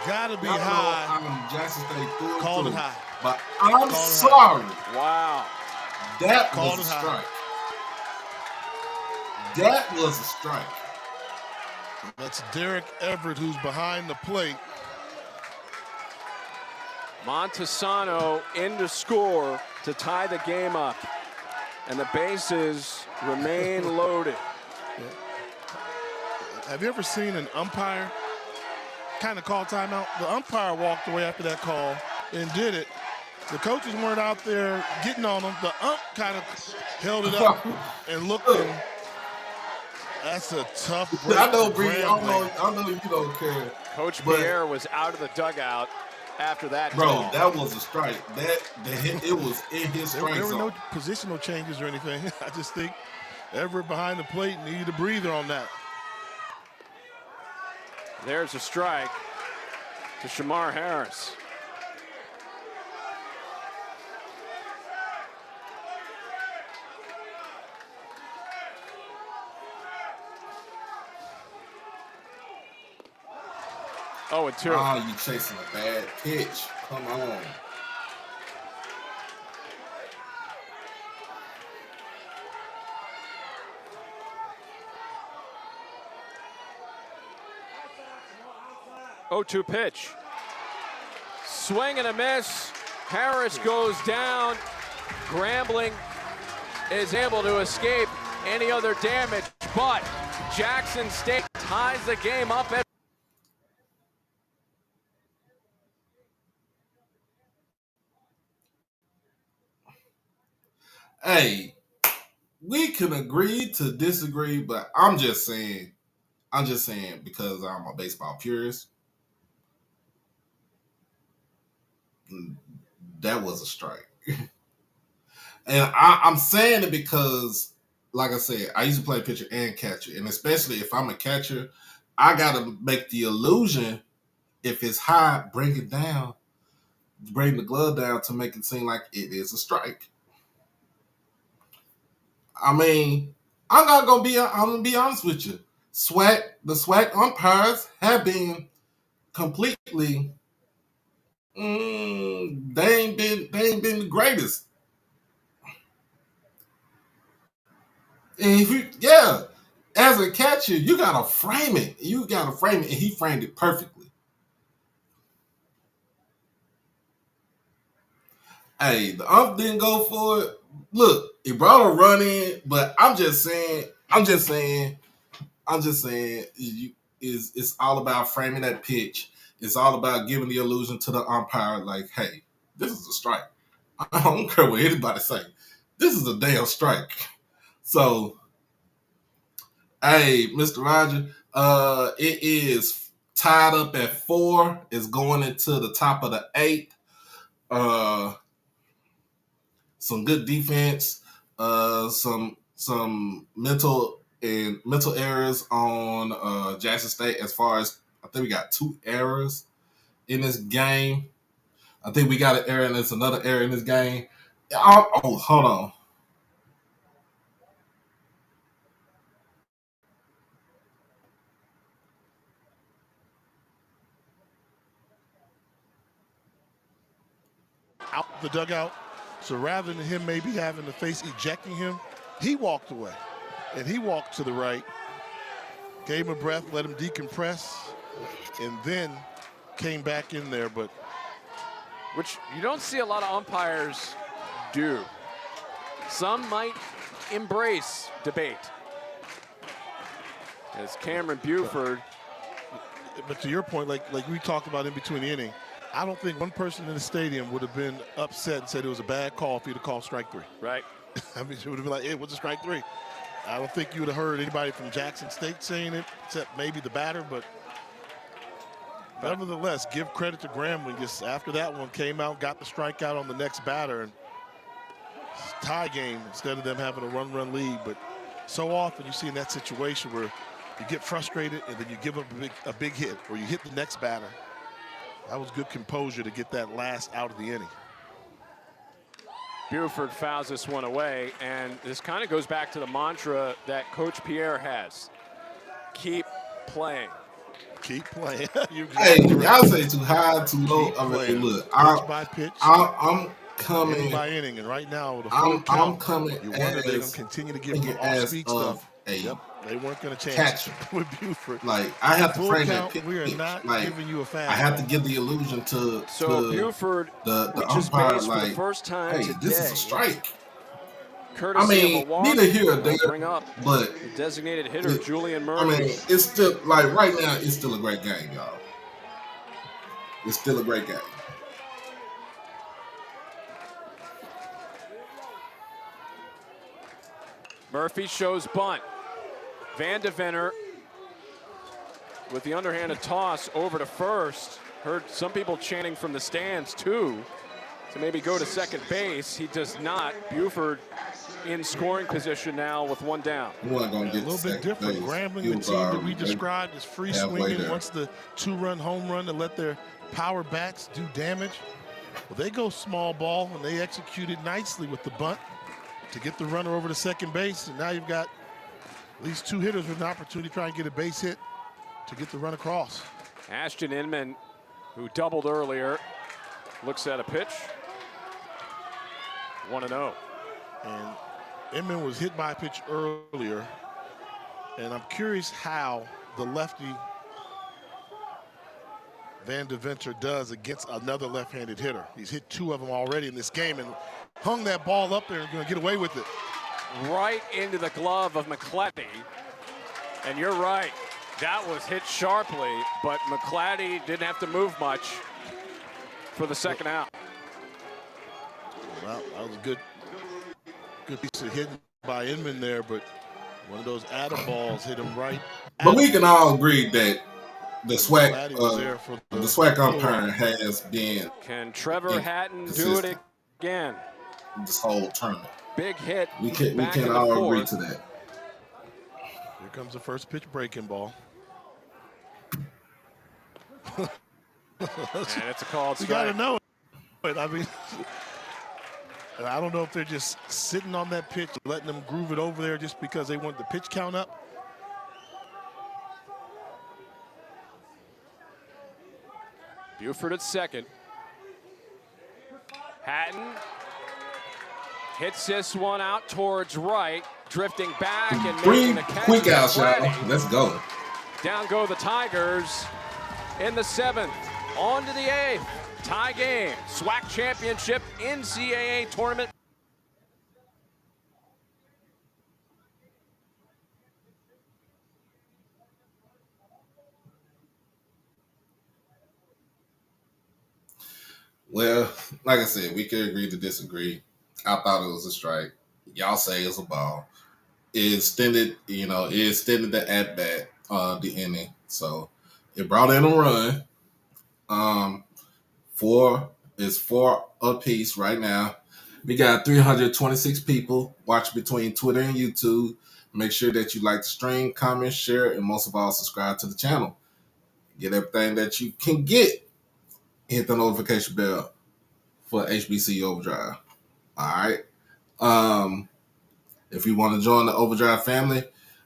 gotta be high. I'm Jackson State through and Called it through. high. But I'm sorry. Wow. That Called was a it high. strike. That was a strike. That's Derek Everett, who's behind the plate. Montesano in to score to tie the game up. And the bases remain loaded. Have you ever seen an umpire kind of call timeout? The umpire walked away after that call and did it. The coaches weren't out there getting on them. The ump kind of held it up and looked in. That's a tough break. I know, Bree. I know you don't care. Coach Pierre was out of the dugout after that. Bro, call. that was a strike. It was in his strike There were zone. no positional changes or anything. I just think Everett behind the plate needed a breather on that. There's a strike to Shamar Harris. Oh, and 2. Oh, you chasing a bad pitch. Come on. Oh, 2 pitch. Swing and a miss. Harris goes down. Grambling is able to escape any other damage, but Jackson State ties the game up at Hey, we can agree to disagree, but I'm just saying because I'm a baseball purist, that was a strike. And I'm saying it because, like I said, I used to play pitcher and catcher. And especially if I'm a catcher, I got to make the illusion, if it's high, bring it down, bring the glove down to make it seem like it is a strike. I mean, I'm gonna be honest with you. The SWAC umpires have been completely, they ain't been the greatest. And as a catcher, you gotta frame it. And he framed it perfectly. Hey, the ump didn't go for it. Look, he brought a run in, but I'm just saying, it's all about framing that pitch. It's all about giving the illusion to the umpire, like, hey, this is a strike. I don't care what anybody say. This is a damn strike. So, hey, Mr. Roger, it is tied up at 4. It's going into the top of the 8th. Some good defense, some mental errors on Jackson State. As far as, I think we got 2 errors in this game. I think we got an error and there's another error in this game. Oh, hold on. Out the dugout. So rather than him maybe having to face ejecting him, he walked away. And he walked to the right, gave him a breath, let him decompress, and then came back in there. But which you don't see a lot of umpires do. Some might embrace debate. As Cameron Buford. But to your point, like we talked about in between the inning, I don't think one person in the stadium would have been upset and said it was a bad call for you to call strike 3. Right. I mean, it would have been like, hey, what's a strike 3? I don't think you would have heard anybody from Jackson State saying it, except maybe the batter, but nevertheless, give credit to Grambling. Just after that one came out, got the strikeout on the next batter, and tie game instead of them having a run lead. But so often you see in that situation where you get frustrated and then you give up a big hit, or you hit the next batter. That was good composure to get that last out of the inning. Buford fouls this one away, and this kind of goes back to the mantra that Coach Pierre has. Keep playing. Keep playing. Hey, y'all say too high, too low. I mean, look, I'm coming inning by inning, and right now, the I'm coming. You wonder they're going to continue to give them off-speed stuff. A They weren't going to catch chance him. with Buford. Like, I have to Full frame count, that pitch. we are not like, giving you a foul. I have to give the illusion to Buford the reaches umpire, base for like, the first time hey, today. this is a strike. Courtesy I mean, of a walk. neither here or there, Bring up but the designated hitter, Julian I Murphy. mean, it's still, like, right now, it's still a great game, y'all. It's still a great game. Murphy shows bunt. Van Deventer with the underhanded toss over to first. Heard some people chanting from the stands too to maybe go to second base. He does not. Buford in scoring position now with one down. A little bit different. Grambling, the team that we described as free swinging, wants the 2-run home run to let their power bats do damage. Well, they go small ball, and they executed nicely with the bunt to get the runner over to second base. And now you've got at least 2 hitters with an opportunity to try and get a base hit to get the run across. Ashton Inman, who doubled earlier, looks at a pitch. 1-0. And Inman was hit by a pitch earlier. And I'm curious how the lefty Van Deventer does against another left-handed hitter. He's hit 2 of them already in this game and hung that ball up there and going to get away with it. Right into the glove of McClatty. And you're right, that was hit sharply, but McClatty didn't have to move much for the second out. Well, that was a good piece of hitting by Inman there, but one of those Adam balls hit him right. But we can all agree that the SWAC umpiring has been. Can Trevor Hatton do it again? This whole tournament. Big hit. We can all agree to that. Here comes the first pitch breaking ball. And it's a called strike. We got to know it. I mean, I don't know if they're just sitting on that pitch, letting them groove it over there just because they want the pitch count up. Buford at second. Hatton hits this one out towards right, drifting back and making a catch. Quick out shot. Let's go. Down go the Tigers in the 7th. On to the 8th. Tie game. SWAC championship NCAA tournament. Well, like I said, we could agree to disagree. I thought it was a strike. Y'all say it's a ball. It extended the at-bat, the inning. So it brought in a run. 4 apiece right now. We got 326 people watching between Twitter and YouTube. Make sure that you like the stream, comment, share, and most of all, subscribe to the channel. Get everything that you can get. Hit the notification bell for HBCU Overdrive. All right. If you want to join the Overdrive family,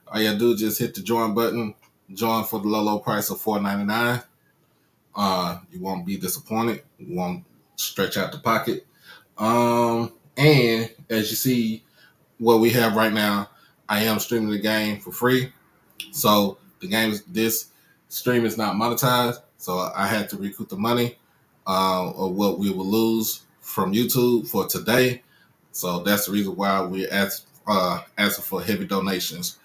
all you gotta do is just hit the join button. Join for the low price of $4.99. You won't be disappointed. You won't stretch out the pocket. And as you see what we have right now, I am streaming the game for free. So this stream is not monetized. So I had to recoup the money of what we will lose from YouTube for today. So that's the reason why we asking for heavy donations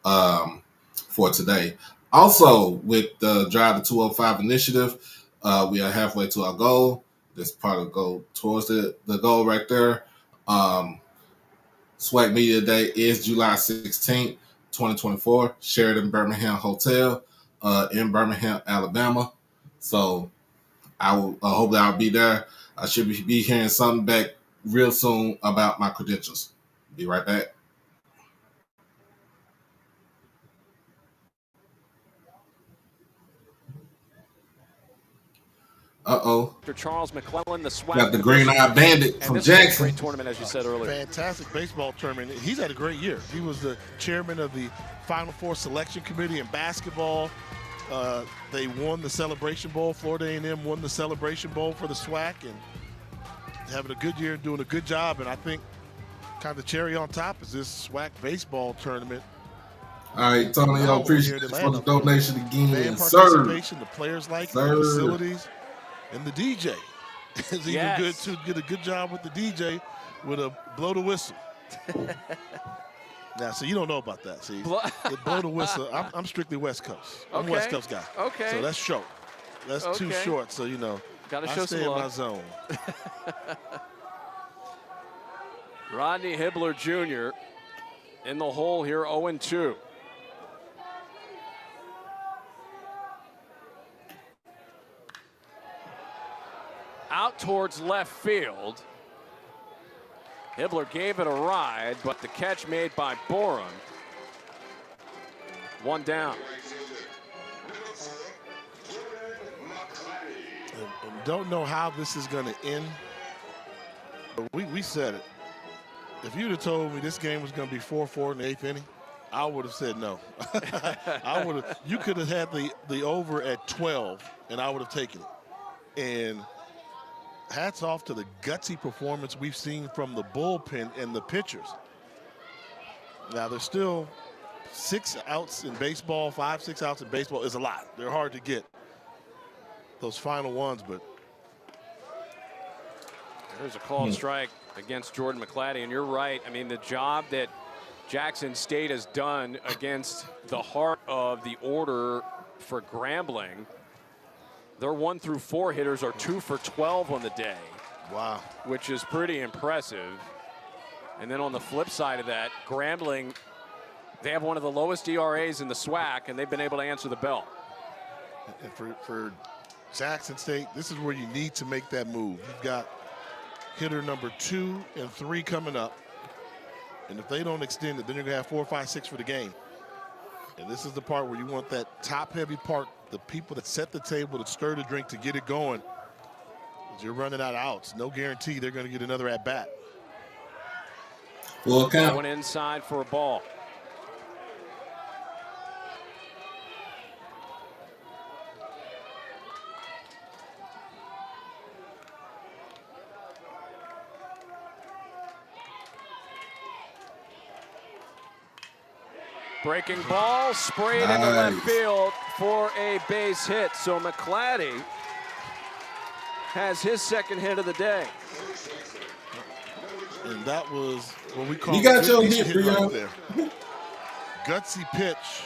for today. Also, with the Drive to 205 initiative, we are halfway to our goal. This part of the goal towards the goal right there. SWAC Media Day is July 16th, 2024, Sheridan Birmingham Hotel in Birmingham, Alabama. So I will hopefully I'll be there. I should be hearing something back real soon about my credentials. Be right back. Dr. Charles McClellan, the SWAC. Got the green-eyed bandit from Jackson. Great tournament, as you said earlier. Fantastic baseball tournament. He's had a great year. He was the chairman of the Final Four selection committee in basketball. They won the Celebration Bowl. Florida A&M won the Celebration Bowl for the SWAC, and having a good year, doing a good job. And I think kind of the cherry on top is this SWAC baseball tournament. All right, Tony, I Now we're appreciate here in you for the Atlanta. donation Fan again, sir. participation, the players like it, the Sir. facilities, and the DJ is even good Yes. too. Did a good job with the DJ with a blow the whistle. Now, so you don't know about that. See, the blow the whistle. I'm strictly West Coast. I'm a West Coast guy. Okay. So that's short. That's too Okay. short. So you know, Gotta I show stay some in my love. zone. Rodney Hibbler Jr. in the hole here, 0-2. Out towards left field. Hibbler gave it a ride, but the catch made by Borum. One down. And don't know how this is going to end. But we said it. If you'd have told me this game was going to be 4-4 in the 8th inning, I would have said no. I would have. You could have had the over at 12, and I would have taken it. And hats off to the gutsy performance we've seen from the bullpen and the pitchers. Now, there's still 6 outs in baseball, 5-6 outs in baseball is a lot. They're hard to get, those final ones, but. There's a called strike against Jordan McClatty, and you're right. I mean, the job that Jackson State has done against the heart of the order for Grambling. Their 1 through 4 hitters are 2 for 12 on the day. Wow. Which is pretty impressive. And then on the flip side of that, Grambling, they have one of the lowest ERAs in the SWAC, and they've been able to answer the bell. And for Jackson State, this is where you need to make that move. You've got hitter number 2 and 3 coming up. And if they don't extend it, then you're going to have 4, 5, 6 for the game. And this is the part where you want that top-heavy part, the people that set the table, that stir the drink to get it going. As you're running out of outs, no guarantee they're going to get another at-bat. Well, Going inside for a ball. Breaking ball, sprayed into left field for a base hit. So McClatty has his second hit of the day. And that was what we call you got your hit hit right there. Gutsy pitch.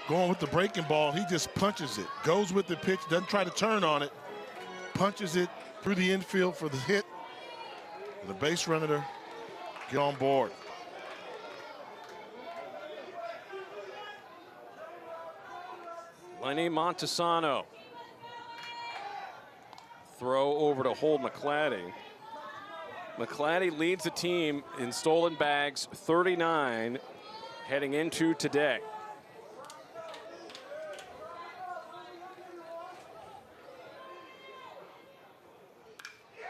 Going with the breaking ball, he just punches it. Goes with the pitch, doesn't try to turn on it. Punches it through the infield for the hit. And the base runner get on board. Lenny Montesano. Throw over to hold McClatty. McClatty leads the team in stolen bags, 39, heading into today.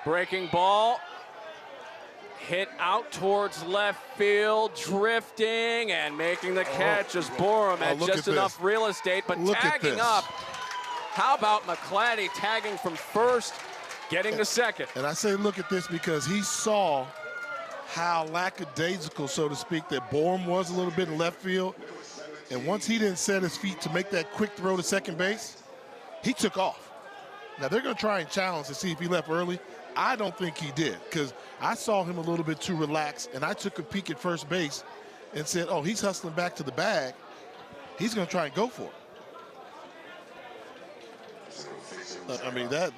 Breaking ball. Hit out towards left field, drifting and making the catch as Borum had just enough real estate, but tagging up. How about McClatty tagging from first, getting to second? And I say look at this because he saw how lackadaisical, so to speak, that Borum was a little bit in left field. And once he didn't set his feet to make that quick throw to second base, he took off. Now they're going to try and challenge to see if he left early. I don't think he did, because I saw him a little bit too relaxed, and I took a peek at first base and said, oh, he's hustling back to the bag. He's going to try and go for it. I mean, the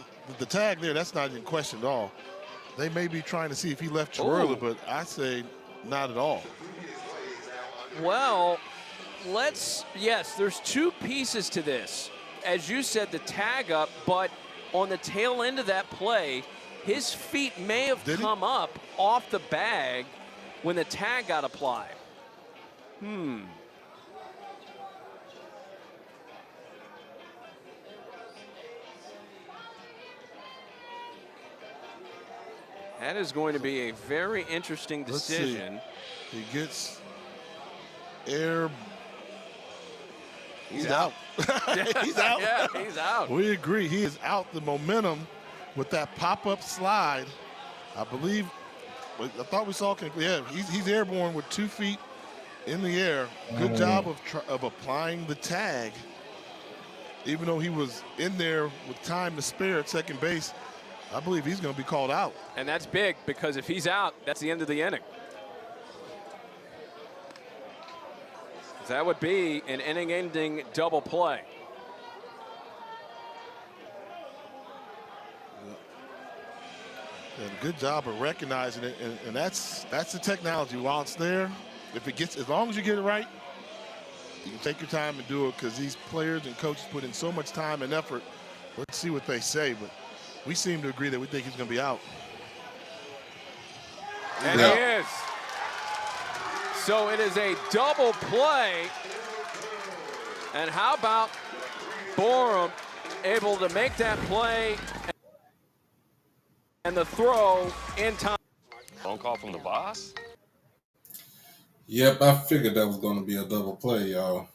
tag there, that's not in question at all. They may be trying to see if he left too early, but I say not at all. Well, yes, there's 2 pieces to this. As you said, the tag up, but on the tail end of that play, his feet may have come up off the bag when the tag got applied. That is going to be a very interesting decision. He gets air. He's out. He's out. Yeah, he's out. We agree. He is out. The momentum with that pop-up slide, I believe. I thought we saw. Yeah, he's airborne with 2 feet in the air. Good job of applying the tag. Even though he was in there with time to spare at second base, I believe he's going to be called out. And that's big because if he's out, that's the end of the inning. That would be an inning-ending double play. And good job of recognizing it, and that's the technology. While it's there, if it gets, as long as you get it right, you can take your time and do it, because these players and coaches put in so much time and effort. Let's see what they say, but we seem to agree that we think he's going to be out. And he is. So it is a double play. And how about Borum able to make that play and the throw in time? Phone call from the boss? Yep, I figured that was going to be a double play, y'all.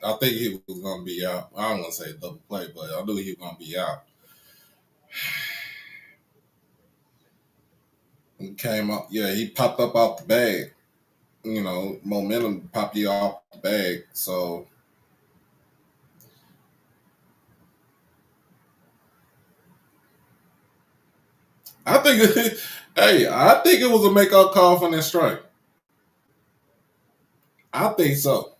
I think he was going to be out. I don't want to say double play, but I knew he was going to be out. He came up, yeah, he popped up off the bag. You know, momentum popped you off the bag. So I think, I think it was a make-up call from that strike. I think so.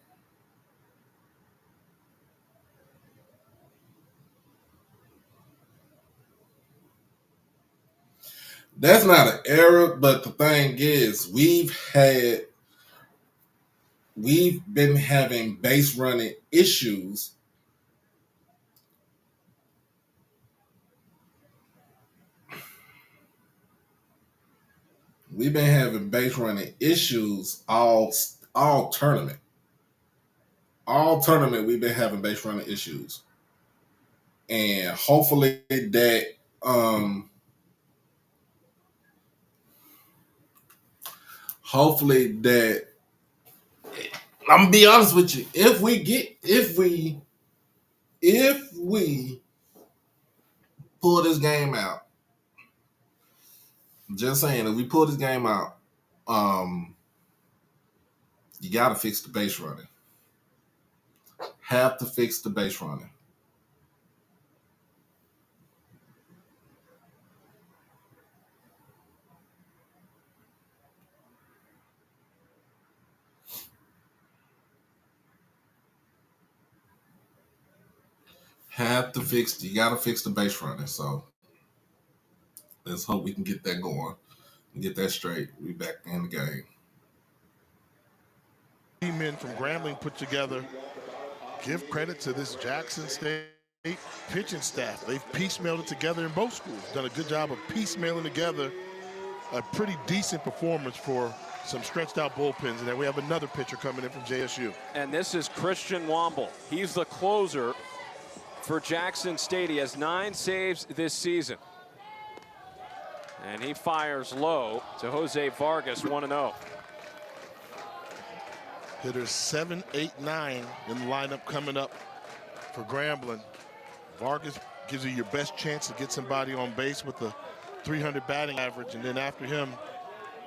That's not an error, but the thing is, we've been having base running issues. We've been having base running issues all tournament. All tournament, we've been having base running issues. And hopefully that I'm gonna be honest with you. If we pull this game out, just saying, if we pull this game out, you gotta fix the base running. Have to fix the base running. You gotta fix the base running. So let's hope we can get that going and get that straight. We back in the game. Men from Grambling put together. Give credit to this Jackson State pitching staff. They've piecemealed it together in both schools. Done a good job of piecemealing together a pretty decent performance for some stretched out bullpens. And then we have another pitcher coming in from JSU. And this is Christian Womble. He's the closer for Jackson State. He has 9 saves this season. And he fires low to Jose Vargas, 1-0. Hitters 7, 8, 9 in the lineup coming up for Grambling. Vargas gives you your best chance to get somebody on base with the 300 batting average. And then after him,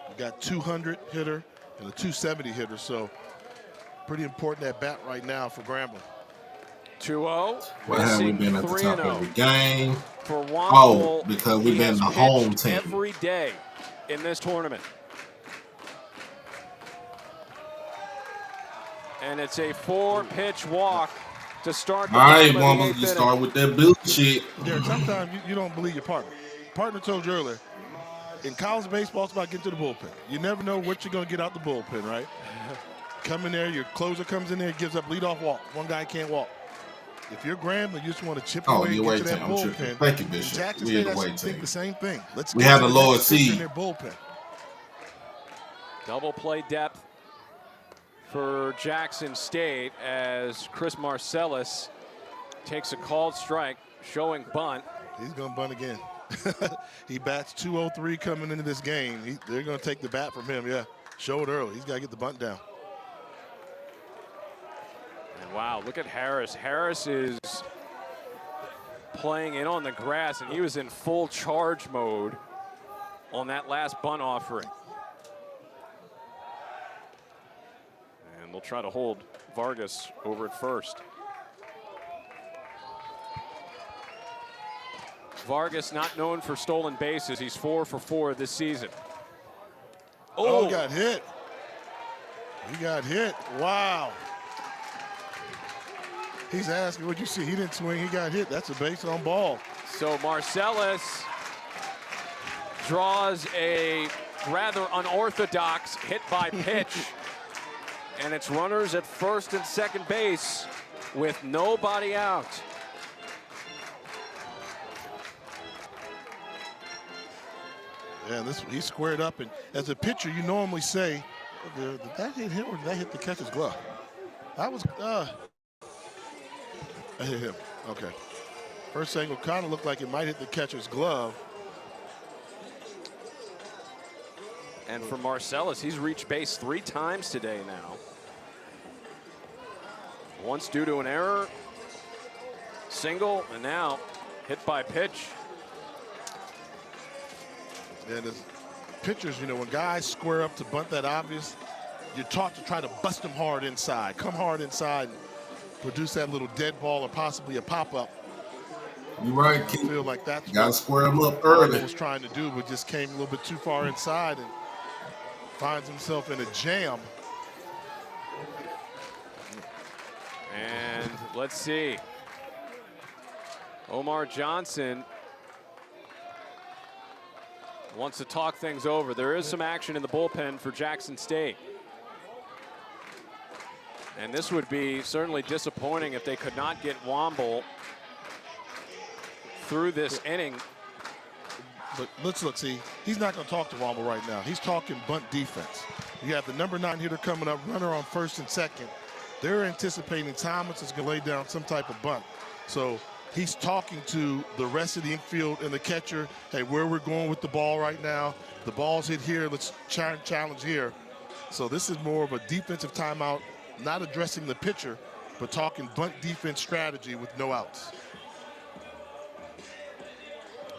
you got 200 hitter and a 270 hitter. So pretty important at bat right now for Grambling. 2-0. What have we been at the top of the game? For Womble, because we've been the home team every day in this tournament. And it's a 4-pitch walk to start the All right, game of the Womble, eighth you inning. start with that bullshit. Derek, sometimes you don't believe your partner. Partner told you earlier, in college baseball, it's about getting to the bullpen. You never know what you're going to get out the bullpen, right? Come in there, your closer comes in there, gives up leadoff walk. One guy can't walk. If you're Grambling, you just want to chip away and get to that bullpen. Thank you, Bishop. Jackson We State, had the I way think team. the same thing. Let's We get had to the the lower next pitch seed. in their bullpen. Double play depth for Jackson State as Chris Marcellus takes a called strike, showing bunt. He's going to bunt again. He bats 203 coming into this game. They're going to take the bat from him. Yeah, show it early. He's got to get the bunt down. And wow, look at Harris. Harris is playing in on the grass, and he was in full charge mode on that last bunt offering. And we'll try to hold Vargas over at first. Vargas not known for stolen bases. He's 4 for 4 this season. Oh, got hit. He got hit. Wow. He's asking, what'd you see? He didn't swing, he got hit. That's a base on ball. So Marcellus draws a rather unorthodox hit by pitch. And it's runners at first and second base with nobody out. Yeah, he squared up, and as a pitcher, you normally say, did that hit him or did that hit the catcher's glove? That was, I hit him. Okay. First angle kind of looked like it might hit the catcher's glove. And for Marcellus, he's reached base 3 times today now. Once due to an error, single, and now hit by pitch. And as pitchers, you know, when guys square up to bunt that obvious, you're taught to try to bust them hard inside. Come hard inside and produce that little dead ball or possibly a pop-up. You're right, I feel like that's gotta what square him up early. was trying to do, but just came a little bit too far inside and finds himself in a jam. And let's see. Omar Johnson wants to talk things over. There is some action in the bullpen for Jackson State. And this would be certainly disappointing if they could not get Womble through this inning. But let's look, see, he's not going to talk to Womble right now. He's talking bunt defense. You have the number 9 hitter coming up, runner on first and second. They're anticipating Thomas is going to lay down some type of bunt. So he's talking to the rest of the infield and the catcher, hey, where we're going with the ball right now. The ball's hit here, let's challenge here. So this is more of a defensive timeout, not addressing the pitcher, but talking bunt defense strategy with no outs.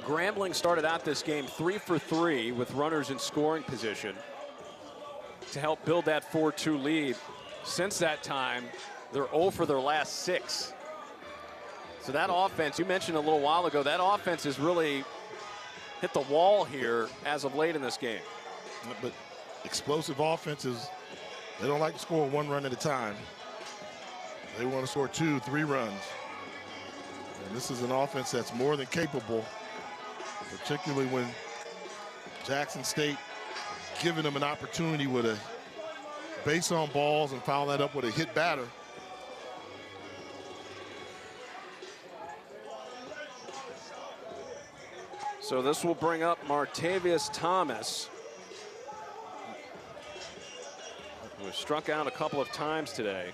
Grambling started out this game 3 for 3 with runners in scoring position to help build that 4-2 lead. Since that time, they're 0 for their last 6. So that offense, you mentioned a little while ago, that offense has really hit the wall here as of late in this game. But explosive offenses, they don't like to score 1 run at a time. They want to score 2, 3 runs. And this is an offense that's more than capable, particularly when Jackson State giving them an opportunity with a base on balls and foul that up with a hit batter. So this will bring up Martavius Thomas, who was struck out a couple of times today.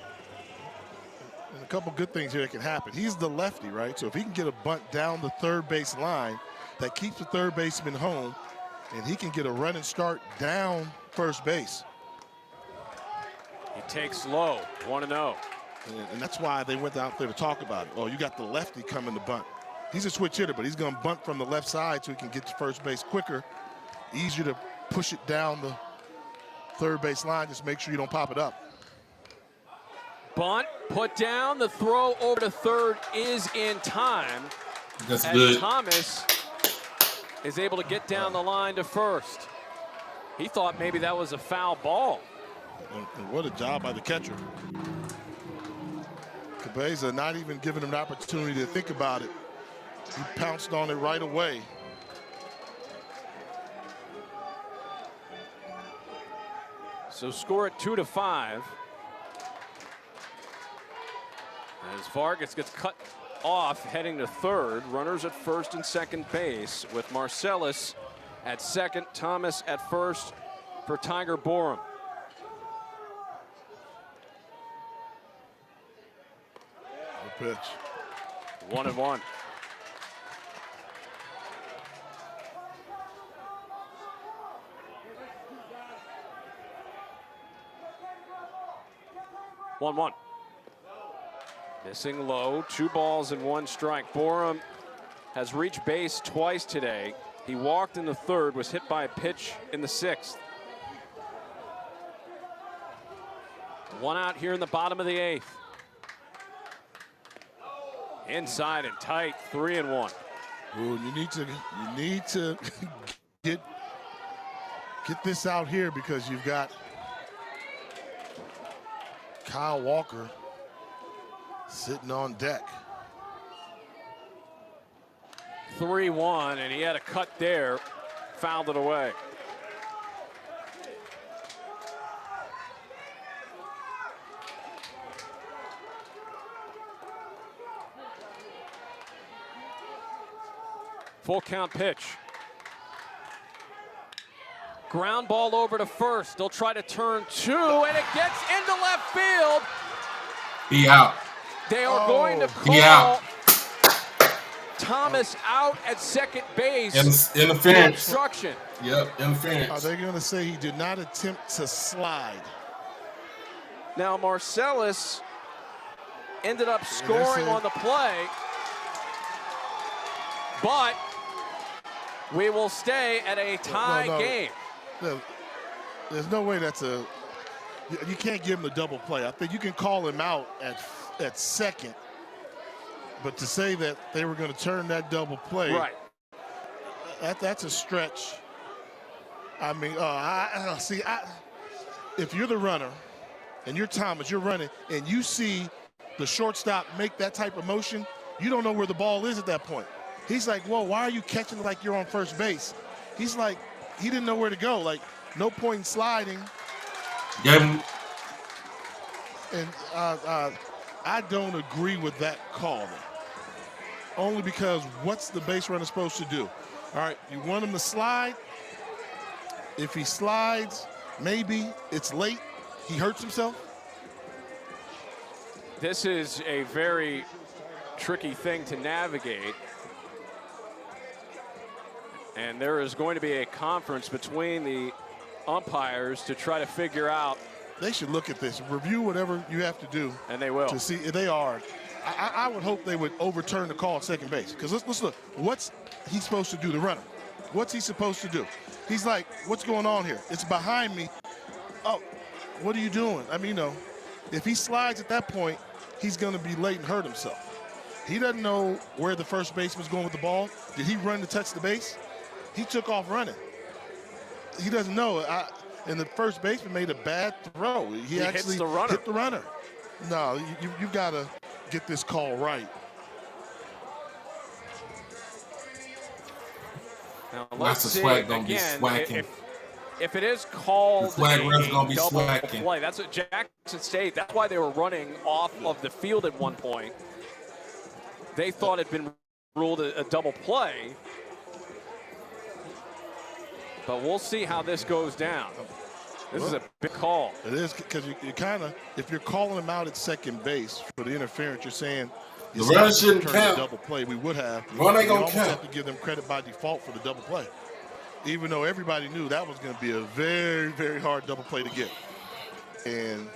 And a couple good things here that can happen. He's the lefty, right? So if he can get a bunt down the third base line, that keeps the third baseman home, and he can get a running start down first base. He takes low, 1-0. And that's why they went out there to talk about it. Oh, you got the lefty coming to bunt. He's a switch hitter, but he's going to bunt from the left side so he can get to first base quicker. Easier to push it down the third base line. Just make sure you don't pop it up. Bunt, put down. The throw over to third is in time. That's as good. Thomas is able to get down the line to first. He thought maybe that was a foul ball. And what a job by the catcher. Cabeza not even giving him an opportunity to think about it. He pounced on it right away. So score at 2-5. As Vargas gets cut off heading to third. Runners at first and second base with Marcellus at second, Thomas at first for Tiger Borum. Good pitch. 1-1. One. Missing low, 2 balls and 1 strike. Borum has reached base twice today. He walked in the third, was hit by a pitch in the 6th. One out here in the bottom of the 8th. Inside and tight, 3-1. Ooh, you need to get this out here because you've got Kyle Walker sitting on deck. 3-1, and he had a cut there, fouled it away. Full count pitch. Ground ball over to first. They'll try to turn 2, and it gets into left field. He out. They are going to He out. call Thomas out at second base. Interference. Obstruction. Yep, interference. Are they going to say he did not attempt to slide? Now Marcellus ended up scoring on the play, but we will stay at a tie game. There's no way that's a. You can't give him the double play. I think you can call him out at second, but to say that they were going to turn that double play, right? That's a stretch. I mean, if you're the runner and you're Thomas, you're running, and you see the shortstop make that type of motion, you don't know where the ball is at that point. He's like, whoa, why are you catching like you're on first base? He's like, he didn't know where to go. Like, no point in sliding. Yeah. And I don't agree with that call. Only because what's the base runner supposed to do? All right, you want him to slide. If he slides, maybe it's late. He hurts himself. This is a very tricky thing to navigate. And there is going to be a conference between the umpires to try to figure out. They should look at this, review whatever you have to do. And they will. To see if they are. I would hope they would overturn the call at second base. Because let's look. What's he supposed to do, the runner? What's he supposed to do? He's like, what's going on here? It's behind me. Oh, what are you doing? I mean, if he slides at that point, he's going to be late and hurt himself. He doesn't know where the first baseman's going with the ball. Did he run to touch the base? He took off running. He doesn't know. And the first baseman made a bad throw. He actually hit the runner. No, you've got to get this call right. Now let's see again if it is called the flag run's gonna be double swacking. play. That's what Jackson State. That's why they were running off of the field at one point. They thought it had been ruled a double play. But we'll see how this goes down. This is a big call. It is, because you kind of, if you're calling him out at second base for the interference, you're saying the run shouldn't count. Double play, we would have. Run ain't gonna count. You almost have to give them credit by default for the double play, even though everybody knew that was going to be a very, very hard double play to get. And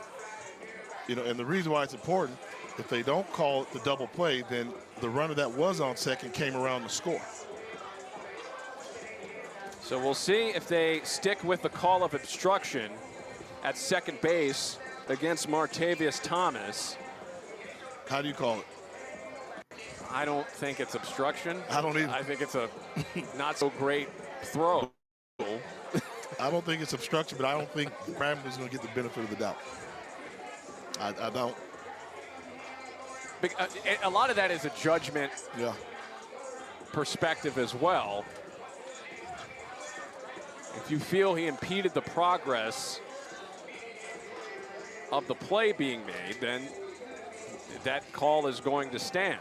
and the reason why it's important, if they don't call it the double play, then the runner that was on second came around to score. So we'll see if they stick with the call of obstruction at second base against Martavius Thomas. How do you call it? I don't think it's obstruction. I don't either. I think it's a not so great throw. I don't think it's obstruction, but I don't think Grambling's going to get the benefit of the doubt. I don't. A lot of that is a judgment perspective as well. If you feel he impeded the progress of the play being made, then that call is going to stand.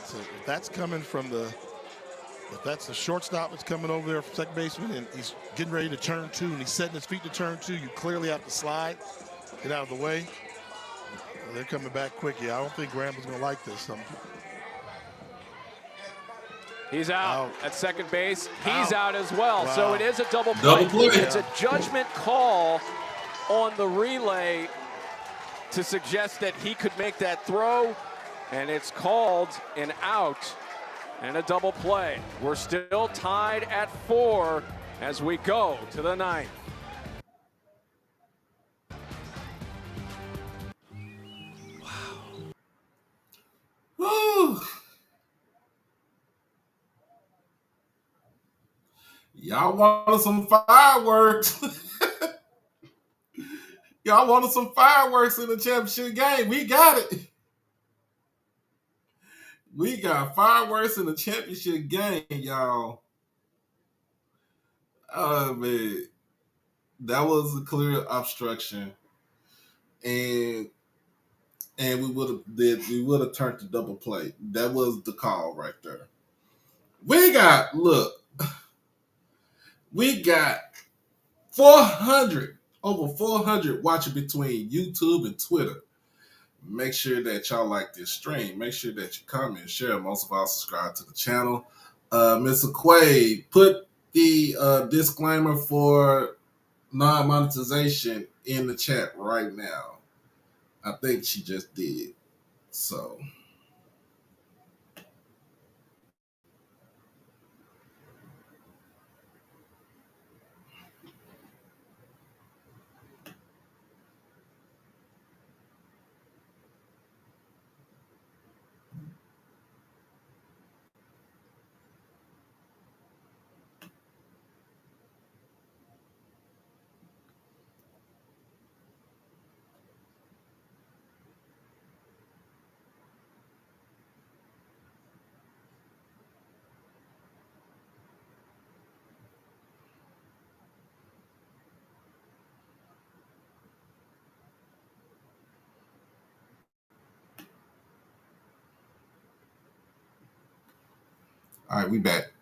So if that's coming from if that's the shortstop that's coming over there from second baseman and he's getting ready to turn 2 and he's setting his feet to turn 2, you clearly have to slide, get out of the way. They're coming back quick. I don't think Grambling's going to like this. He's out at second base. He's out as well. Wow. So it is a double play. Double play. It's a judgment call on the relay to suggest that he could make that throw, and it's called an out and a double play. We're still tied at 4 as we go to the 9th. Y'all wanted some fireworks. Y'all wanted some fireworks in the championship game. We got it. We got fireworks in the championship game, y'all. Oh, man. That was a clear obstruction. And we would have turned the double play. That was the call right there. We got over 400 watching between YouTube and Twitter. Make sure that y'all like this stream. Make sure that you comment, share. Most of all, subscribe to the channel. Mr. Quaid, put the disclaimer for non-monetization in the chat right now. I think she just did. So. All right, we back.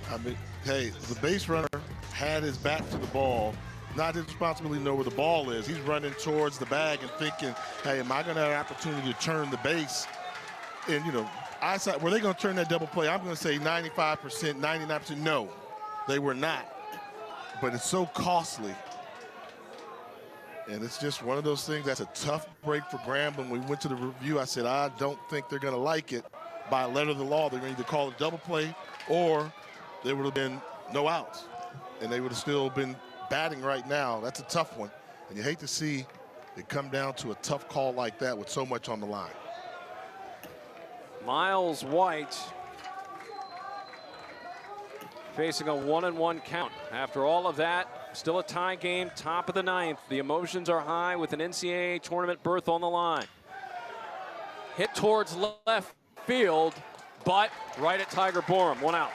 I mean, hey, the base runner had his back to the ball. Not his responsibility to know where the ball is. He's running towards the bag and thinking, hey, am I going to have an opportunity to turn the base? And, you know, were they going to turn that double play? I'm going to say 95%, 99%. No, they were not. But it's so costly. And it's just one of those things that's a tough break for Grambling. When we went to the review, I said, I don't think they're going to like it. By letter of the law, they're going to either call it double play or there would have been no outs. And they would have still been batting right now. That's a tough one. And you hate to see it come down to a tough call like that with so much on the line. Miles White facing a 1-1 count. After all of that, still a tie game, top of the ninth. The emotions are high with an NCAA tournament berth on the line. Hit towards left field, but right at Tiger Borum, 1 out.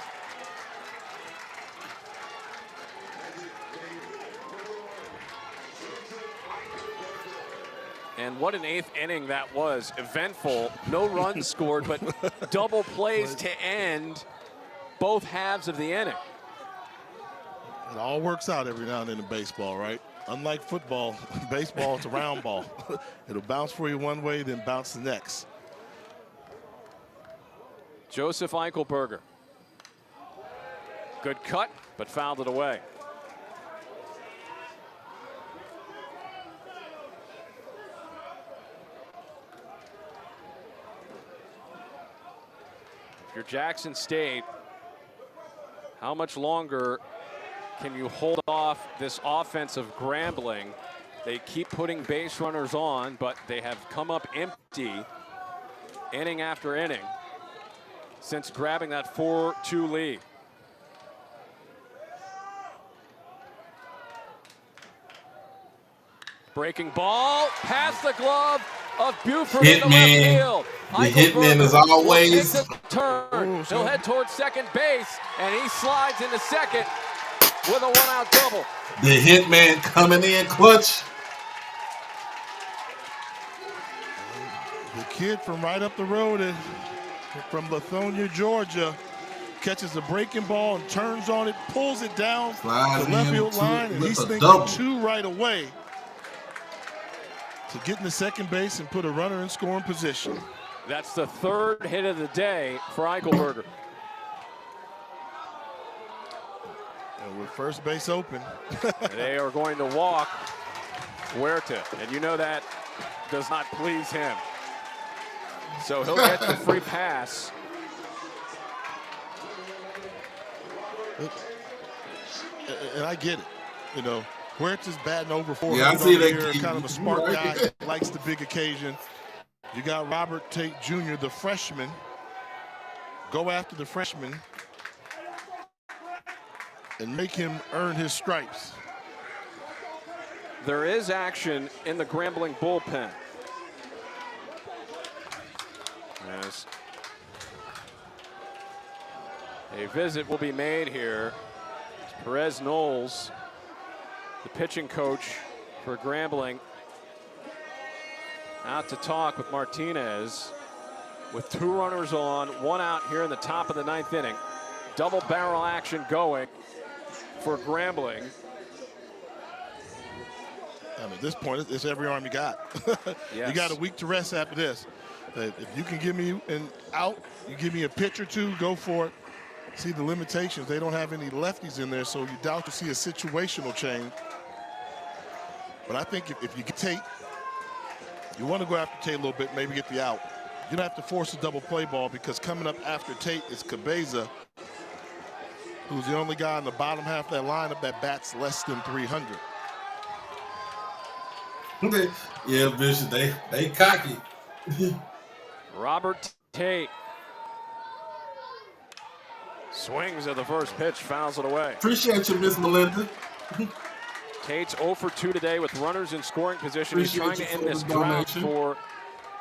And what an 8th inning that was. Eventful, no runs scored, but double plays to end both halves of the inning. It all works out every now and then in baseball, right? Unlike football, baseball, it's a round ball. It'll bounce for you one way, then bounce the next. Joseph Eichelberger. Good cut, but fouled it away. If you're Jackson State, how much longer can you hold off this offense of Grambling? They keep putting base runners on, but they have come up empty inning after inning since grabbing that 4-2 lead. Breaking ball, past the glove of Buford in the left field. The hitman is always will take a turn. He'll head towards second base, and he slides into second with a 1-out double. The hitman coming in clutch. The kid from right up the road from Lithonia, Georgia, catches a breaking ball and turns on it, pulls it down the left field line, and he's thinking 2 right away to get into second base and put a runner in scoring position. That's the 3rd hit of the day for Eichelberger. And with first base open. They are going to walk Huerta, and you know that does not please him. So he'll get the free pass. And I get it, you know. Huerta's batting over 400 yeah, I see that here, kind of a smart guy, likes the big occasion. You got Robert Tate Jr., the freshman, go after the freshman and make him earn his stripes. There is action in the Grambling bullpen. As a visit will be made here. Perez Knowles, the pitching coach for Grambling, out to talk with Martinez. With 2 runners on, 1 out here in the top of the 9th inning. Double barrel action going for Grambling. At this point, it's every arm you got. Yes. You got a week to rest after this. If you can give me an out, you give me a pitch or 2, go for it. See the limitations. They don't have any lefties in there, so you doubt to see a situational change. But I think if you get Tate, you want to go after Tate a little bit, maybe get the out. You don't have to force a double play ball because coming up after Tate is Cabeza, who's the only guy in the bottom half of that lineup that bats less than 300. Yeah, Bishop, they cocky. Robert Tate swings at the first pitch, fouls it away. Appreciate you, Miss Melinda. Tate's 0 for 2 today with runners in scoring position. He's trying to end this drought for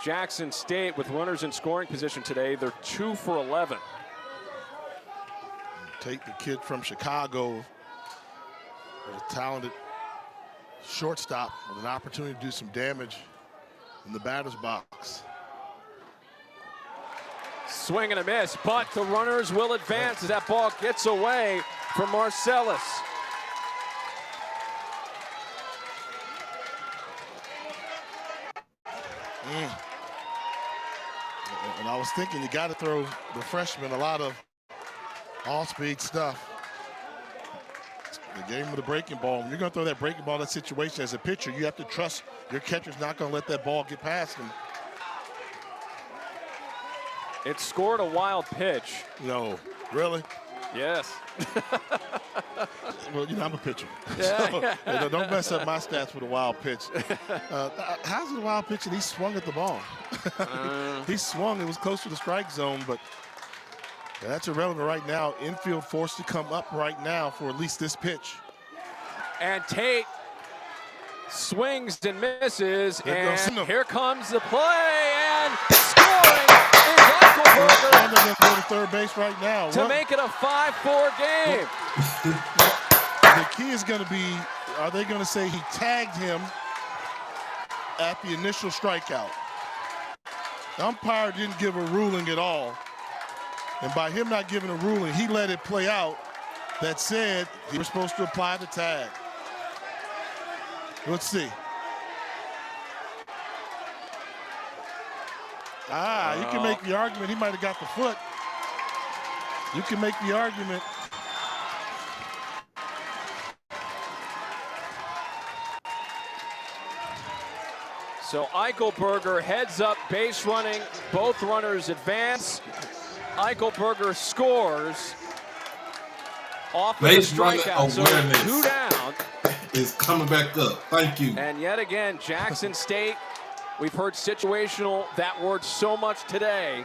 Jackson State with runners in scoring position today. They're 2 for 11. Tate, the kid from Chicago, a talented shortstop with an opportunity to do some damage in the batter's box. Swing and a miss, but the runners will advance as that ball gets away from Marcellus. And I was thinking you got to throw the freshman a lot of all-speed stuff. They gave him the breaking ball. When you're going to throw that breaking ball in that situation as a pitcher, you have to trust your catcher's not going to let that ball get past him. It scored a wild pitch. No, really? Yes. Well, you know, I'm a pitcher. Yeah, So, yeah. don't mess up my stats with a wild pitch. How's it a wild pitch and he swung at the ball? He swung. It was close to the strike zone, but that's irrelevant right now. Infield forced to come up right now for at least this pitch. And Tate swings and misses, here comes the play, and scoring is Eichelberger Go to third base right now to make it a 5-4 game. The key is going to be, are they going to say he tagged him at the initial strikeout? The umpire didn't give a ruling at all. And by him not giving a ruling, he let it play out that said he was supposed to apply the tag. Let's see. You can make the argument he might have got the foot. You can make the argument. So Eichelberger heads up, base running, both runners advance. Eichelberger scores off of the Base running strikeout, so awareness 2 down. is coming back up. Thank you. And yet again, Jackson State, we've heard situational, that word so much today.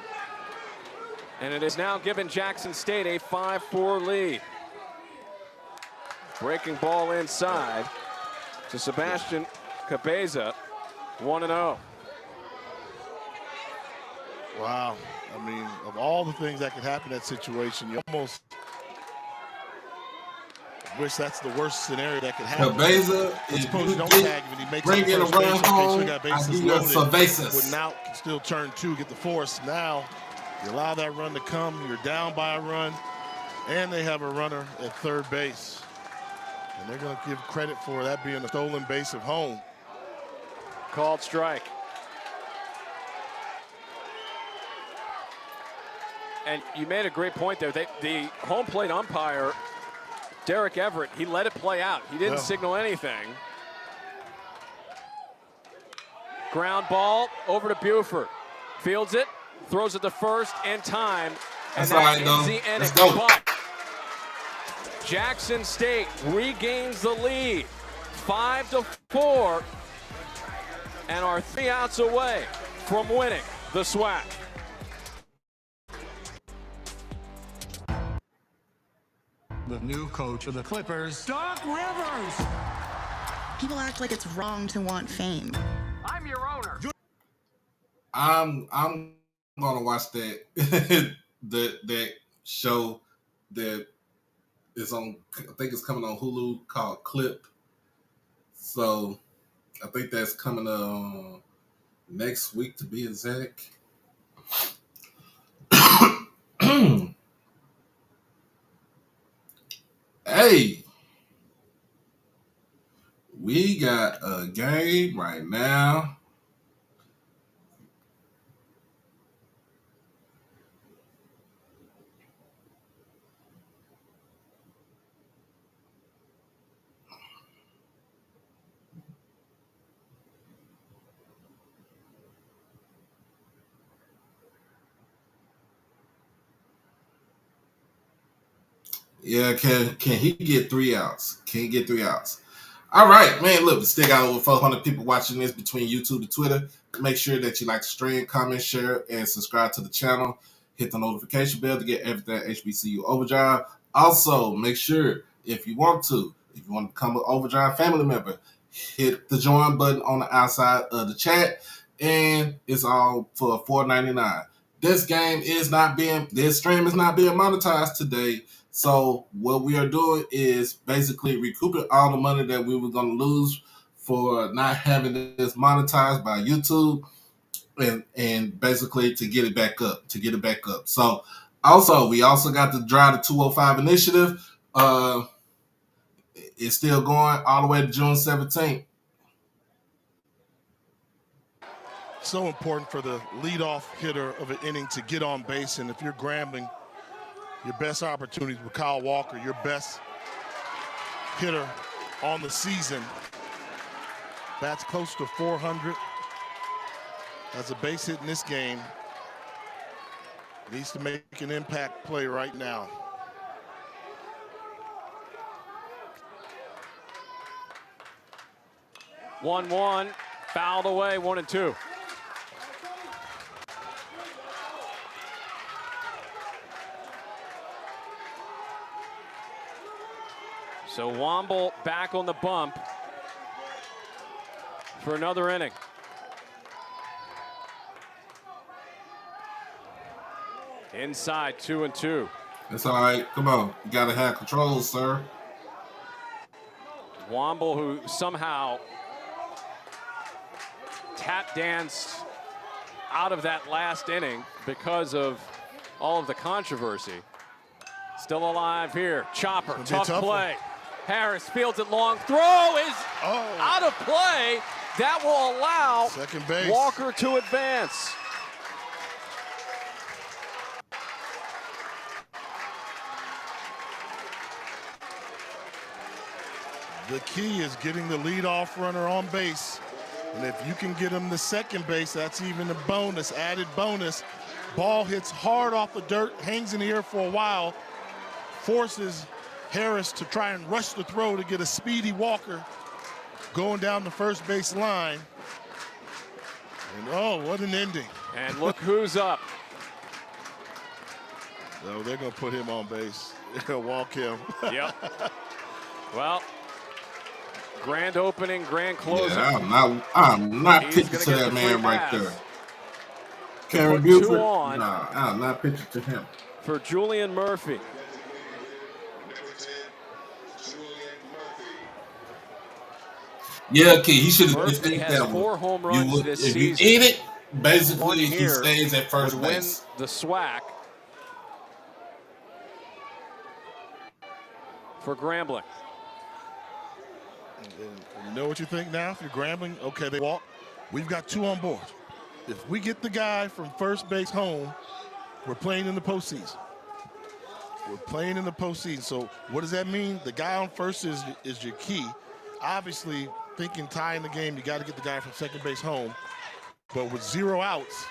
And it has now given Jackson State a 5-4 lead. Breaking ball inside to Sebastian Cabeza, 1-0. Wow. I mean, of all the things that could happen in that situation, you almost wish that's the worst scenario that could happen. Cabeza, suppose you don't tag him and he makes bring in a run home, I give you a Cervezas. With an out, can still turn 2, get the force. Now, you allow that run to come, you're down by a run, and they have a runner at third base. And they're going to give credit for that being a stolen base of home. Called strike. And you made a great point there. The home plate umpire, Derek Everett, he let it play out. He didn't signal anything. Ground ball over to Buford. Fields it, throws it to first in time. And That's all right, ends the inning. Let's go. But Jackson State regains the lead, 5-4, and are 3 outs away from winning the SWAC. the new coach of the Clippers, Doc Rivers. People act like it's wrong to want fame. I'm your owner. I'm gonna watch that that show that is on. I think it's coming on Hulu called Clip. So I think that's coming next week to be exact. Hey, we got a game right now. Yeah, can he get 3 outs? Can he get 3 outs? All right, man. Look, we still got over 400 people watching this between YouTube and Twitter. Make sure that you like the stream, comment, share, and subscribe to the channel. Hit the notification bell to get everything HBCU Overdrive. Also, make sure if you want to become an Overdrive family member, hit the join button on the outside of the chat, and it's all for $4.99. This stream is not being monetized today. So what we are doing is basically recouping all the money that we were going to lose for not having this monetized by YouTube, and basically to get it back up. So we also got the Drive to 205 initiative. It's still going all the way to June 17th. So important for the leadoff hitter of an inning to get on base, and if you're Grambling, your best opportunities with Kyle Walker, your best hitter on the season. That's close to 400. As a base hit in this game, needs to make an impact play right now. One, fouled away, 1-2. So Womble back on the bump for another inning. Inside, 2-2. That's all right. Come on. You got to have control, sir. Womble, who somehow tap danced out of that last inning because of all of the controversy. Still alive here. Chopper, tough play. Harris fields it long. Throw is out of play. That will allow second base. Walker to advance. The key is getting the leadoff runner on base. And if you can get him to second base, that's even a bonus, added bonus. Ball hits hard off the dirt, hangs in the air for a while, forces Harris to try and rush the throw to get a speedy Walker going down the first base line. And oh, what an ending. And look who's up. No, they're going to put him on base. They're going to walk him. Yep. Well, grand opening, grand closing. Yeah, I'm not pitching to that man right there. Karen Buford. Nah, I'm not pitching to him. For Julian Murphy. Yeah, Key, he should have Murphy has 4 home runs this if season. you eat it, basically he stays at first base. Win the SWAC for Grambling. And you know what you think now? If you're Grambling, okay, they walk. We've got 2 on board. If we get the guy from first base home, we're playing in the postseason. We're playing in the postseason. So what does that mean? The guy on first is your key. Obviously, thinking tying the game, you got to get the guy from second base home. But with 0 outs,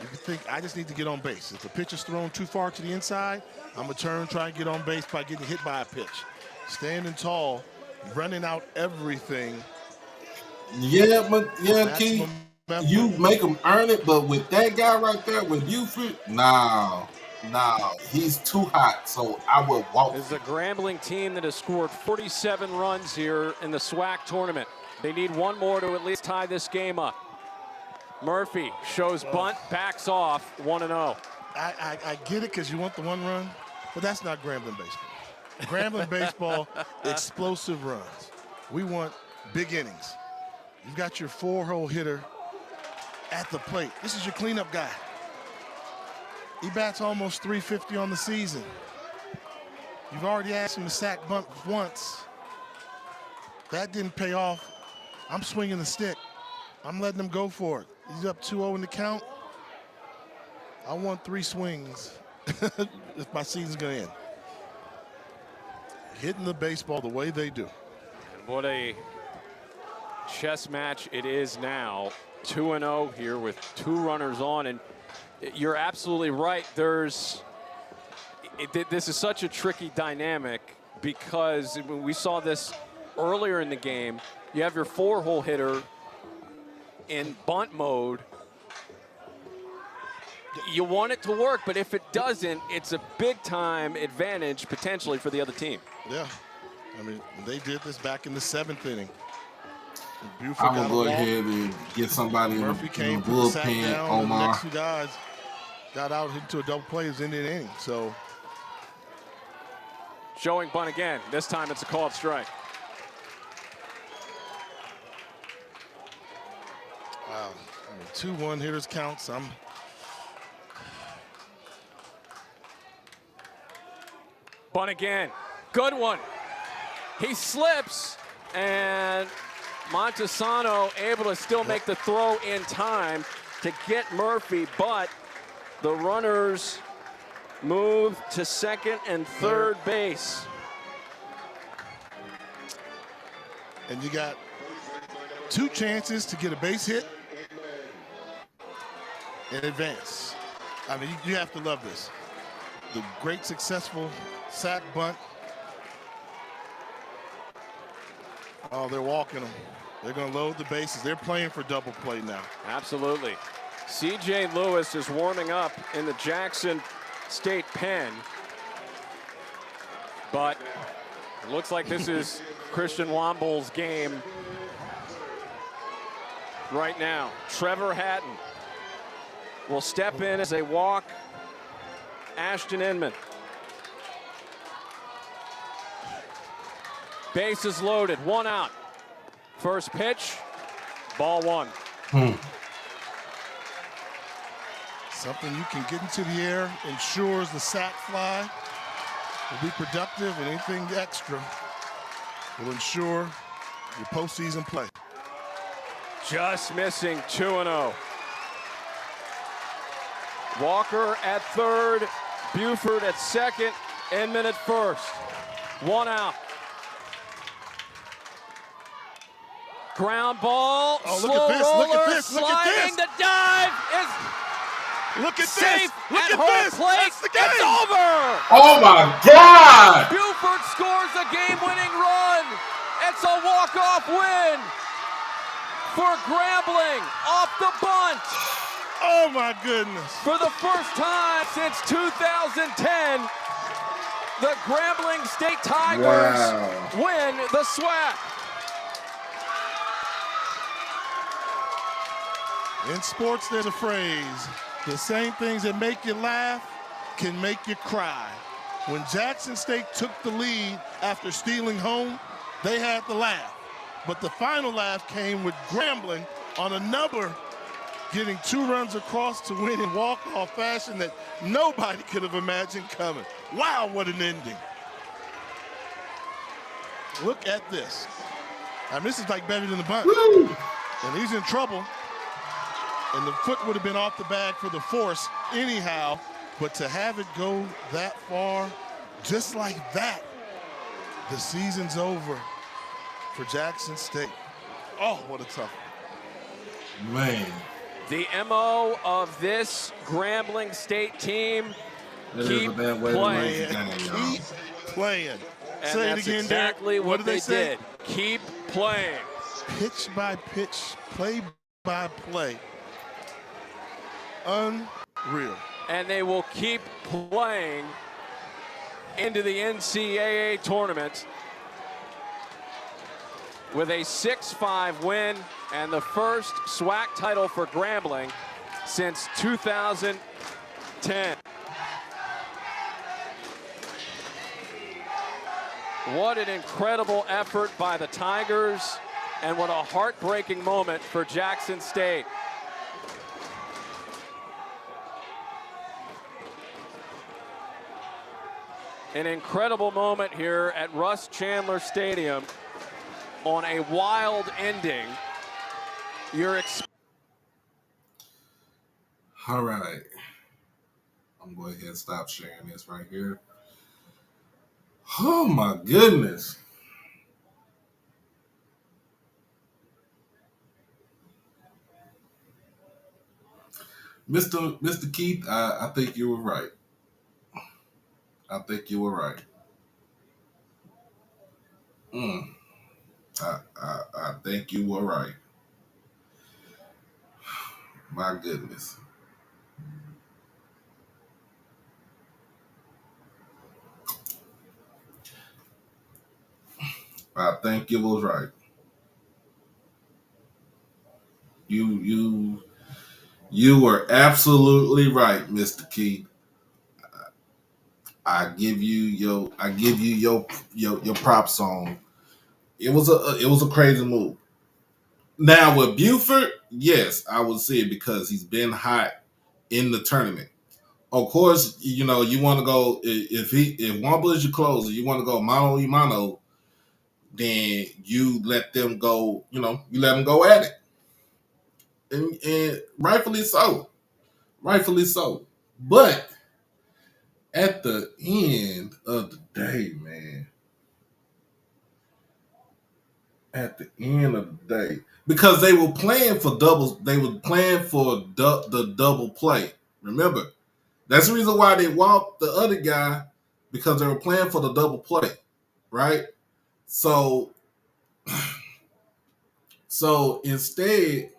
you can think, I just need to get on base. If the pitch is thrown too far to the inside, I'm going to try and get on base by getting hit by a pitch. Standing tall, running out everything. Yeah, but Key, you make them earn it, but with that guy right there, with Buford, nah. Nah, he's too hot, so I would walk. This is a Grambling team that has scored 47 runs here in the SWAC tournament. They need one more to at least tie this game up. Murphy shows bunt, backs off, 1-0. I get it because you want the one run, but that's not Grambling baseball. Grambling baseball, explosive runs. We want big innings. You've got your 4-hole hitter at the plate. This is your cleanup guy. He bats almost 350 on the season. You've already asked him to sack bunt once. That didn't pay off. I'm swinging the stick. I'm letting him go for it. He's up 2-0 in the count. I want 3 swings if my season's gonna end. Hitting the baseball the way they do. And what a chess match it is now. 2-0 here with 2 runners on, and you're absolutely right. This is such a tricky dynamic because we saw this earlier in the game. You have your 4-hole hitter in bunt mode. You want it to work, but if it doesn't, it's a big-time advantage potentially for the other team. Yeah, I mean, they did this back in the 7th inning. I'm gonna go ahead and get somebody Murphy came, in the put the sack bullpen. down, and the Omar. next 2 guys got out into a double play in the inning. So Showing bunt again. This time it's a called strike. wow, I mean, 2 one-hitters counts. Bunt again. Good one. He slips, and Montesano able to still make the throw in time to get Murphy, but the runners move to second and third base. And you got 2 chances to get a base hit and advance. I mean, you have to love this. The great successful sack bunt. Oh, they're walking them. They're going to load the bases. They're playing for double play now. Absolutely. C.J. Lewis is warming up in the Jackson State pen. But it looks like this is Christian Womble's game right now. Trevor Hatton will step in as they walk Ashton Inman. Bases loaded, 1 out. First pitch, ball 1. Something you can get into the air, ensures the sack fly will be productive, and anything extra will ensure your postseason play. Just missing 2-0. Walker at third, Buford at second, Inman at first. 1 out. Ground ball, oh, slow look at this, roller, look at this, look at sliding, this. the dive is look at safe this, look at at home this. plate. That's the game. It's over. Oh my God! Buford scores a game-winning run. It's a walk-off win for Grambling off the bunt. Oh my goodness. For the first time since 2010, the Grambling State Tigers win the SWAC. In sports, there's a phrase, the same things that make you laugh can make you cry. When Jackson State took the lead after stealing home, they had the laugh. But the final laugh came with Grambling on a number, getting 2 runs across to win in walk-off fashion that nobody could have imagined coming. Wow, what an ending. Look at this. I mean, this is like better than the bunt. Woo! And he's in trouble. And the foot would have been off the bag for the force anyhow, but to have it go that far, just like that, the season's over for Jackson State. Oh, what a tough one. Man. The MO of this Grambling State team, keep playing. Keep playing. And Say that's it again, exactly Derek. what did they say? did. Keep playing. Pitch by pitch, play by play. Unreal. and they will keep playing into the NCAA tournament with a 6-5 win and the first SWAC title for Grambling since 2010. What an incredible effort by the Tigers, and what a heartbreaking moment for Jackson State. An incredible moment here at Russ Chandler Stadium on a wild ending. All right. I'm going to go ahead and stop sharing this right here. Oh, my goodness. Mr. Keith, I think you were right. I think you were right. I think you were right. My goodness. I think you was right. You were absolutely right, Mr. Keith. I give you your props on. It was a crazy move. Now with Buford, yes, I would say it because he's been hot in the tournament. Of course, you want to go if Wamba is your closer, you want to go mano y mano, then you let them go. You let them go at it, and rightfully so, But at the end of the day, man, because they were playing for doubles, they were playing for the double play. Remember, that's the reason why they walked the other guy, because they were playing for the double play, right? So instead,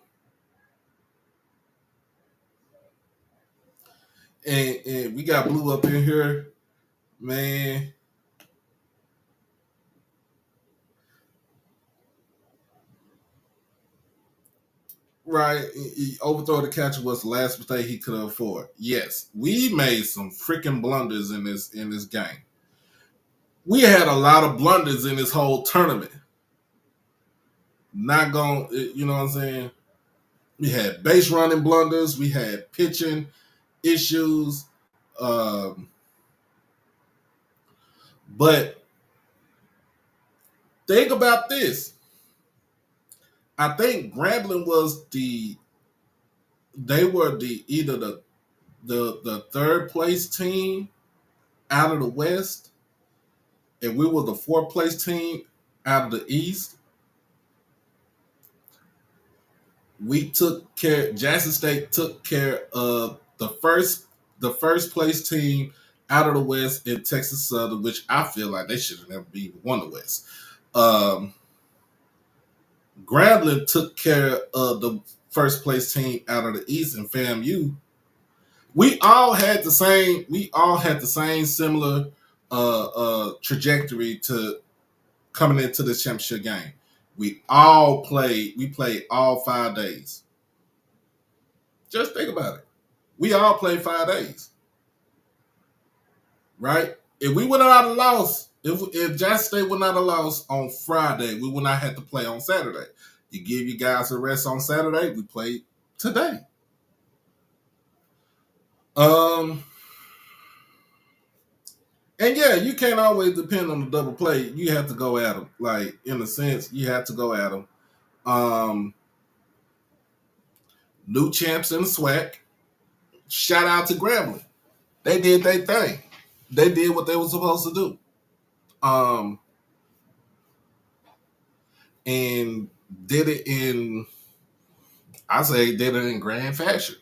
and we got Blue up in here, man. Right, he overthrow the catcher was the last mistake he could afford. Yes, we made some freaking blunders in this game. We had a lot of blunders in this whole tournament. Not going, you know what I'm saying? We had base running blunders. We had pitching issues. But think about this. I think Grambling was either the third place team out of the West, and we were the fourth place team out of the East. Jackson State took care of the first place team out of the West in Texas Southern, which I feel like they should have never even won the West. Grambling took care of the first place team out of the East in FAMU. We all had the same similar trajectory to coming into the championship game. We played all 5 days. Just think about it. We all played 5 days. Right? If we would not have lost, if Jackson State would not have lost on Friday, we would not have to play on Saturday. You give you guys a rest on Saturday, we played today. And yeah, you can't always depend on the double play. You have to go at them. Like, in a sense, you have to go at them. New champs in the SWAC. Shout out to Grambling. They did their thing. They did what they were supposed to do. And did it in grand fashion.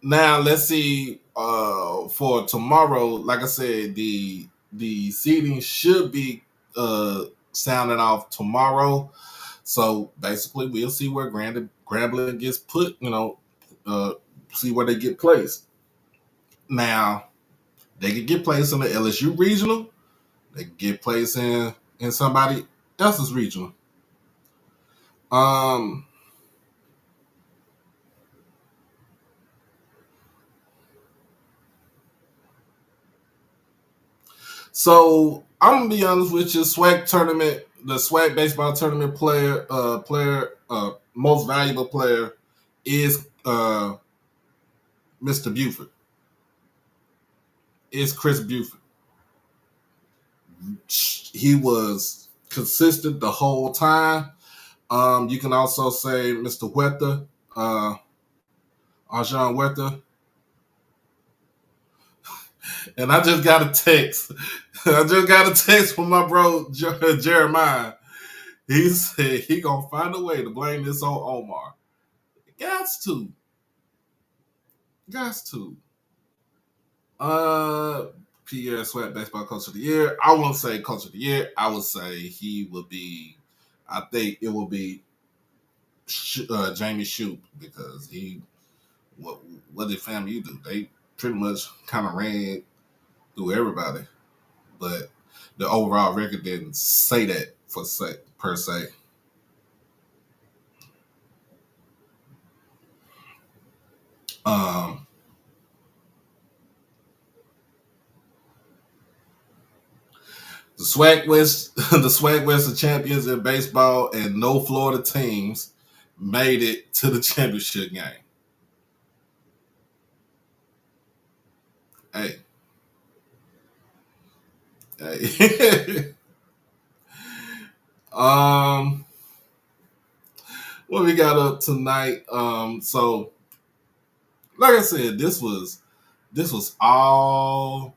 Now let's see. For tomorrow, like I said, the seeding should be sounding off tomorrow. So basically, we'll see where Grambling gets put. See where they get placed. Now they could get placed in the LSU regional. They could get placed in somebody else's regional. So I'm gonna be honest with you. The SWAC baseball tournament most valuable player is Mr. Buford. Is Chris Buford. He was consistent the whole time. You can also say Mr. Huerta, Arjan Huerta. And I just got a text. I just got a text from my bro Jeremiah. He said he gonna find a way to blame this on Omar. Gots to. Pierre Sweat Baseball Coach of the Year. I won't say Coach of the Year. I would say he would be. I think it will be Jamie Shoup because what did FAMU do? They pretty much kind of ran through everybody, but the overall record didn't say that per se. The Swag West are champions in baseball, and no Florida teams made it to the championship game. Hey. What we got up tonight? So like I said, this was all,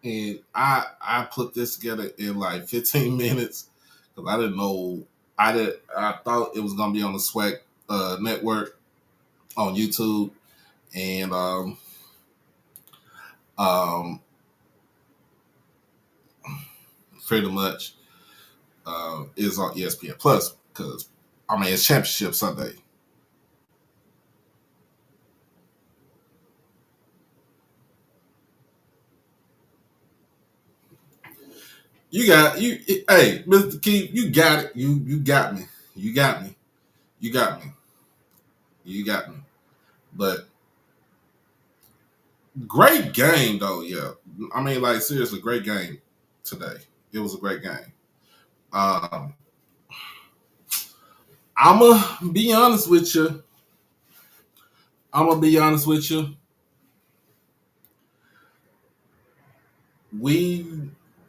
and I put this together in like 15 minutes because I didn't know. I thought it was gonna be on the SWAC network on YouTube, and pretty much is on ESPN Plus because it's Championship Sunday. Hey, Mr. Keith, you got it. You got me. You got me. You got me. You got me. But great game though, yeah. Like seriously, great game today. It was a great game. I'ma be honest with you.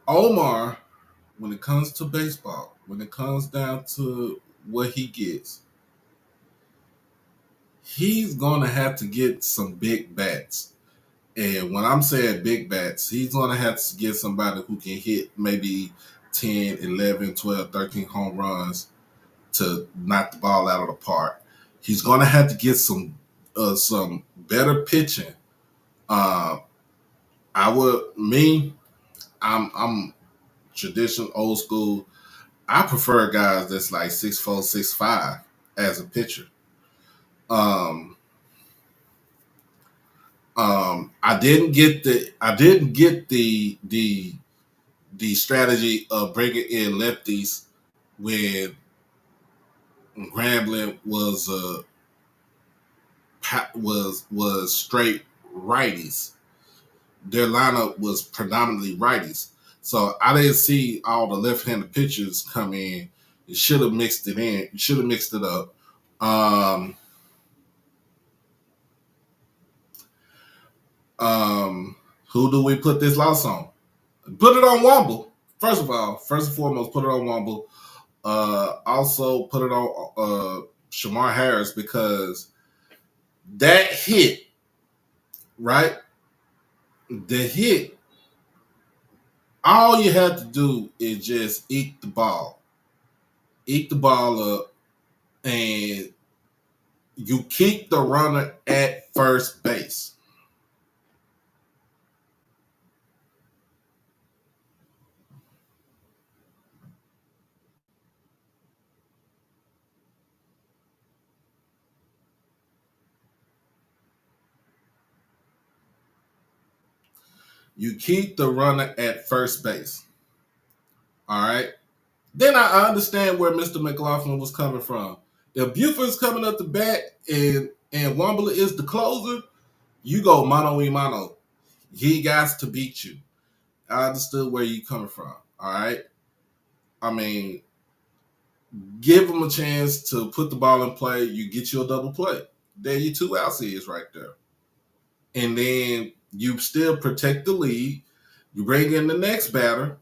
Omar, when it comes to baseball, when it comes down to what he gets, he's gonna have to get some big bats. And when I'm saying big bats, he's gonna have to get somebody who can hit maybe 10, 11, 12, 13 home runs to knock the ball out of the park. He's gonna have to get some better pitching. I'm traditional, old school. I prefer guys that's like 6'4", 6'5" as a pitcher. I didn't get the strategy of bringing in lefties when Grambling was straight righties. Their lineup was predominantly righties, so I didn't see all the left-handed pitchers come in. You should have mixed it in. You should have mixed it up. Who do we put this loss on? Put it on Womble. First and foremost, put it on Womble. Also put it on Shamar Harris because that hit, right? The hit, all you have to do is just eat the ball up, and you keep the runner at first base. You keep the runner at first base. All right. Then I understand where Mr. McLaughlin was coming from. If Buford's coming up the bat and Womble is the closer, you go mano a mano. He got to beat you. I understood where you coming from. All right. I mean, give him a chance to put the ball in play. You get you a double play. There you 2 outs is right there. And then you still protect the lead. You bring in the next batter.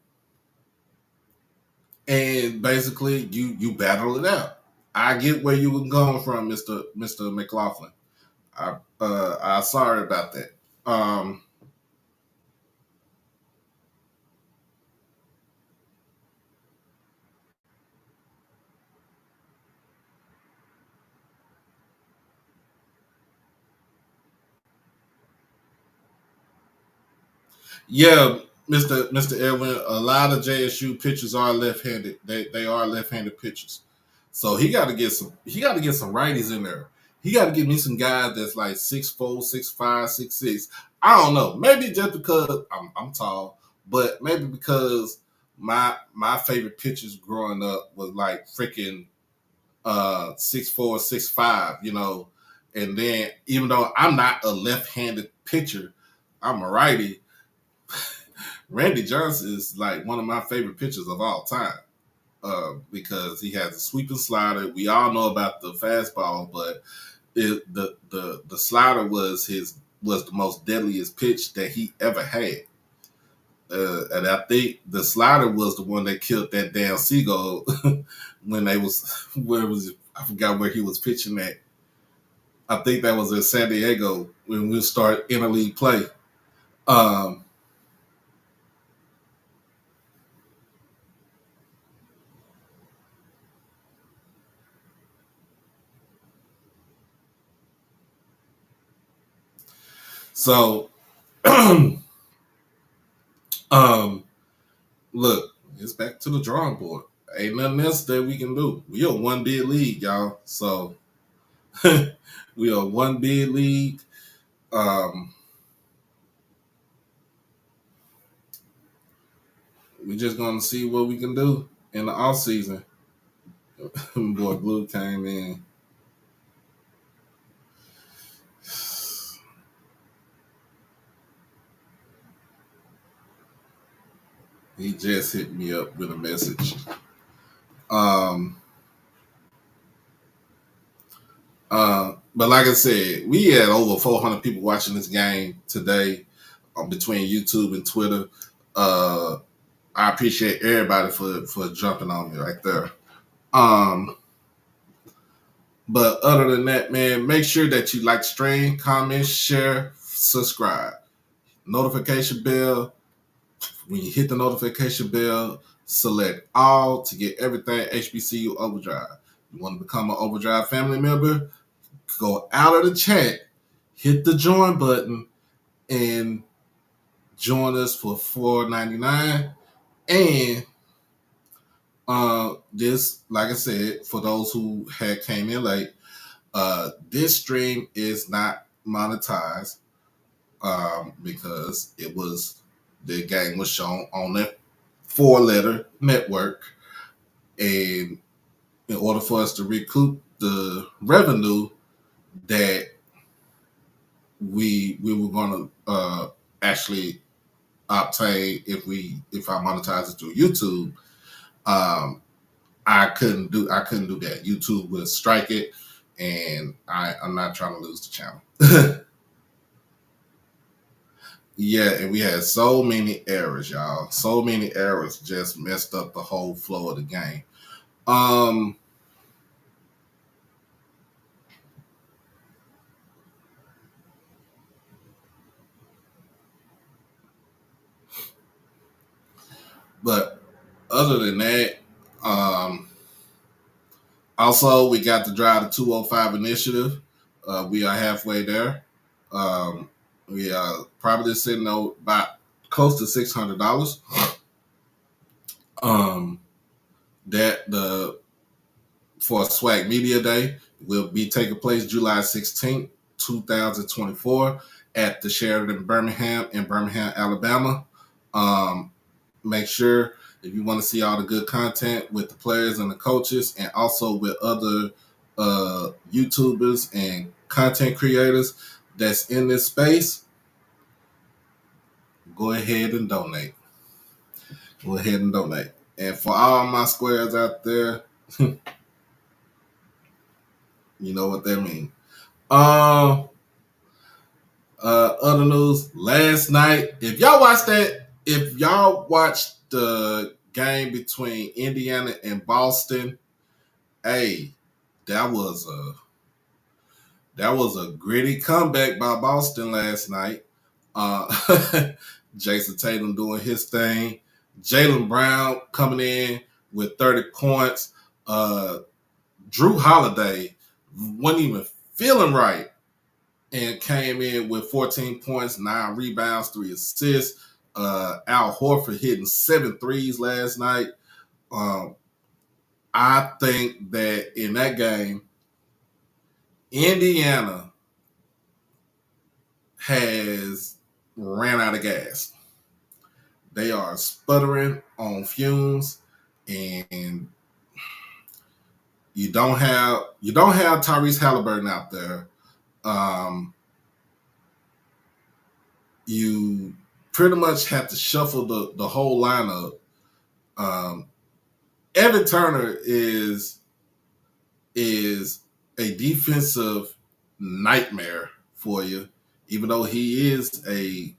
And basically you battle it out. I get where you were going from, Mr. McLaughlin. I'm sorry about that. Yeah, Mr. Edwin, a lot of JSU pitchers are left-handed. They are left-handed pitchers. So he got to get some righties in there. He got to get me some guys that's like 6'4", 6'5", 6'6". I don't know. Maybe just because I'm tall, but maybe because my favorite pitchers growing up was like freaking 6'4", 6'5", And then even though I'm not a left-handed pitcher, I'm a righty. Randy Johnson is like one of my favorite pitchers of all time because he has a sweeping slider. We all know about the fastball, but the slider was the most deadliest pitch that he ever had. And I think the slider was the one that killed that damn seagull when I forgot where he was pitching at. I think that was in San Diego when we start interleague play. So, look, it's back to the drawing board. Ain't nothing else that we can do. We are one bid league, y'all. So we are one bid league. We're just gonna see what we can do in the off season. Boy, Blue came in. He just hit me up with a message. But like I said, we had over 400 people watching this game today between YouTube and Twitter. I appreciate everybody for jumping on me right there. But other than that, man, make sure that you like, stream, comment, share, subscribe. Notification bell. When you hit the notification bell, select all to get everything HBCU Overdrive. You want to become an Overdrive family member? Go out of the chat, hit the join button, and join us for $4.99. And this, like I said, for those who had came in late, this stream is not monetized because the game was shown on that 4-letter network, and in order for us to recoup the revenue that we were going to actually obtain if I monetize it through YouTube, I couldn't do that. YouTube would strike it, and I'm not trying to lose the channel. Yeah, and we had so many errors, y'all. So many errors just messed up the whole flow of the game. But other than that, also we got the Drive to 205 initiative. We are halfway there. We are probably sitting about close to $600. For Swag Media Day will be taking place July 16th, 2024. at the Sheridan Birmingham in Birmingham, Alabama. Make sure if you want to see all the good content with the players and the coaches, and also with other YouTubers and content creators that's in this space, go ahead and donate. Go ahead and donate. And for all my squares out there, you know what that means. Other news, last night, if y'all watched the game between Indiana and Boston, hey, that was a gritty comeback by Boston last night. Jason Tatum doing his thing. Jaylen Brown coming in with 30 points. Drew Holiday wasn't even feeling right and came in with 14 points, 9 rebounds, 3 assists. Al Horford hitting 7 threes last night. I think that in that game, Indiana has ran out of gas. They are sputtering on fumes, and you don't have Tyrese Halliburton out there. You pretty much have to shuffle the whole lineup. Evan Turner is a defensive nightmare for you, even though he is a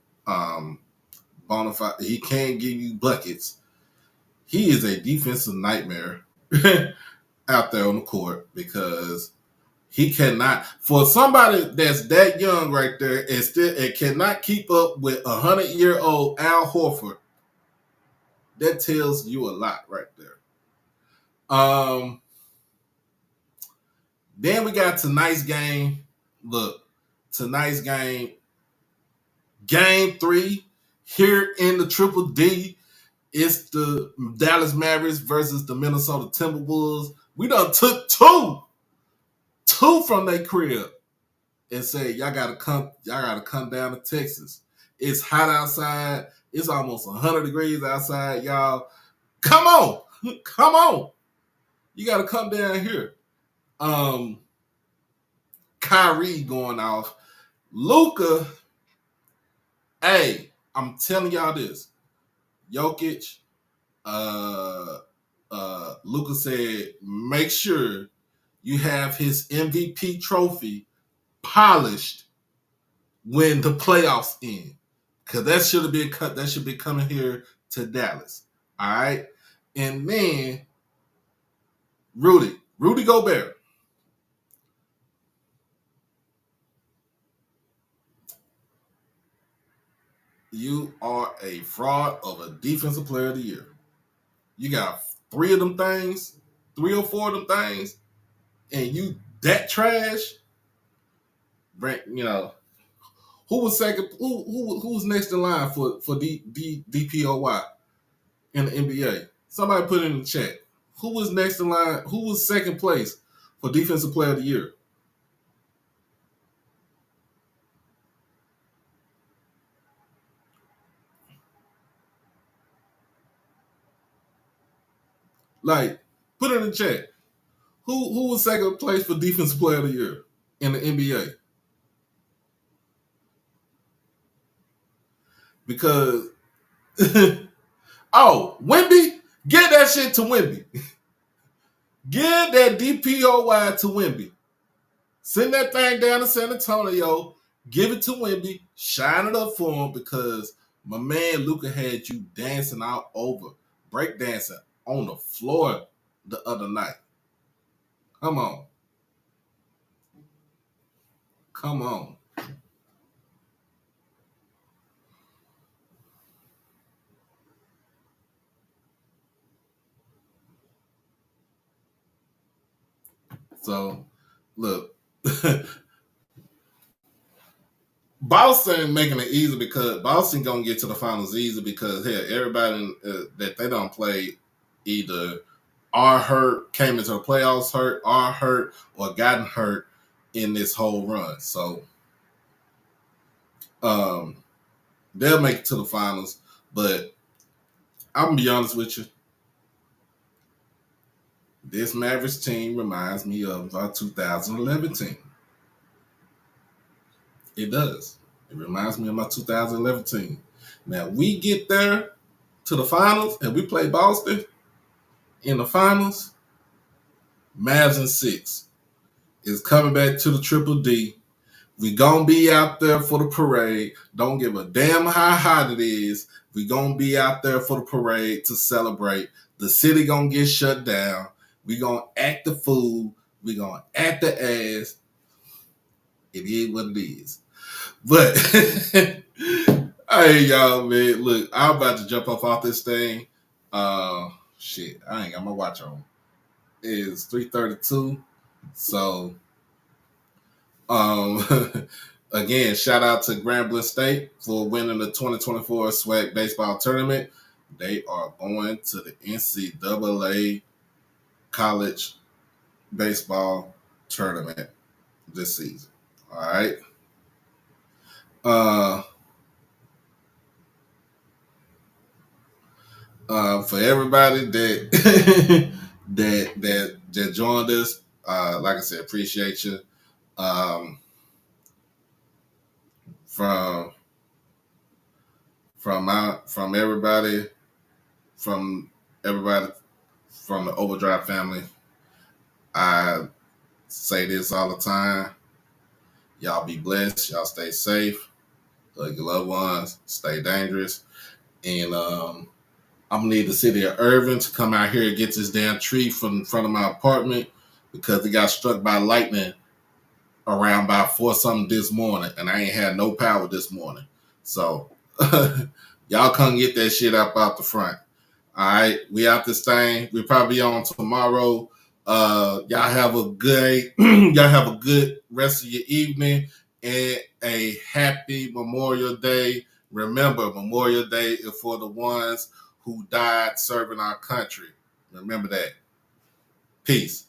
bona fide, he can give you buckets. He is a defensive nightmare out there on the court because he cannot, for somebody that's that young right there and cannot keep up with 100-year-old Al Horford. That tells you a lot right there. Then we got tonight's game. Look, tonight's game, game 3 here in the Triple D. It's the Dallas Mavericks versus the Minnesota Timberwolves. We done took two from their crib and said, y'all gotta come down to Texas. It's hot outside. It's almost 100 degrees outside, y'all. Come on. You gotta come down here. Kyrie going off. Luka, hey, I'm telling y'all this. Jokic, Luka said, make sure you have his MVP trophy polished when the playoffs end. Because that should be coming here to Dallas. All right. And then Rudy Gobert. You are a fraud of a defensive player of the year. You got 3 of them things, 3 or 4 of them things, and you that trash. You know, who was second? Who was next in line for DPOY in the NBA? Somebody put it in the chat. Who was next in line? Who was second place for defensive player of the year? Like, put it in the chat. Who was second place for defensive player of the year in the NBA? Because Wemby, get that shit to Wemby. Get that DPOY to Wemby. Send that thing down to San Antonio. Give it to Wemby. Shine it up for him because my man Luka had you dancing all over, break dancing on the floor the other night. Come on. So, look, Boston making it easy because Boston gonna get to the finals easy because everybody that they don't play either are hurt, came into the playoffs hurt, are hurt, or gotten hurt in this whole run. So They'll make it to the finals, but I'm gonna be honest with you. This Mavericks team reminds me of our 2011 team. It does. It reminds me of my 2011 team. Now, we get there to the finals and we play Boston in the finals. Mavs in 6 is coming back to the Triple D. We gonna be out there for the parade. Don't give a damn how hot it is. We gonna be out there for the parade to celebrate. The city gonna get shut down. We gonna act the fool. We gonna act the ass. It is what it is. But hey y'all, man, look, I'm about to jump off this thing. Shit, I ain't got my watch on. It's 3:32. So again, shout out to Grambling State for winning the 2024 SWAC baseball tournament. They are going to the NCAA college baseball tournament this season. All right. For everybody that that joined us, like I said, appreciate you. From everybody from the Overdrive family, I say this all the time. Y'all be blessed. Y'all stay safe. Hug your loved ones. Stay dangerous. And I'm gonna need the city of Irving to come out here and get this damn tree from in front of my apartment because it got struck by lightning around by 4 something this morning, and I ain't had no power this morning. So y'all come get that shit up out the front. All right, we out this thing. We'll probably be on tomorrow. Y'all have a good y'all have a good rest of your evening and a happy Memorial Day. Remember, Memorial Day is for the ones who died serving our country. Remember that. Peace.